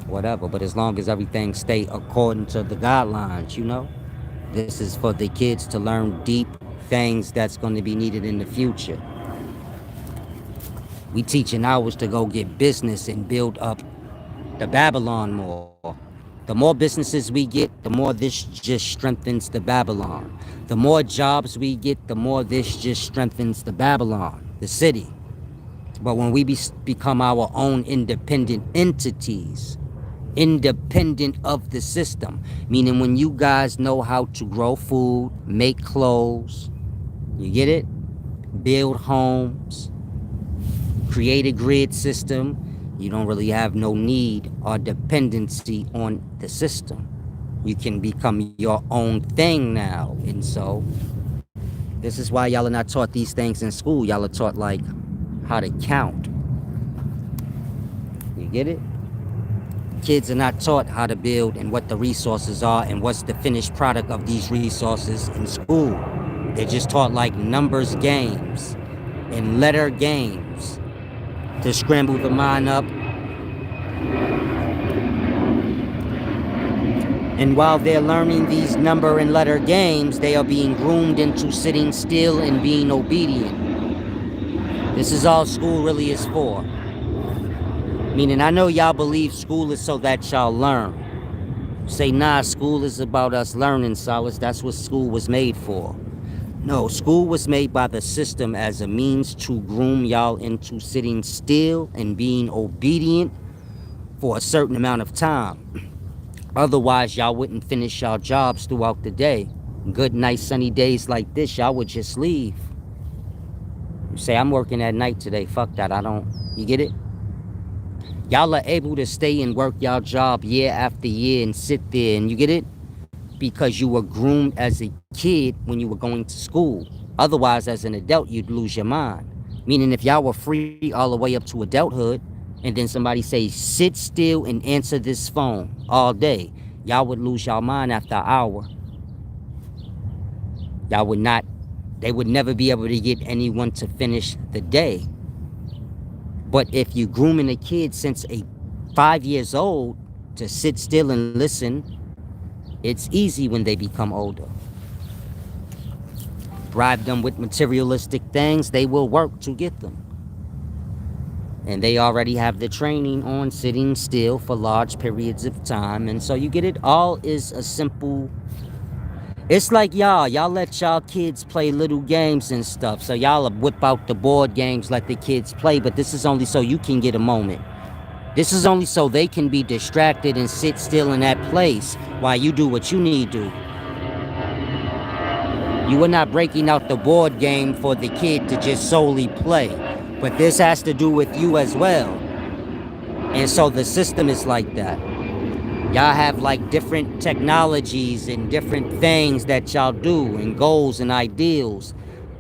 whatever. But as long as everything stay according to the guidelines, this is for the kids to learn deep things that's going to be needed in the future. We teaching ours to go get business and build up the Babylon more. The more businesses we get, the more this just strengthens the Babylon. The more jobs we get, the more this just strengthens the Babylon, the city. But when we become our own independent entities, independent of the system, meaning when you guys know how to grow food, make clothes, you get it? Build homes, create a grid system, you don't really have no need or dependency on the system. You can become your own thing now. And so this is why y'all are not taught these things in school. Y'all are taught like how to count. You get it? Kids are not taught how to build and what the resources are and what's the finished product of these resources in school. They're just taught like numbers games and letter games to scramble the mind up. And while they're learning these number and letter games, they are being groomed into sitting still and being obedient. This is all school really is for. Meaning, I know y'all believe school is so that y'all learn. Say, nah, school is about us learning, Solace. That's what school was made for. No, school was made by the system as a means to groom y'all into sitting still and being obedient for a certain amount of time. Otherwise, y'all wouldn't finish y'all jobs throughout the day. Good, nice, sunny days like this, y'all would just leave. You say, I'm working at night today. Fuck that. You get it? Y'all are able to stay and work y'all job year after year and sit there, and you get it? Because you were groomed as a kid when you were going to school. Otherwise, as an adult, you'd lose your mind. Meaning, if y'all were free all the way up to adulthood, and then somebody say, sit still and answer this phone all day, y'all would lose y'all mind after an hour. Y'all would not, they would never be able to get anyone to finish the day. But if you grooming a kid since 5 years old to sit still and listen, it's easy when they become older. Bribe them with materialistic things, they will work to get them. And they already have the training on sitting still for large periods of time. And so you get it, all is a simple... It's like y'all let y'all kids play little games and stuff. So y'all whip out the board games, let the kids play. But this is only so you can get a moment. This is only so they can be distracted and sit still in that place while you do what you need to. You are not breaking out the board game for the kid to just solely play. But this has to do with you as well. And so the system is like that. Y'all have like different technologies and different things that y'all do and goals and ideals.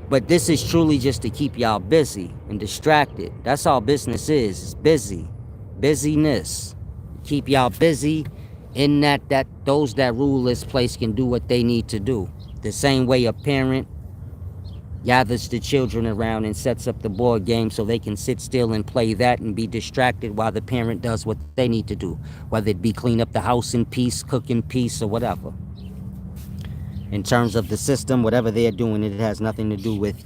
But this is truly just to keep y'all busy and distracted. That's all business is. It's busy. Busyness. Keep y'all busy in that those that rule this place can do what they need to do. The same way a parent gathers the children around and sets up the board game so they can sit still and play that and be distracted while the parent does what they need to do. Whether it be clean up the house in peace, cook in peace, or whatever. In terms of the system, whatever they're doing, it has nothing to do with,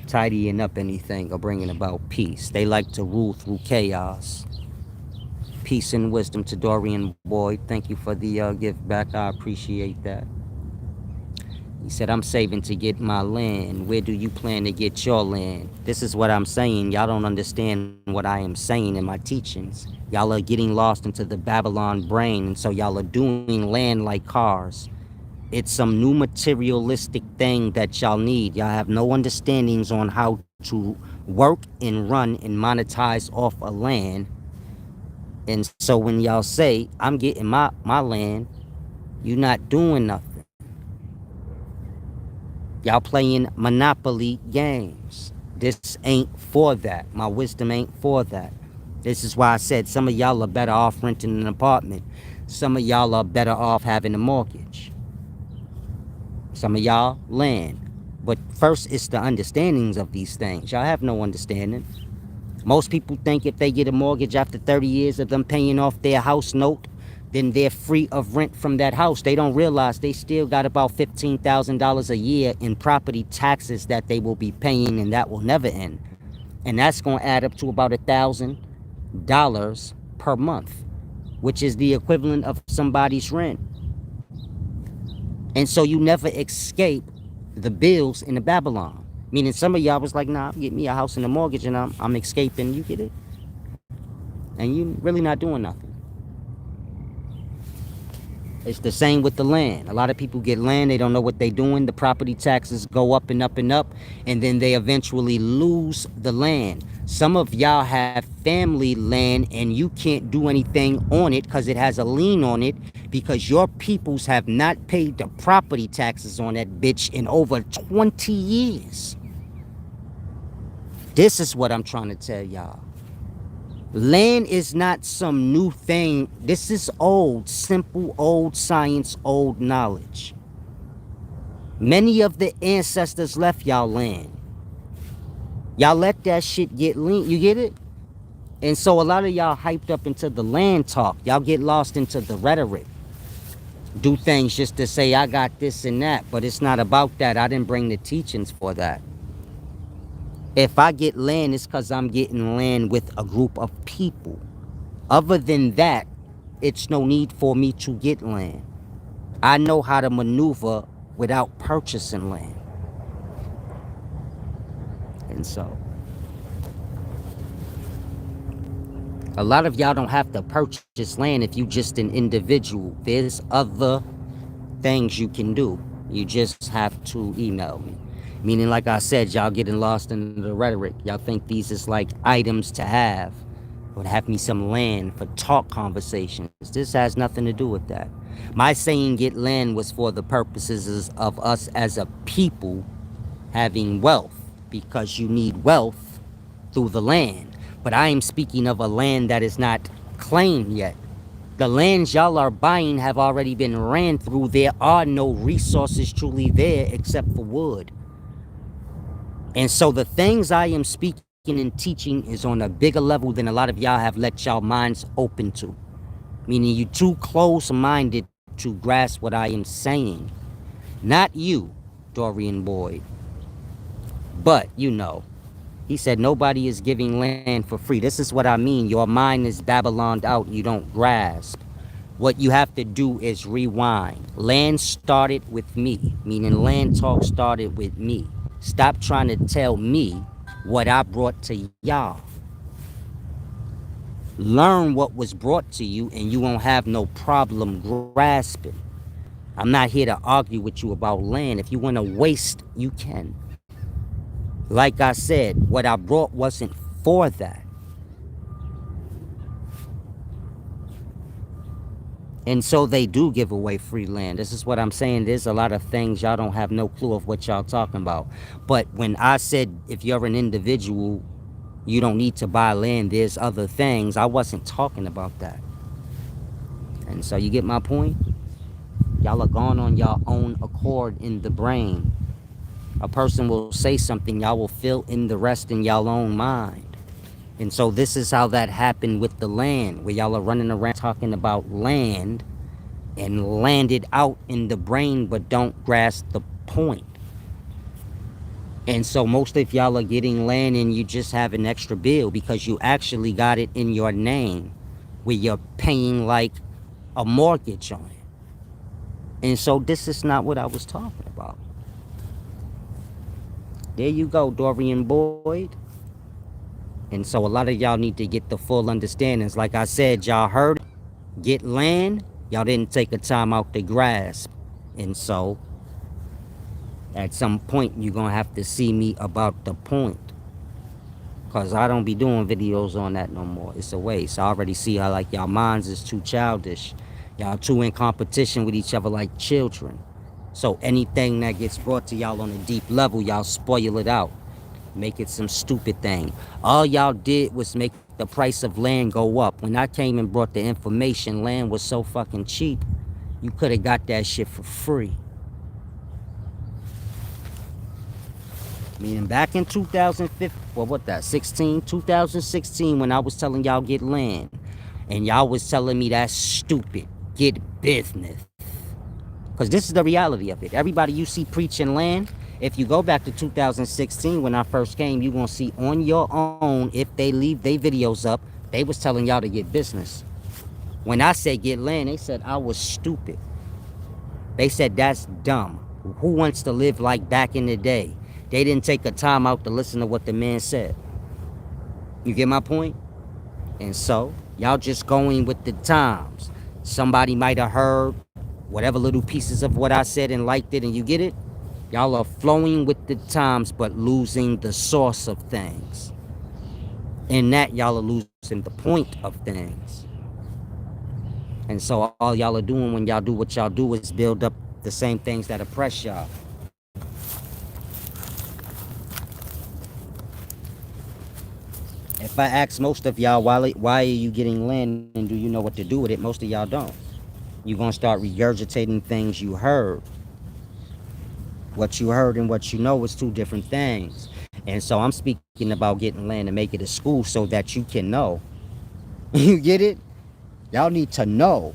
tidying up anything or bringing about peace. They like to rule through chaos. Peace and wisdom to Dorian Boyd. Thank you for the gift back. I appreciate that. He said, I'm saving to get my land. Where do you plan to get your land? This is what I'm saying. Y'all don't understand what I am saying in my teachings. Y'all are getting lost into the Babylon brain, and so y'all are doing land like cars. It's some new materialistic thing that y'all need. Y'all have no understandings on how to work and run and monetize off a land. And so when y'all say, I'm getting my land, you're not doing nothing. Y'all playing Monopoly games. This ain't for that. My wisdom ain't for that. This is why I said some of y'all are better off renting an apartment. Some of y'all are better off having a mortgage. Some of y'all, land. But first, it's the understandings of these things. Y'all have no understanding. Most people think if they get a mortgage after 30 years of them paying off their house note, then they're free of rent from that house. They don't realize they still got about $15,000 a year in property taxes that they will be paying, and that will never end. And that's going to add up to about $1,000 per month, which is the equivalent of somebody's rent. And so you never escape the bills in the Babylon. Meaning some of y'all was like, nah, get me a house and a mortgage and I'm escaping. You get it? And you really not doing nothing. It's the same with the land. A lot of people get land, they don't know what they're doing. The property taxes go up and up and up, and then they eventually lose the land. Some of y'all have family land and you can't do anything on it because it has a lien on it, because your peoples have not paid the property taxes on that bitch in over 20 years. This is what I'm trying to tell y'all. Land is not some new thing. This is old, simple, old science, old knowledge. Many of the ancestors left y'all land. Y'all let that shit get lean. You get it? And so a lot of y'all hyped up into the land talk. Y'all get lost into the rhetoric. Do things just to say, I got this and that. But it's not about that. I didn't bring the teachings for that. If I get land, it's because I'm getting land with a group of people. Other than that, it's no need for me to get land. I know how to maneuver without purchasing land. And so, a lot of y'all don't have to purchase land if you just an individual. There's other things you can do. You just have to email me. Meaning, like I said, y'all getting lost in the rhetoric. Y'all think these is like items to have. Or have me some land for talk conversations. This has nothing to do with that. My saying get land was for the purposes of us as a people having wealth. Because you need wealth through the land. But I am speaking of a land that is not claimed yet. The lands y'all are buying have already been ran through. There are no resources truly there except for wood. And so the things I am speaking and teaching is on a bigger level than a lot of y'all have let y'all minds open to. Meaning you too close-minded to grasp what I am saying. Not you, Dorian Boyd. But, you know, he said nobody is giving land for free. This is what I mean. Your mind is Babyloned out. You don't grasp. What you have to do is rewind. Land started with me. Meaning land talk started with me. Stop trying to tell me what I brought to y'all. Learn what was brought to you and you won't have no problem grasping. I'm not here to argue with you about land. If you want to waste, you can. Like I said, what I brought wasn't for that. And so they do give away free land. This is what I'm saying. There's a lot of things y'all don't have no clue of what y'all talking about. But when I said if you're an individual, you don't need to buy land, there's other things, I wasn't talking about that. And so you get my point? Y'all are gone on your own accord in the brain. A person will say something, y'all will fill in the rest in y'all own mind. And so this is how that happened with the land, where y'all are running around talking about land and landed out in the brain, but don't grasp the point. And so most of y'all are getting land and you just have an extra bill because you actually got it in your name, where you're paying like a mortgage on it. And so this is not what I was talking about. There you go, Dorian Boyd. And so a lot of y'all need to get the full understandings. Like I said, y'all heard it. Get land. Y'all didn't take a time out to grasp. And so at some point, you're going to have to see me about the point. Because I don't be doing videos on that no more. It's a waste. I already see how like y'all minds is too childish. Y'all too in competition with each other like children. So anything that gets brought to y'all on a deep level, y'all spoil it out. Make it some stupid thing. All y'all did was make the price of land go up. When I came and brought the information, land was so fucking cheap, you could have got that shit for free. Meaning back in 2015, well, what that, 2016, when I was telling y'all get land, and y'all was telling me that's stupid, get business. Because this is the reality of it. Everybody you see preaching land, if you go back to 2016 when I first came, you're going to see on your own, if they leave their videos up, they was telling y'all to get business. When I said get land, they said I was stupid. They said that's dumb. Who wants to live like back in the day? They didn't take a time out to listen to what the man said. You get my point? And so, y'all just going with the times. Somebody might have heard whatever little pieces of what I said and liked it, and you get it? Y'all are flowing with the times, but losing the source of things. In that, y'all are losing the point of things. And so all y'all are doing when y'all do what y'all do is build up the same things that oppress y'all. If I ask most of y'all, why are you getting land and do you know what to do with it? Most of y'all don't. You're going to start regurgitating things you heard. What you heard and what you know is two different things. And so I'm speaking about getting land and make it a school so that you can know. You get it? Y'all need to know.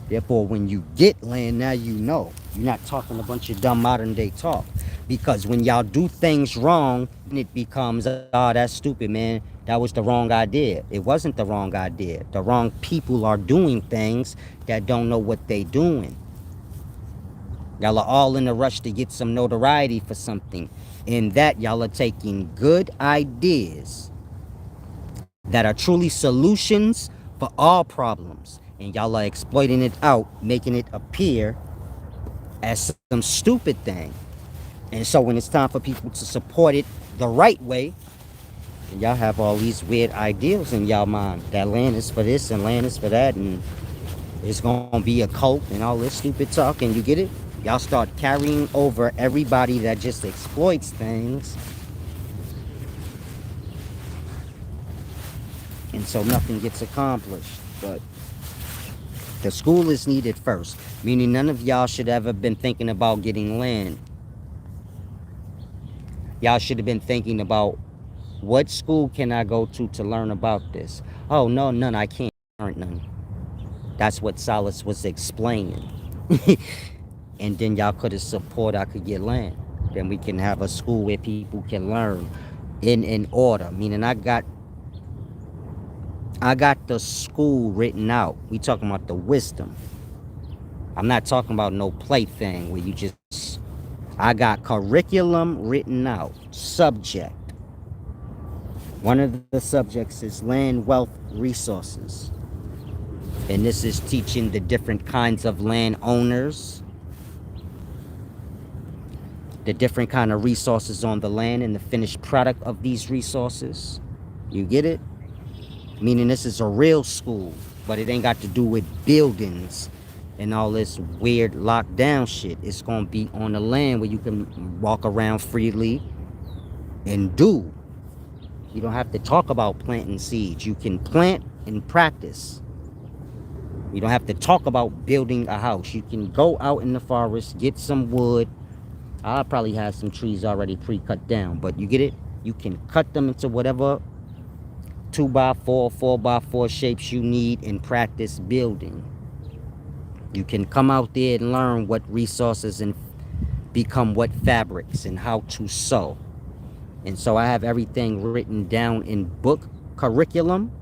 Therefore, when you get land, now you know. You're not talking a bunch of dumb modern day talk. Because when y'all do things wrong, it becomes, oh, that's stupid, man. That was the wrong idea. It wasn't the wrong idea. The wrong people are doing things that don't know what they doing. Y'all are all in a rush to get some notoriety for something. In that, y'all are taking good ideas that are truly solutions for all problems. And y'all are exploiting it out, making it appear as some stupid thing. And so when it's time for people to support it the right way, y'all have all these weird ideals in y'all mind. That land is for this and land is for that, and it's gonna be a cult and all this stupid talk, and you get it? Y'all start carrying over everybody that just exploits things. And so nothing gets accomplished. But the school is needed first, meaning none of y'all should ever been thinking about getting land. Y'all should have been thinking about, what school can I go to learn about this? Oh, no, none, I can't learn none. That's what Solace was explaining. And then y'all could have support, I could get land. Then we can have a school where people can learn in order. Meaning I got the school written out. We talking about the wisdom. I'm not talking about no plaything where you just, I got curriculum written out, subject. One of the subjects is land, wealth, resources. And this is teaching the different kinds of land owners, the different kind of resources on the land and the finished product of these resources. You get it? Meaning this is a real school, but it ain't got to do with buildings and all this weird lockdown shit. It's gonna be on the land where you can walk around freely and do. You don't have to talk about planting seeds. You can plant and practice. You don't have to talk about building a house. You can go out in the forest, get some wood. I'll probably have some trees already pre-cut down, but you get it? You can cut them into whatever 2x4, 4x4 shapes you need and practice building. You can come out there and learn what resources and become what fabrics and how to sew. And so I have everything written down in book curriculum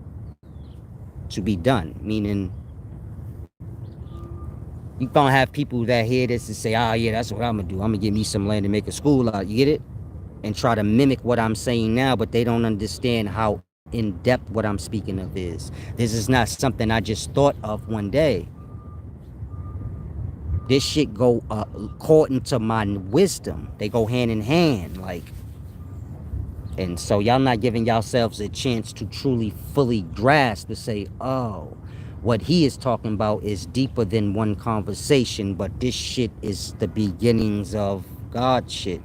to be done. Meaning, you gonna have people that hear this and say, oh yeah, that's what I'm gonna do. I'm gonna get me some land and make a school out. You get it? And try to mimic what I'm saying now, but they don't understand how in-depth what I'm speaking of is. This is not something I just thought of one day. This shit go according to my wisdom. They go hand in hand, like. And so y'all not giving yourselves a chance to truly fully grasp to say, oh, what he is talking about is deeper than one conversation, but this shit is the beginnings of God shit.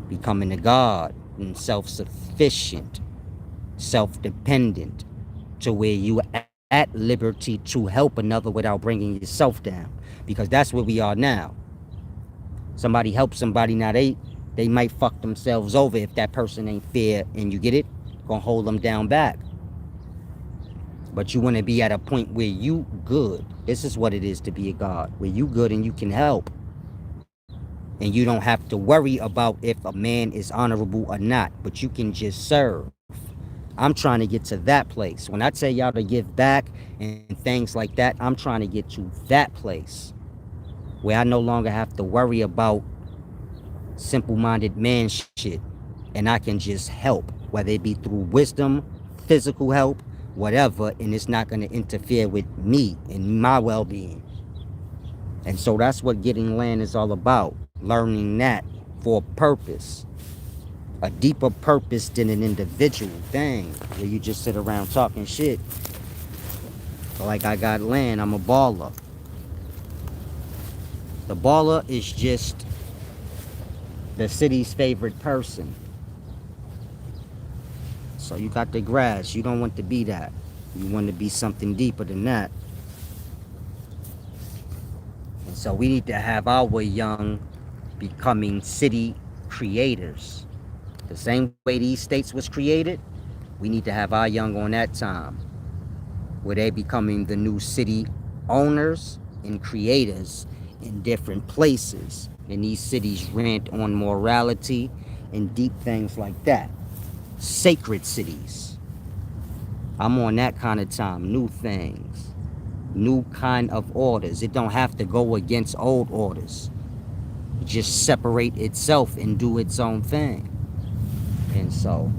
Becoming a God and self-sufficient, self-dependent, to where you at liberty to help another without bringing yourself down. Because that's where we are now. Somebody helps somebody, now they They might fuck themselves over if that person ain't fair, and you get it? Gonna hold them down back. But you want to be at a point where you good. This is what it is to be a God, where you good and you can help. And you don't have to worry about if a man is honorable or not, but you can just serve. I'm trying to get to that place. When I tell y'all to give back and things like that, I'm trying to get to that place where I no longer have to worry about simple-minded man shit, and I can just help, whether it be through wisdom, physical help, whatever, and it's not going to interfere with me and my well-being. And so that's what getting land is all about, learning that for a purpose, a deeper purpose than an individual thing where you just sit around talking shit. Like, I got land, I'm a baller. The baller is just the city's favorite person. So you got the grass. You don't want to be that. You want to be something deeper than that. And so we need to have our young becoming city creators. The same way these states was created, we need to have our young on that time, where they becoming the new city owners and creators in different places. And these cities rant on morality and deep things like that. Sacred cities. I'm on that kind of time. New things. New kind of orders. It don't have to go against old orders. Just separate itself and do its own thing. And so,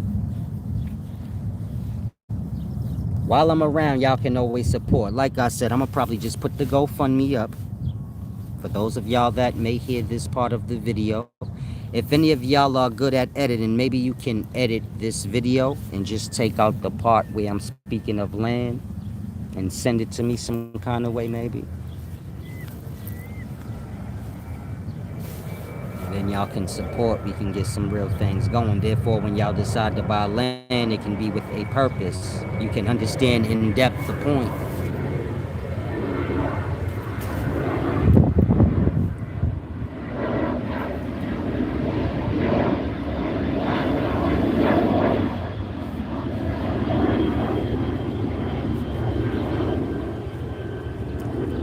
while I'm around, y'all can always support. Like I said, I'm going to probably just put the GoFundMe up. For those of y'all that may hear this part of the video, if any of y'all are good at editing, maybe you can edit this video and just take out the part where I'm speaking of land and send it to me some kind of way, maybe. And then y'all can support. We can get some real things going. Therefore, when y'all decide to buy land, it can be with a purpose. You can understand in depth the point.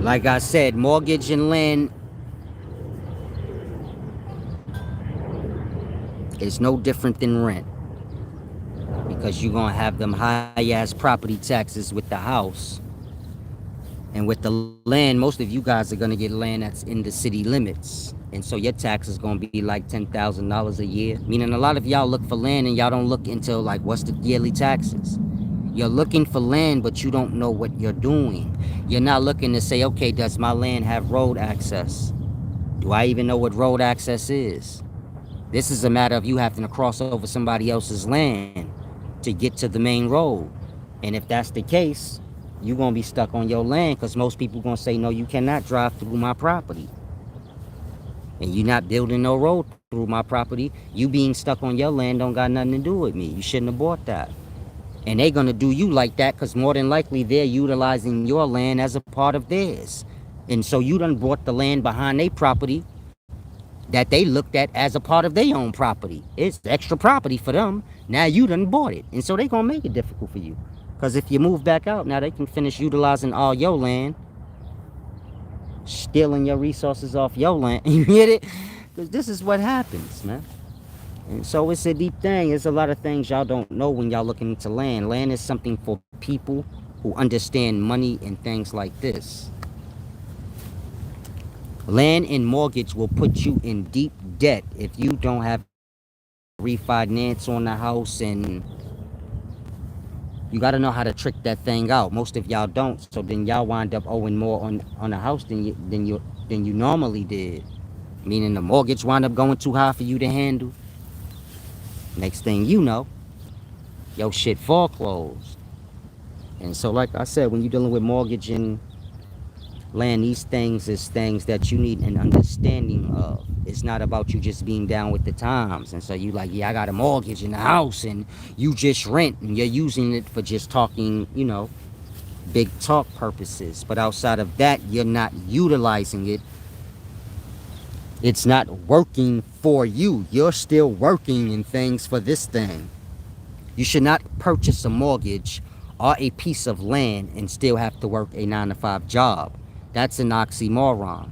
Like I said, mortgage and land is no different than rent, because you're going to have them high-ass property taxes with the house. And with the land, most of you guys are going to get land that's in the city limits. And so your tax is going to be like $10,000 a year. Meaning a lot of y'all look for land and y'all don't look into like what's the yearly taxes. You're looking for land, but you don't know what you're doing. You're not looking to say, okay, does my land have road access? Do I even know what road access is? This is a matter of you having to cross over somebody else's land to get to the main road. And if that's the case, you're going to be stuck on your land, because most people are going to say, no, you cannot drive through my property. And you're not building no road through my property. You being stuck on your land don't got nothing to do with me. You shouldn't have bought that. And they're going to do you like that, because more than likely they're utilizing your land as a part of theirs. And so you done bought the land behind their property that they looked at as a part of their own property. It's extra property for them. Now you done bought it. And so they're going to make it difficult for you. Because if you move back out, now they can finish utilizing all your land, stealing your resources off your land. You get it? Because this is what happens, man. And so it's a deep thing. There's a lot of things y'all don't know when y'all looking into land. Land is something for people who understand money and things like this. Land and mortgage will put you in deep debt if you don't have refinance on the house, and you got to know how to trick that thing out. Most of y'all don't, so then y'all wind up owing more on a house than you normally did. Meaning the mortgage wind up going too high for you to handle. Next thing you know, your shit foreclosed. And so like I said, when you're dealing with mortgage and land, these things is things that you need an understanding of. It's not about you just being down with the times. And so you like, yeah, I got a mortgage in the house, and you just rent, and you're using it for just talking, you know, big talk purposes. But outside of that, you're not utilizing it It's not working for you. You're still working in things for this thing. You should not purchase a mortgage or a piece of land and still have to work a 9 to 5 job. That's an oxymoron.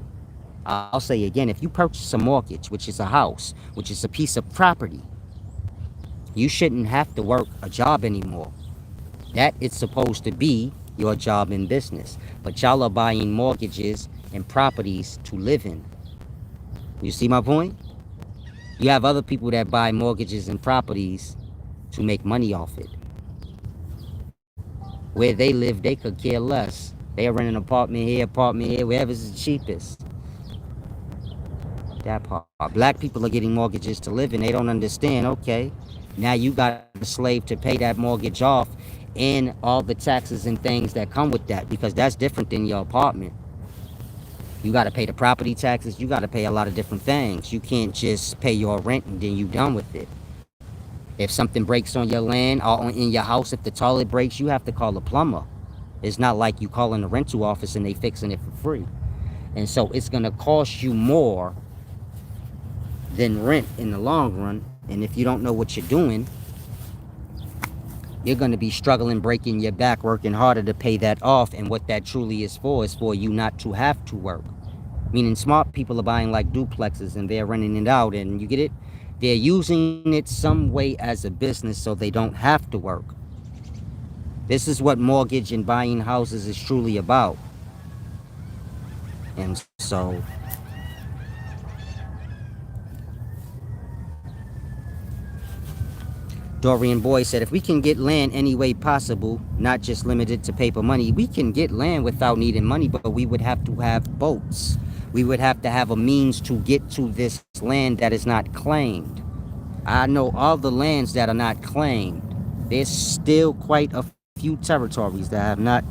I'll say again, if you purchase a mortgage, which is a house, which is a piece of property, you shouldn't have to work a job anymore. That is supposed to be your job in business. But y'all are buying mortgages and properties to live in. You see my point? You have other people that buy mortgages and properties to make money off it. Where they live, they could care less. They rent an apartment here, wherever's the cheapest. That part. Black people are getting mortgages to live in. They don't understand, okay, now you got a slave to pay that mortgage off and all the taxes and things that come with that, because that's different than your apartment. You got to pay the property taxes. You got to pay a lot of different things. You can't just pay your rent and then you done with it. If something breaks on your land or in your house, if the toilet breaks, you have to call a plumber. It's not like you calling the rental office and they fixing it for free. And so it's going to cost you more than rent in the long run. And if you don't know what you're doing, you're going to be struggling, breaking your back, working harder to pay that off. And what that truly is for you not to have to work. Meaning smart people are buying like duplexes and they're renting it out, and you get it? They're using it some way as a business so they don't have to work. This is what mortgage and buying houses is truly about. And so Dorian Boy said, if we can get land any way possible, not just limited to paper money, we can get land without needing money, but we would have to have boats. We would have to have a means to get to this land that is not claimed. I know all the lands that are not claimed. There's still quite a few territories that have not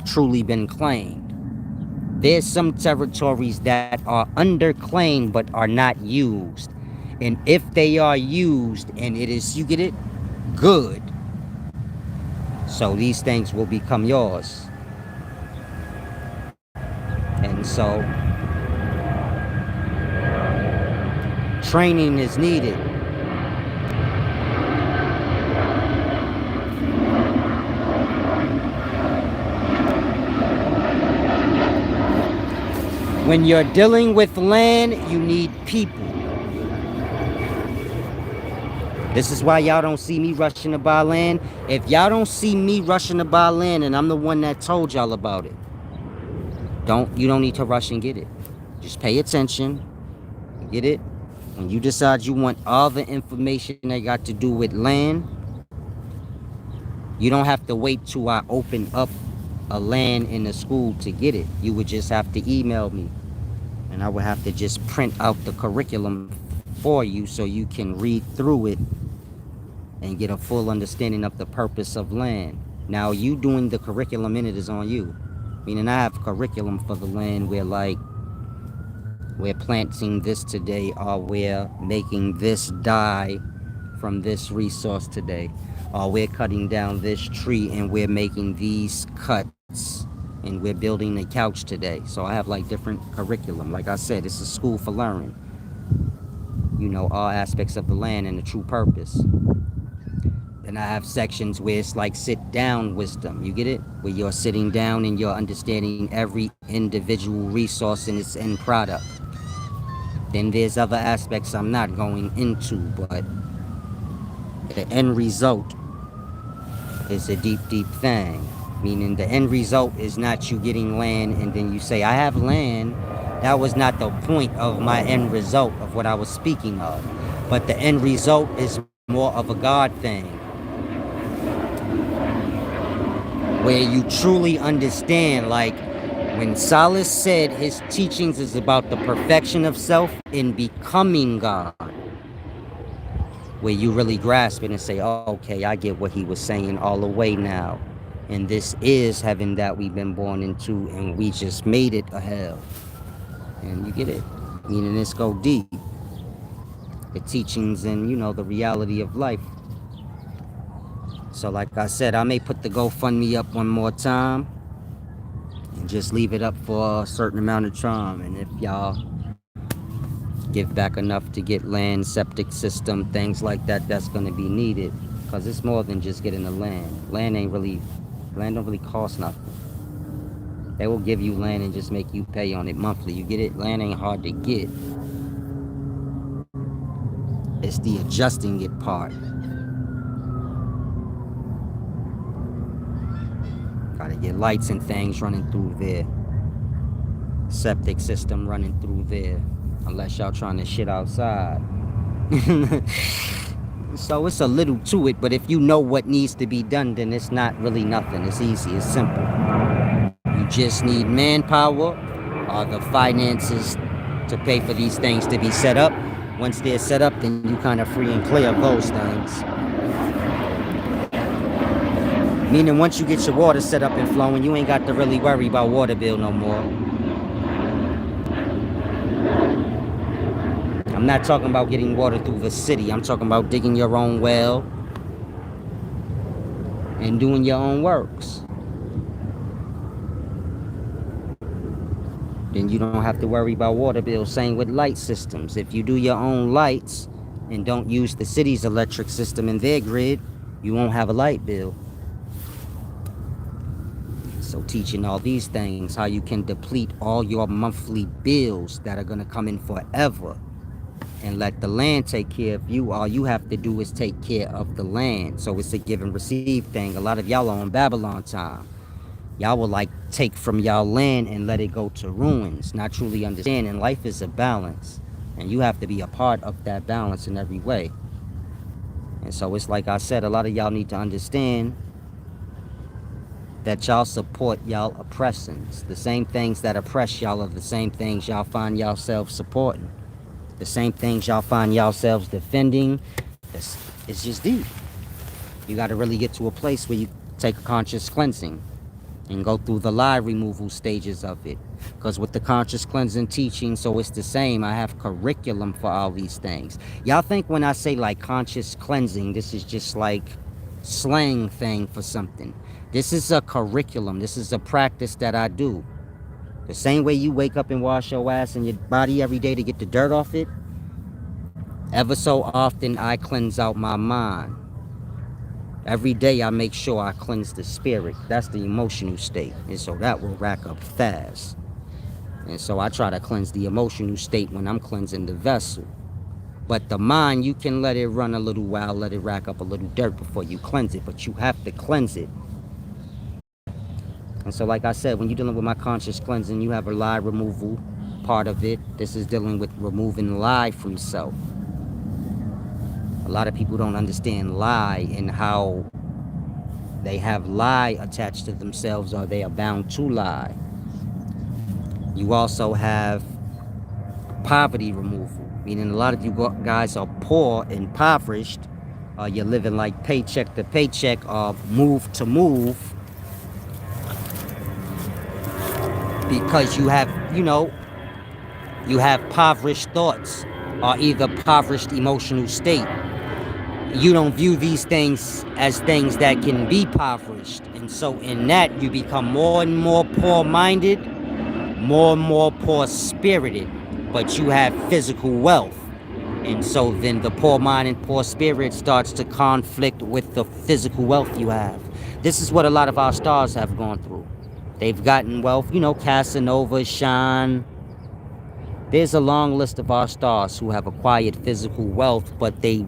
truly been claimed. There's some territories that are underclaimed but are not used. And if they are used and it is, you get it, good, so these things will become yours. And so training is needed. When you're dealing with land, you need people. This is why y'all don't see me rushing to buy land. If y'all don't see me rushing to buy land, and I'm the one that told y'all about it, you don't need to rush and get it. Just pay attention. Get it? When you decide you want all the information that got to do with land, you don't have to wait till I open up a land in the school to get it. You would just have to email me, and I would have to just print out the curriculum for you so you can read through it and get a full understanding of the purpose of land. Now, you doing the curriculum in it is on you. Meaning I have curriculum for the land where, like, we're planting this today, or we're making this dye from this resource today, or we're cutting down this tree and we're making these cuts and we're building a couch today. So I have like different curriculum. Like I said, it's a school for learning. You know, all aspects of the land and the true purpose. And I have sections where it's like sit down wisdom. You get it? Where you're sitting down and you're understanding every individual resource and its end product. Then there's other aspects I'm not going into, but the end result is a deep, deep thing. Meaning the end result is not you getting land and then you say, I have land. That was not the point of my end result of what I was speaking of. But the end result is more of a God thing, where you truly understand, like when Solace said his teachings is about the perfection of self in becoming God, where you really grasp it and say, oh, okay, I get what he was saying all the way now. And this is heaven that we've been born into, and we just made it a hell. And you get it? Meaning this go deep. The teachings and, you know, the reality of life. So like I said, I may put the GoFundMe up one more time and just leave it up for a certain amount of time. And if y'all Give back enough to get land, septic system, things like that that's going to be needed. Because it's more than just getting the land. Land don't really cost nothing. They will give you land and just make you pay on it monthly. You get it? Land ain't hard to get. It's the adjusting it part. Gotta get lights and things running through there. Septic system running through there. Unless y'all trying to shit outside. So it's a little to it, but if you know what needs to be done, then it's not really nothing. It's easy, it's simple. You just need manpower or the finances to pay for these things to be set up. Once they're set up, then you kind of free and clear of those things. Meaning once you get your water set up and flowing, you ain't got to really worry about water bill no more. I'm not talking about getting water through the city. I'm talking about digging your own well and doing your own works. Then you don't have to worry about water bills. Same with light systems. If you do your own lights and don't use the city's electric system in their grid, you won't have a light bill. So teaching all these things, how you can deplete all your monthly bills that are going to come in forever and let the land take care of you. All you have to do is take care of the land. So it's a give and receive thing. A lot of y'all are on Babylon time. Y'all will like take from y'all land and let it go to ruins, not truly understanding life is a balance. And you have to be a part of that balance in every way. And so it's like I said, a lot of y'all need to understand that y'all support y'all oppressors. The same things that oppress y'all are the same things y'all find yourselves supporting. The same things y'all find yourselves defending. It's just deep. You got to really get to a place where you take a conscious cleansing and go through the lie removal stages of it. Because with the conscious cleansing teaching, so it's the same. I have curriculum for all these things. Y'all think when I say like conscious cleansing, this is just like slang thing for something. This is a curriculum. This is a practice that I do. The same way you wake up and wash your ass and your body every day to get the dirt off it, ever so often I cleanse out my mind. Every day I make sure I cleanse the spirit. That's the emotional state. And so that will rack up fast. And so I try to cleanse the emotional state when I'm cleansing the vessel. But the mind, you can let it run a little while, let it rack up a little dirt before you cleanse it. But you have to cleanse it. And so like I said, when you're dealing with my conscious cleansing, you have a lie removal part of it. This is dealing with removing lie from self. A lot of people don't understand lie and how they have lie attached to themselves or they are bound to lie. You also have poverty removal, meaning a lot of you guys are poor, impoverished, you're living like paycheck to paycheck or move to move because you have, you have impoverished thoughts or either impoverished emotional state. You don't view these things as things that can be impoverished. And so in that, you become more and more poor-minded, more and more poor-spirited, but you have physical wealth. And so then the poor mind and poor spirit starts to conflict with the physical wealth you have. This is what a lot of our stars have gone through. They've gotten wealth, Casanova, Sean. There's a long list of our stars who have acquired physical wealth, but they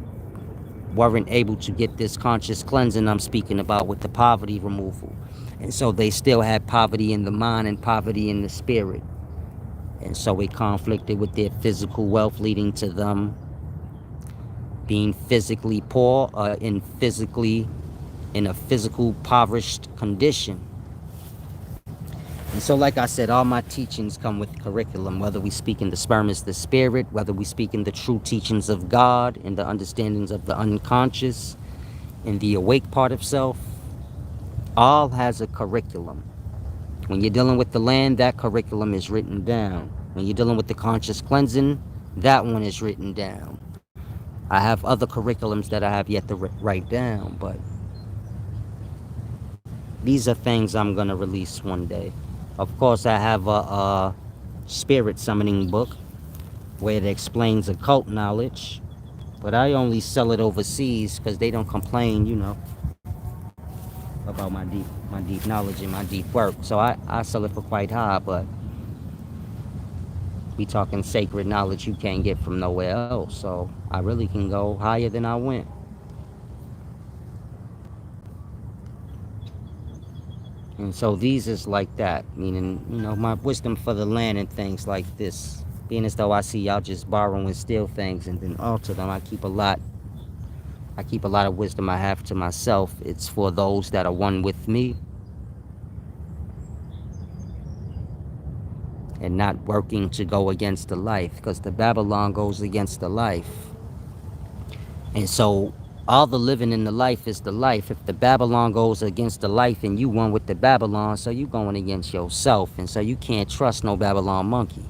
weren't able to get this conscious cleansing I'm speaking about with the poverty removal. And so they still had poverty in the mind and poverty in the spirit. And so it conflicted with their physical wealth, leading to them being physically poor or in a physical impoverished condition. And so like I said, all my teachings come with curriculum, whether we speak in the sperm is the spirit, whether we speak in the true teachings of God and the understandings of the unconscious and the awake part of self, all has a curriculum. When you're dealing with the land, that curriculum is written down. When you're dealing with the conscious cleansing, that one is written down. I have other curriculums that I have yet to write down, but these are things I'm going to release one day. Of course, I have a spirit summoning book where it explains occult knowledge. But I only sell it overseas because they don't complain, about my deep knowledge and my deep work. So I sell it for quite high, but we talking sacred knowledge you can't get from nowhere else. So I really can go higher than I went. And so these is like that, meaning, my wisdom for the land and things like this. Being as though I see y'all just borrow and steal things and then alter them, I keep a lot of wisdom I have to myself. It's for those that are one with me and not working to go against the life, because the Babylon goes against the life. And so all the living in the life is the life. If the Babylon goes against the life and you one with the Babylon, so you going against yourself. And so you can't trust no Babylon monkey,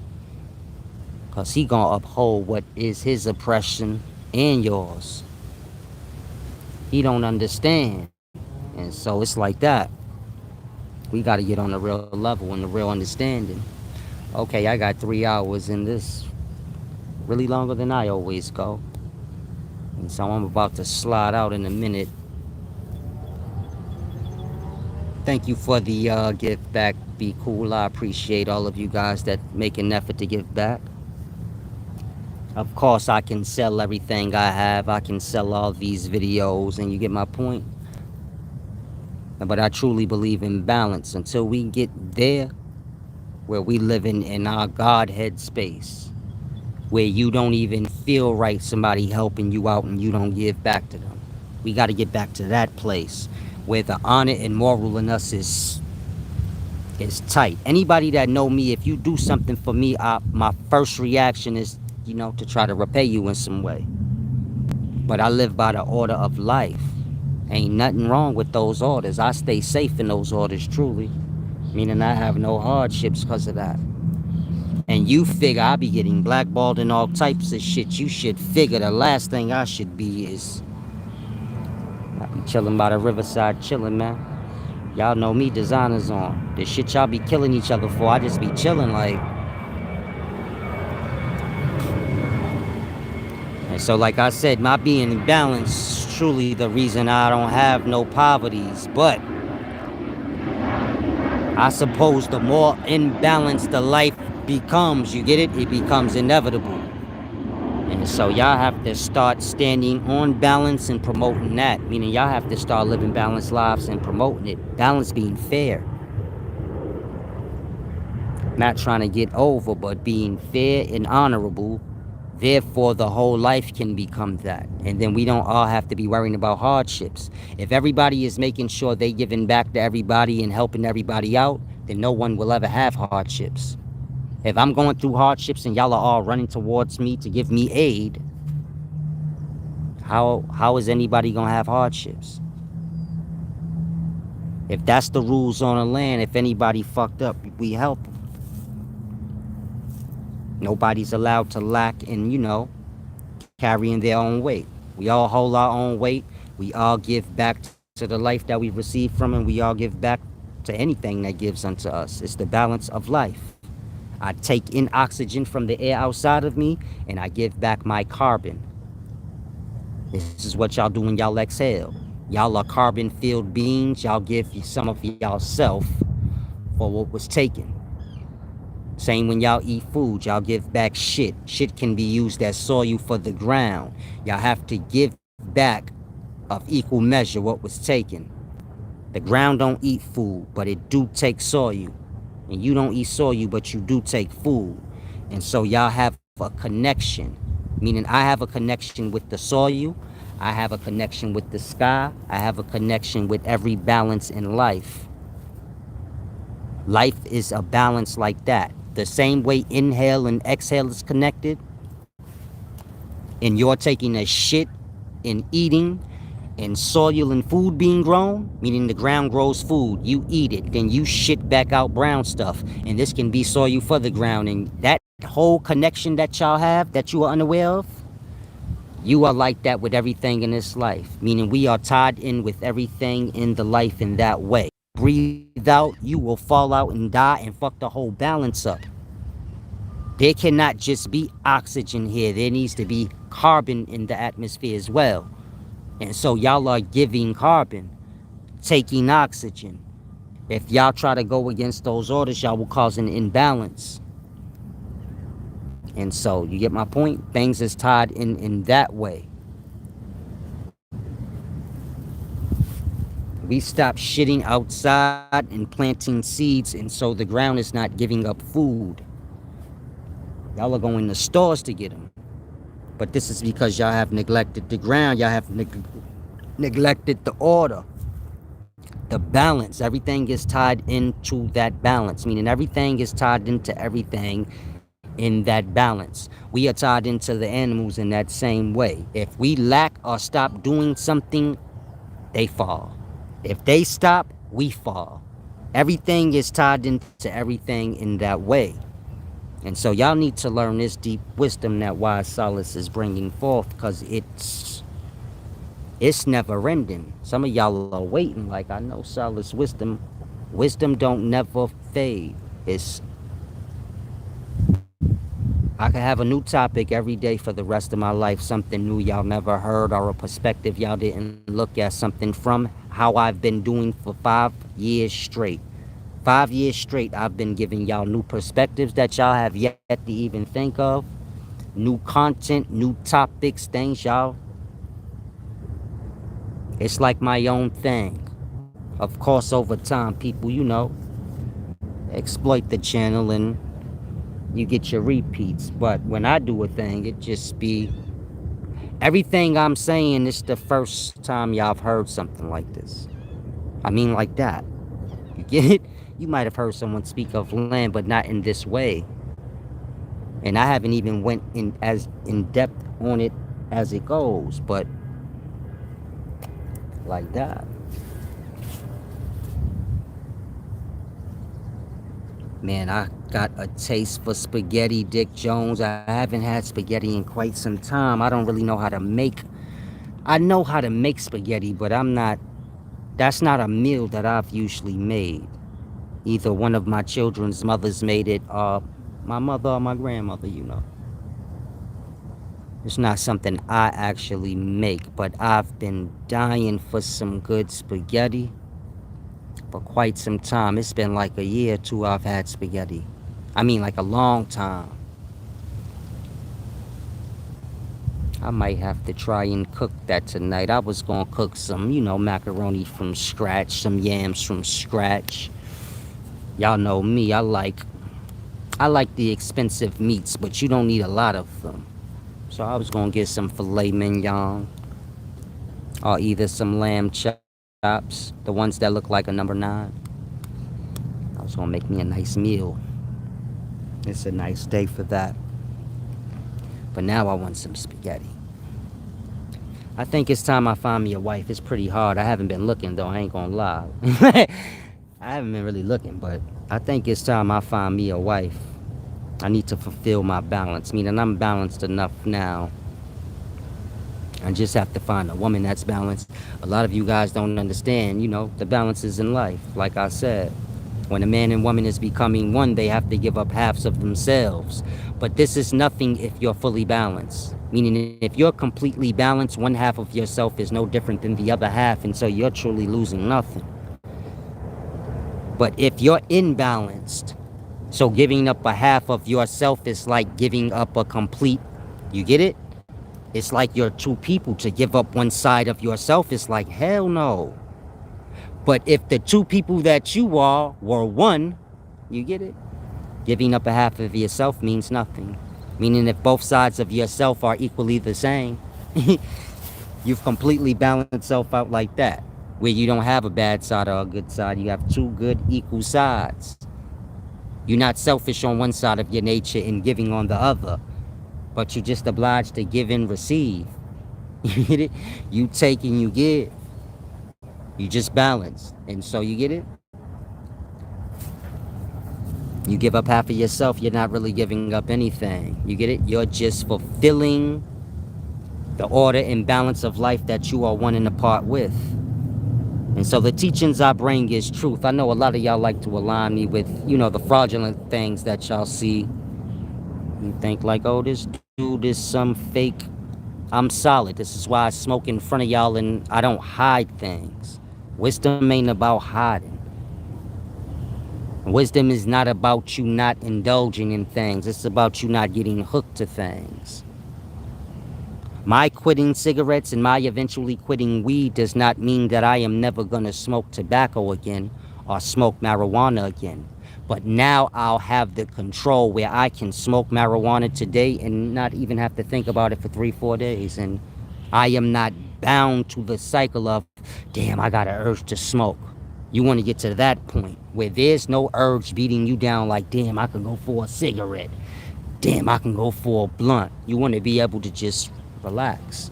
because he gonna uphold what is his oppression and yours. He don't understand. And so it's like that. We got to get on the real level and the real understanding. Okay, I got 3 hours in this. Really longer than I always go. And so I'm about to slide out in a minute. Thank you for the give back. Be cool. I appreciate all of you guys that make an effort to give back. Of course, I can sell everything I have. I can sell all these videos, and you get my point. But I truly believe in balance. Until we get there, where we live in our Godhead space, where you don't even feel right somebody helping you out and you don't give back to them. We got to get back to that place where the honor and moral in us is tight. Anybody that know me, if you do something for me, my first reaction is, to try to repay you in some way. But I live by the order of life. Ain't nothing wrong with those orders. I stay safe in those orders, truly. Meaning I have no hardships because of that. And you figure I be getting blackballed and all types of shit. You should figure the last thing I should be is I be chilling by the riverside, chilling, man. Y'all know me, designers on. The shit y'all be killing each other for, I just be chilling like. And so, like I said, my being balanced is truly the reason I don't have no poverties. But I suppose the more imbalanced the life becomes, you get it? It becomes inevitable. And so y'all have to start standing on balance and promoting that. Meaning y'all have to start living balanced lives and promoting it. Balance being fair. Not trying to get over, but being fair and honorable. Therefore, the whole life can become that. And then we don't all have to be worrying about hardships. If everybody is making sure they giving back to everybody and helping everybody out, then no one will ever have hardships. If I'm going through hardships and y'all are all running towards me to give me aid, how is anybody gonna have hardships? If that's the rules on the land, if anybody fucked up, we help them. Nobody's allowed to lack in, carrying their own weight. We all hold our own weight. We all give back to the life that we receive from, and we all give back to anything that gives unto us. It's the balance of life. I take in oxygen from the air outside of me, and I give back my carbon. This is what y'all do when y'all exhale. Y'all are carbon-filled beings. Y'all give some of y'all self for what was taken. Same when y'all eat food, y'all give back shit. Shit can be used as soil for the ground. Y'all have to give back of equal measure what was taken. The ground don't eat food, but it do take soil. And you don't eat soil, but you do take food. And so y'all have a connection. Meaning I have a connection with the soil. I have a connection with the sky. I have a connection with every balance in life. Life is a balance like that. The same way inhale and exhale is connected, and you're taking a shit and eating and soil and food being grown, meaning the ground grows food, you eat it, then you shit back out brown stuff, and this can be soil for the ground. And that whole connection that y'all have that you are unaware of, you are like that with everything in this life, meaning we are tied in with everything in the life in that way. Breathe out, you will fall out and die and fuck the whole balance up. There cannot just be oxygen here. There needs to be carbon in the atmosphere as well. And so y'all are giving carbon, taking oxygen. If y'all try to go against those orders, y'all will cause an imbalance. And so, you get my point? Things is tied in that way. We stop shitting outside and planting seeds, and so the ground is not giving up food. Y'all are going to stores to get them. But this is because y'all have neglected the ground. Y'all have neglected the order, the balance. Everything is tied into that balance, meaning everything is tied into everything in that balance. We are tied into the animals in that same way. If we lack or stop doing something, they fall. If they stop, we fall. Everything is tied into everything in that way. And so y'all need to learn this deep wisdom that Wise Solace is bringing forth, because it's never ending. Some of y'all are waiting, like, I know Solace wisdom don't never fade. I could have a new topic every day for the rest of my life, something new y'all never heard, or a perspective y'all didn't look at, something from how I've been doing for 5 years straight. 5 years straight, I've been giving y'all new perspectives that y'all have yet to even think of, new content, new topics, things y'all. It's like my own thing. Of course, over time, people, exploit the channel and you get your repeats. But when I do a thing, it just be everything I'm saying is the first time y'all have heard something like this. I mean, like that. You get it? You might have heard someone speak of land, but not in this way. And I haven't even went in as in depth on it as it goes, but like that. Man, I got a taste for spaghetti, Dick Jones. I haven't had spaghetti in quite some time. I don't really know how to make. I know how to make spaghetti, but that's not a meal that I've usually made. Either one of my children's mothers made it, or my mother or my grandmother, It's not something I actually make, but I've been dying for some good spaghetti for quite some time. It's been like a year or two I've had spaghetti. I mean, like a long time. I might have to try and cook that tonight. I was gonna cook some, macaroni from scratch, some yams from scratch. Y'all know me, I like the expensive meats, but you don't need a lot of them. So I was gonna get some filet mignon, or either some lamb chops, the ones that look like a number 9. I was gonna make me a nice meal. It's a nice day for that. But now I want some spaghetti. I think it's time I find me a wife. It's pretty hard. I haven't been looking, though. I ain't gonna lie. I haven't been really looking, but I think it's time I find me a wife. I need to fulfill my balance, meaning I'm balanced enough now. I just have to find a woman that's balanced. A lot of you guys don't understand, the balances in life. Like I said, when a man and woman is becoming one, they have to give up halves of themselves. But this is nothing if you're fully balanced. Meaning, if you're completely balanced, one half of yourself is no different than the other half, and so you're truly losing nothing. But if you're imbalanced, so giving up a half of yourself is like giving up a complete, you get it? It's like you're two people. To give up one side of yourself is like, hell no. But if the two people that you are were one, you get it? Giving up a half of yourself means nothing. Meaning if both sides of yourself are equally the same, you've completely balanced yourself out like that. Where you don't have a bad side or a good side. You have two good equal sides. You're not selfish on one side of your nature and giving on the other. But you're just obliged to give and receive. You get it? You take and you give. You just balance. And so you get it? You give up half of yourself, you're not really giving up anything. You get it? You're just fulfilling the order and balance of life that you are wanting to part with. And so the teachings I bring is truth. I know a lot of y'all like to align me with, the fraudulent things that y'all see. You think like, oh, this dude is some fake. I'm solid. This is why I smoke in front of y'all and I don't hide things. Wisdom ain't about hiding. Wisdom is not about you not indulging in things. It's about you not getting hooked to things. My quitting cigarettes and my eventually quitting weed does not mean that I am never going to smoke tobacco again or smoke marijuana again. But now I'll have the control where I can smoke marijuana today and not even have to think about it for 3-4 days. And I am not bound to the cycle of, damn, I got an urge to smoke. You want to get to that point where there's no urge beating you down like, damn, I can go for a cigarette. Damn, I can go for a blunt. You want to be able to just relax.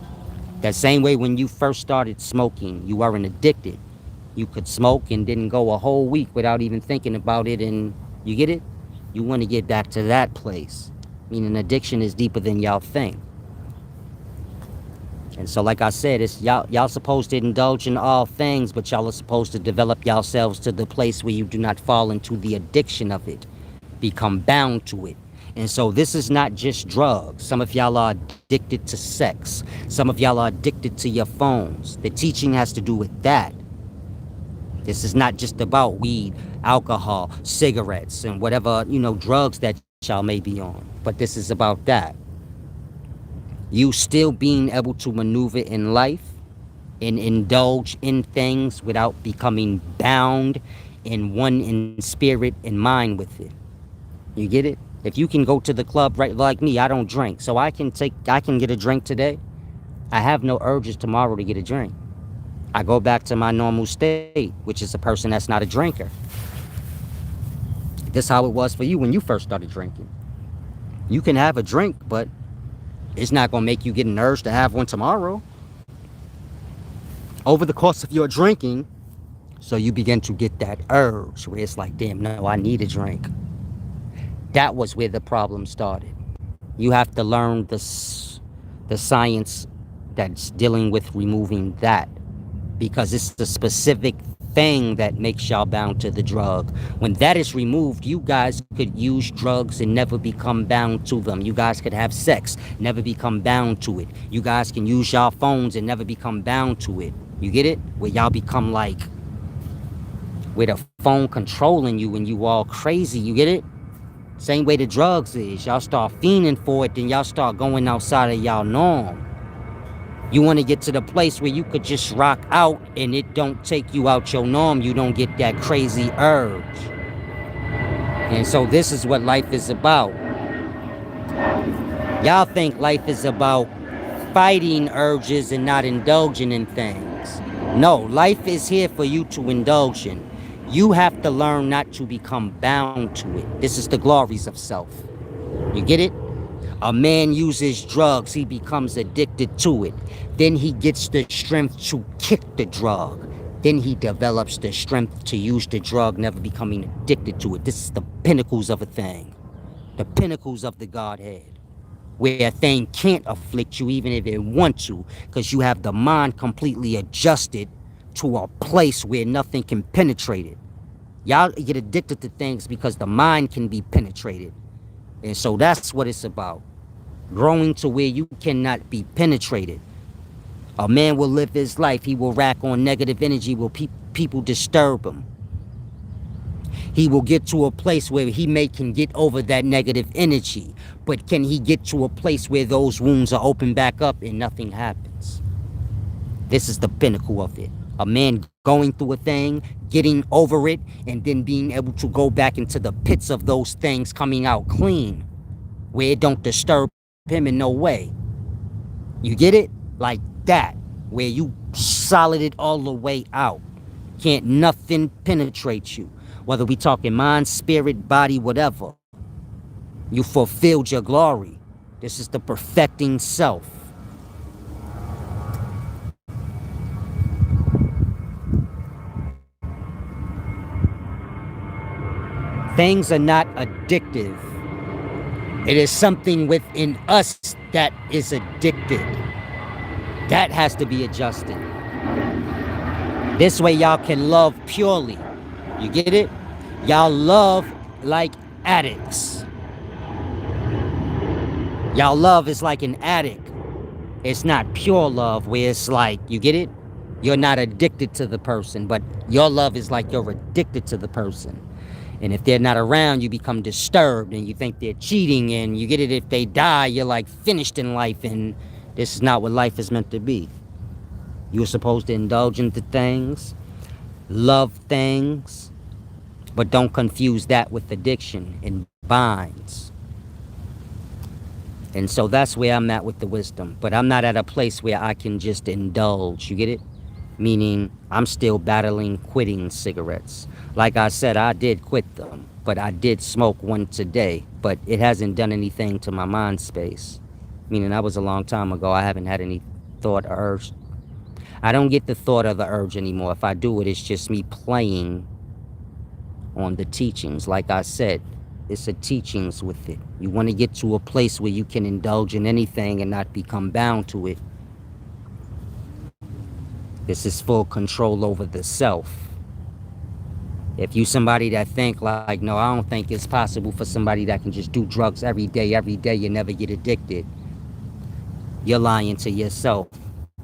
That same way when you first started smoking, you weren't addicted. You could smoke and didn't go a whole week without even thinking about it, and you get it? You want to get back to that place. Meaning addiction is deeper than y'all think. And so like I said, it's y'all supposed to indulge in all things, but y'all are supposed to develop yourselves to the place where you do not fall into the addiction of it, become bound to it. And so this is not just drugs. Some of y'all are addicted to sex. Some of y'all are addicted to your phones. The teaching has to do with that. This is not just about weed, alcohol, cigarettes, and whatever, drugs that y'all may be on. But this is about that. You still being able to maneuver in life and indulge in things without becoming bound in one in spirit and mind with it. You get it? If you can go to the club, right, like me, I don't drink. So I can get a drink today. I have no urges tomorrow to get a drink. I go back to my normal state, which is a person that's not a drinker. This is how it was for you when you first started drinking. You can have a drink, but it's not going to make you get an urge to have one tomorrow. Over the course of your drinking, so you begin to get that urge where it's like, damn, no, I need a drink. That was where the problem started. You have to learn the science that's dealing with removing that, because it's the specific thing that makes y'all bound to the drug. When that is removed, you guys could use drugs and never become bound to them. You guys could have sex, never become bound to it. You guys can use y'all phones and never become bound to it. You get it? Where y'all become like, where the phone controlling you and you all crazy. You get it? Same way the drugs is. Y'all start fiending for it, then y'all start going outside of y'all norm. You want to get to the place where you could just rock out and it don't take you out your norm. You don't get that crazy urge. And so this is what life is about. Y'all think life is about fighting urges and not indulging in things. No, life is here for you to indulge in. You have to learn not to become bound to it. This is the glories of self. You get it? A man uses drugs, he becomes addicted to it. Then he gets the strength to kick the drug. Then he develops the strength to use the drug, never becoming addicted to it. This is the pinnacles of a thing. The pinnacles of the Godhead. Where a thing can't afflict you even if it wants to, because you have the mind completely adjusted to a place where nothing can penetrate it. Y'all get addicted to things because the mind can be penetrated. And so that's what it's about. Growing to where you cannot be penetrated. A man will live his life. He will rack on negative energy. Will people disturb him? He will get to a place where he can get over that negative energy. But can he get to a place where those wounds are opened back up and nothing happens? This is the pinnacle of it. A man going through a thing, getting over it, and then being able to go back into the pits of those things, coming out clean, where it don't disturb him in no way. You get it? Like that, where you solid it all the way out. Can't nothing penetrate you. Whether we talking mind, spirit, body, whatever. You fulfilled your glory. This is the perfecting self. Things are not addictive. It is something within us that is addicted. That has to be adjusted. This way y'all can love purely. You get it? Y'all love like addicts. Y'all love is like an addict. It's not pure love where it's like, you get it? You're not addicted to the person, but your love is like you're addicted to the person. And if they're not around, you become disturbed and you think they're cheating, and you get it, if they die, you're like finished in life, and this is not what life is meant to be. You're supposed to indulge into things, love things, but don't confuse that with addiction and binds. And so that's where I'm at with the wisdom. But I'm not at a place where I can just indulge. You get it? Meaning I'm still battling quitting cigarettes. Like I said, I did quit them, but I did smoke once a day. But it hasn't done anything to my mind space. Meaning that was a long time ago. I haven't had any thought or urge. I don't get the thought or the urge anymore. If I do it, it's just me playing on the teachings. Like I said, it's a teachings with it. You want to get to a place where you can indulge in anything and not become bound to it. This is full control over the self. If you somebody that think like, no, I don't think it's possible for somebody that can just do drugs every day, you never get addicted. You're lying to yourself.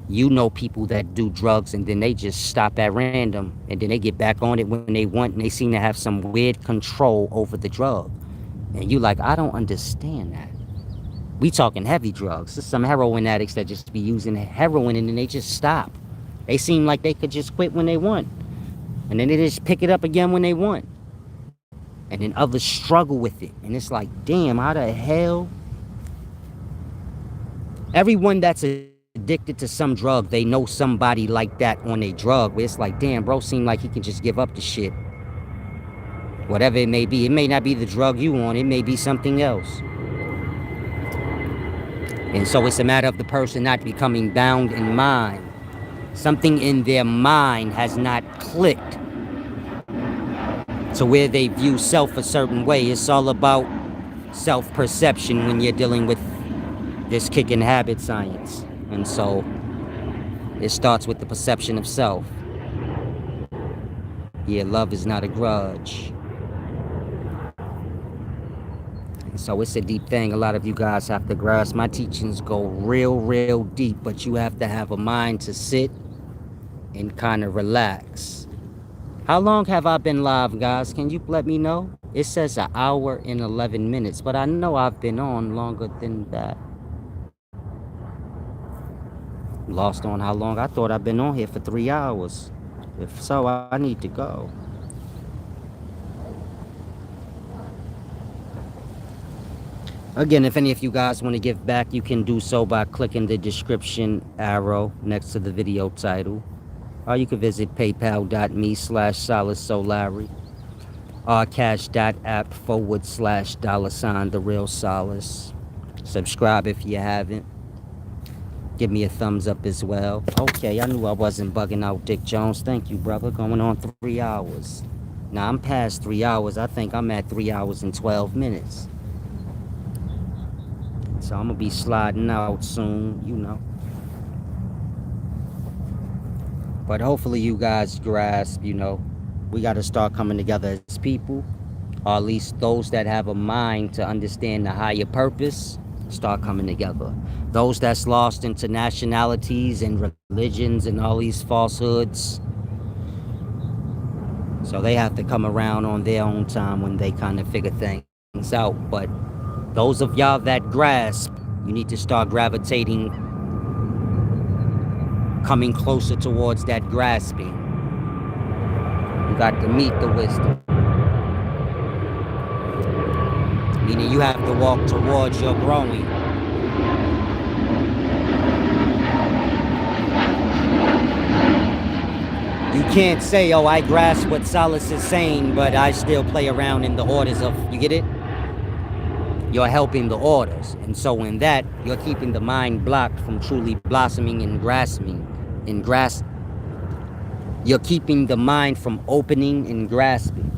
You know people that do drugs and then they just stop at random and then they get back on it when they want, and they seem to have some weird control over the drug. And you like, I don't understand that. We talking heavy drugs. There's some heroin addicts that just be using heroin and then they just stop. They seem like they could just quit when they want. And then they just pick it up again when they want. And then others struggle with it. And it's like, damn, how the hell? Everyone that's addicted to some drug, they know somebody like that on a drug where it's like, damn, bro, seem like he can just give up the shit. Whatever it may be. It may not be the drug you want. It may be something else. And so it's a matter of the person not becoming bound in mind. Something in their mind has not clicked to where they view self a certain way. It's all about self-perception when you're dealing with this kicking habit science. And so it starts with the perception of self. Yeah, love is not a grudge. And so it's a deep thing. A lot of you guys have to grasp. My teachings go real deep, but you have to have a mind to sit and kind of relax. How long have I been live, guys? Can you let me know? It says 1 hour and 11 minutes, but I know I've been on longer than that. Lost on how long. I thought I've been on here for 3 hours. If so, I need to go. Again, if any of you guys want to give back, you can do so by clicking the description arrow next to the video title. Or you can visit paypal.me/SolaceSolari or cash.app/$ The Real Solace. Subscribe if you haven't. Give me a thumbs up as well. Okay, I knew I wasn't bugging out, Dick Jones. Thank you, brother. Going on 3 hours. Now, I'm past 3 hours. I think I'm at 3 hours and 12 minutes. So I'm going to be sliding out soon, you know. But hopefully you guys grasp, you know, we got to start coming together as people, or at least those that have a mind to understand the higher purpose, start coming together. Those that's lost into nationalities and religions and all these falsehoods, so they have to come around on their own time when they kind of figure things out. But those of y'all that grasp, you need to start gravitating, coming closer towards that grasping. You got to meet the wisdom. Meaning you have to walk towards your growing. You can't say, oh, I grasp what Solace is saying, but I still play around in the orders of, you get it? You're helping the orders. And so in that, you're keeping the mind blocked from truly blossoming and grasping. You're keeping the mind from opening and grasping.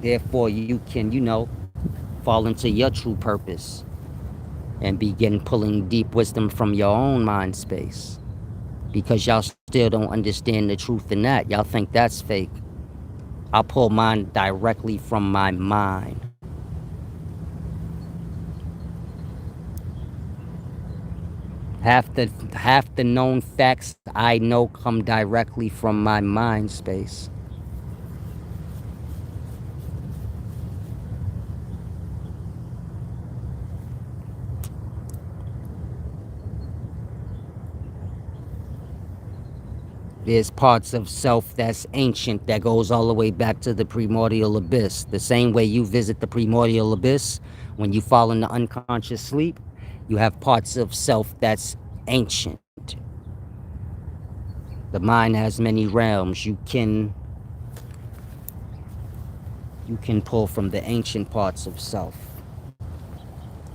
Therefore, you can, you know, fall into your true purpose and begin pulling deep wisdom from your own mind space. Because y'all still don't understand the truth in that. Y'all think that's fake. I pull mine directly from my mind. Half the known facts I know come directly from my mind space. There's parts of self that's ancient that goes all the way back to the primordial abyss. The same way you visit the primordial abyss when you fall into unconscious sleep, you have parts of self that's ancient. The mind has many realms. You can pull from the ancient parts of self,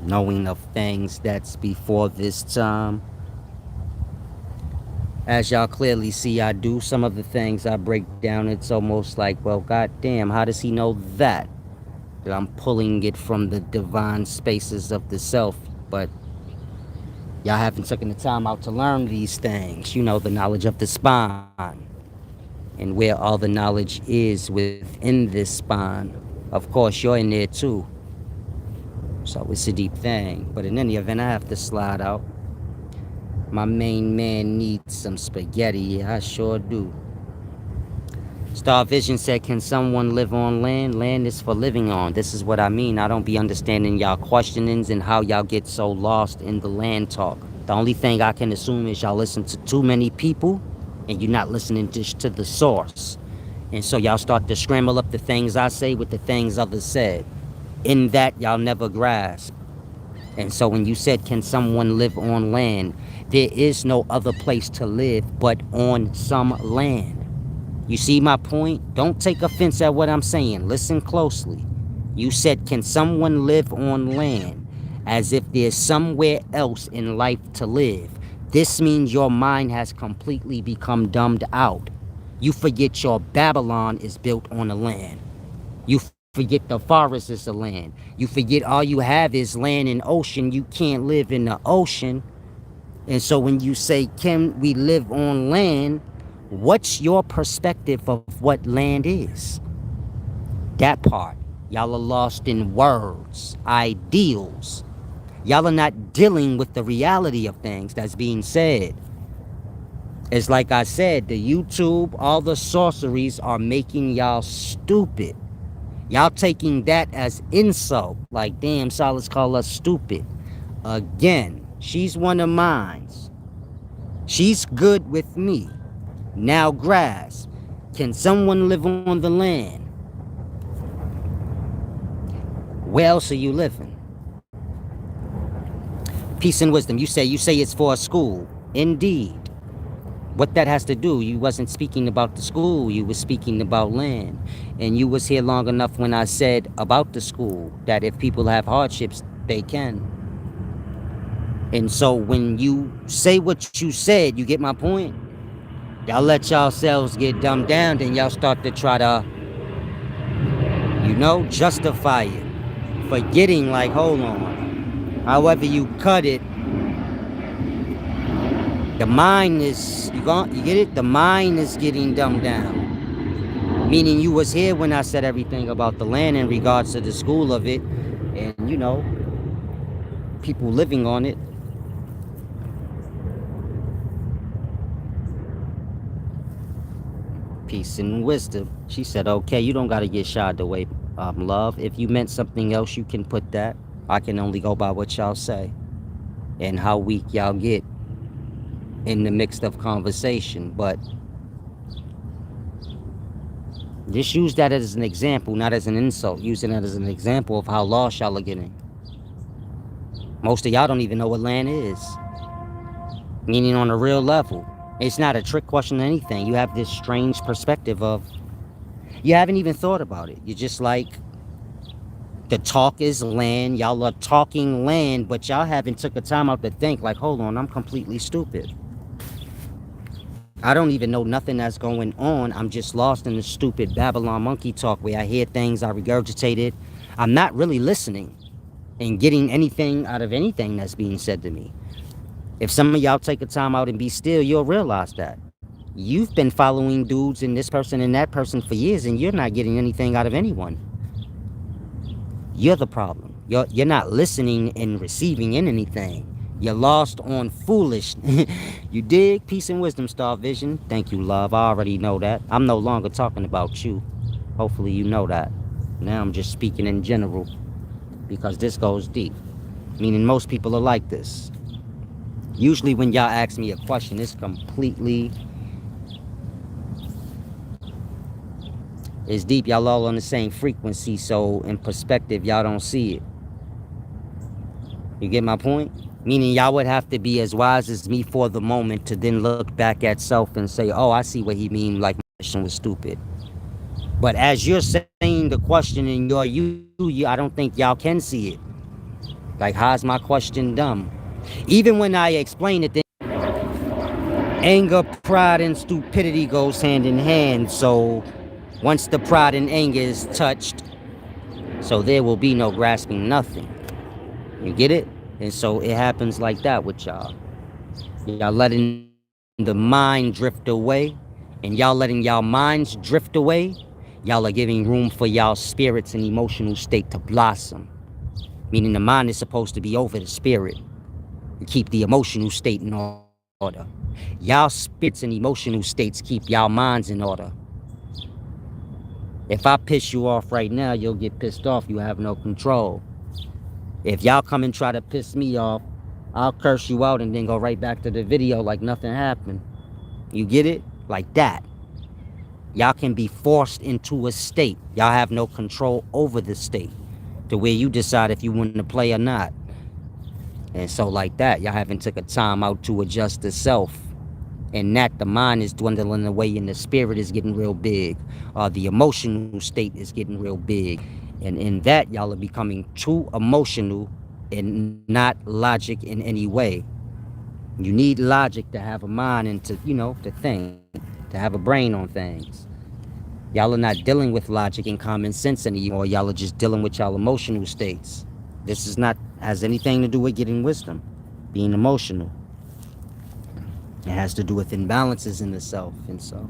knowing of things that's before this time. As y'all clearly see, I do some of the things I break down. It's almost like, well, goddamn, how does he know that? That I'm pulling it from the divine spaces of the self. But y'all haven't taken the time out to learn these things. You know, the knowledge of the spine and where all the knowledge is within this spine. Of course, you're in there too. So it's a deep thing. But in any event, I have to slide out. My main man needs some spaghetti. Yeah, I sure do. Star Vision said, can someone live on land? Land is for living on. This is what I mean. I don't be understanding y'all questionings and how y'all get so lost in the land talk. The only thing I can assume is y'all listen to too many people and you're not listening just to the source. And so y'all start to scramble up the things I say with the things others said. In that, y'all never grasp. And so when you said, can someone live on land? There is no other place to live but on some land. You see my point? Don't take offense at what I'm saying. Listen closely. You said, can someone live on land? As if there's somewhere else in life to live. This means your mind has completely become dumbed out. You forget your Babylon is built on a land. You forget the forest is a land. You forget all you have is land and ocean. You can't live in the ocean. And so when you say, can we live on land? What's your perspective of what land is? That part. Y'all are lost in words, ideals. Y'all are not dealing with the reality of things that's being said. It's like I said, the YouTube, all the sorceries are making y'all stupid. Y'all taking that as insult. Like, damn, Solace call us stupid. Again, she's one of mine. She's good with me. Now grasp. Can someone live on the land? Where else are you living? Peace and wisdom. You say it's for a school. Indeed. What that has to do, you wasn't speaking about the school, you was speaking about land. And you was here long enough when I said about the school, that if people have hardships, they can. And so when you say what you said, you get my point? Y'all let yourselves get dumbed down, then y'all start to try to, justify it. Forgetting, like, hold on. However you cut it, the mind is, you get it? The mind is getting dumbed down. Meaning you was here when I said everything about the land in regards to the school of it. And, people living on it. Peace and wisdom. She said, okay, you don't got to get shied away, love. If you meant something else, you can put that. I can only go by what y'all say. And how weak y'all get in the mix of conversation. But just use that as an example, not as an insult. Using that as an example of how lost y'all are getting. Most of y'all don't even know what land is. Meaning on a real level. It's not a trick question or anything. You have this strange perspective of, you haven't even thought about it. You're just like, the talk is land. Y'all are talking land, but y'all haven't took a time out to think like, hold on, I'm completely stupid. I don't even know nothing that's going on. I'm just lost in the stupid Babylon monkey talk where I hear things, I regurgitate it. I'm not really listening and getting anything out of anything that's being said to me. If some of y'all take a time out and be still, you'll realize that. You've been following dudes and this person and that person for years and you're not getting anything out of anyone. You're the problem. You're not listening and receiving in anything. You're lost on foolish. You dig? Peace and wisdom, Star Vision. Thank you, love. I already know that. I'm no longer talking about you. Hopefully you know that. Now I'm just speaking in general because this goes deep. Meaning most people are like this. Usually when y'all ask me a question, it's completely... It's deep. Y'all all on the same frequency, so in perspective, y'all don't see it. You get my point? Meaning y'all would have to be as wise as me for the moment to then look back at self and say, oh, I see what he mean, like my question was stupid. But as you're saying the question in your you, I don't think y'all can see it. Like, how's my question dumb? Even when I explain it, then anger, pride, and stupidity goes hand in hand. So once the pride and anger is touched, so there will be no grasping nothing. You get it? And so it happens like that with y'all. Y'all letting the mind drift away, and y'all letting y'all minds drift away, y'all are giving room for y'all spirits and emotional state to blossom. Meaning the mind is supposed to be over the spirit and keep the emotional state in order. Y'all spirits and emotional states keep y'all minds in order. If I piss you off right now, you'll get pissed off. You have no control. If y'all come and try to piss me off, I'll curse you out and then go right back to the video like nothing happened. You get it? Like that. Y'all can be forced into a state. Y'all have no control over the state to where you decide if you want to play or not. And so like that, y'all haven't took a time out to adjust the self. And that the mind is dwindling away and the spirit is getting real big. The emotional state is getting real big. And in that, y'all are becoming too emotional and not logic in any way. You need logic to have a mind and to, to think, to have a brain on things. Y'all are not dealing with logic and common sense anymore. Y'all are just dealing with y'all emotional states. This is not, has anything to do with getting wisdom, being emotional. It has to do with imbalances in the self. And so,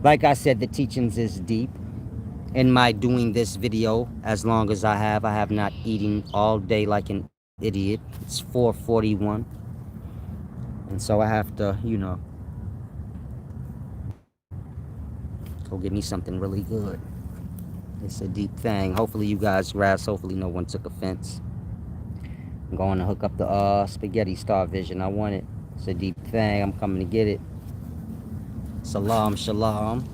like I said, the teachings is deep. In my doing this video, as long as I have not eaten all day like an idiot. It's 4:41. And so I have to, go get me something really good. It's a deep thing. Hopefully you guys grasp. Hopefully no one took offense. I'm going to hook up the spaghetti Star Vision. I want it. It's a deep thing. I'm coming to get it. Salam, shalom.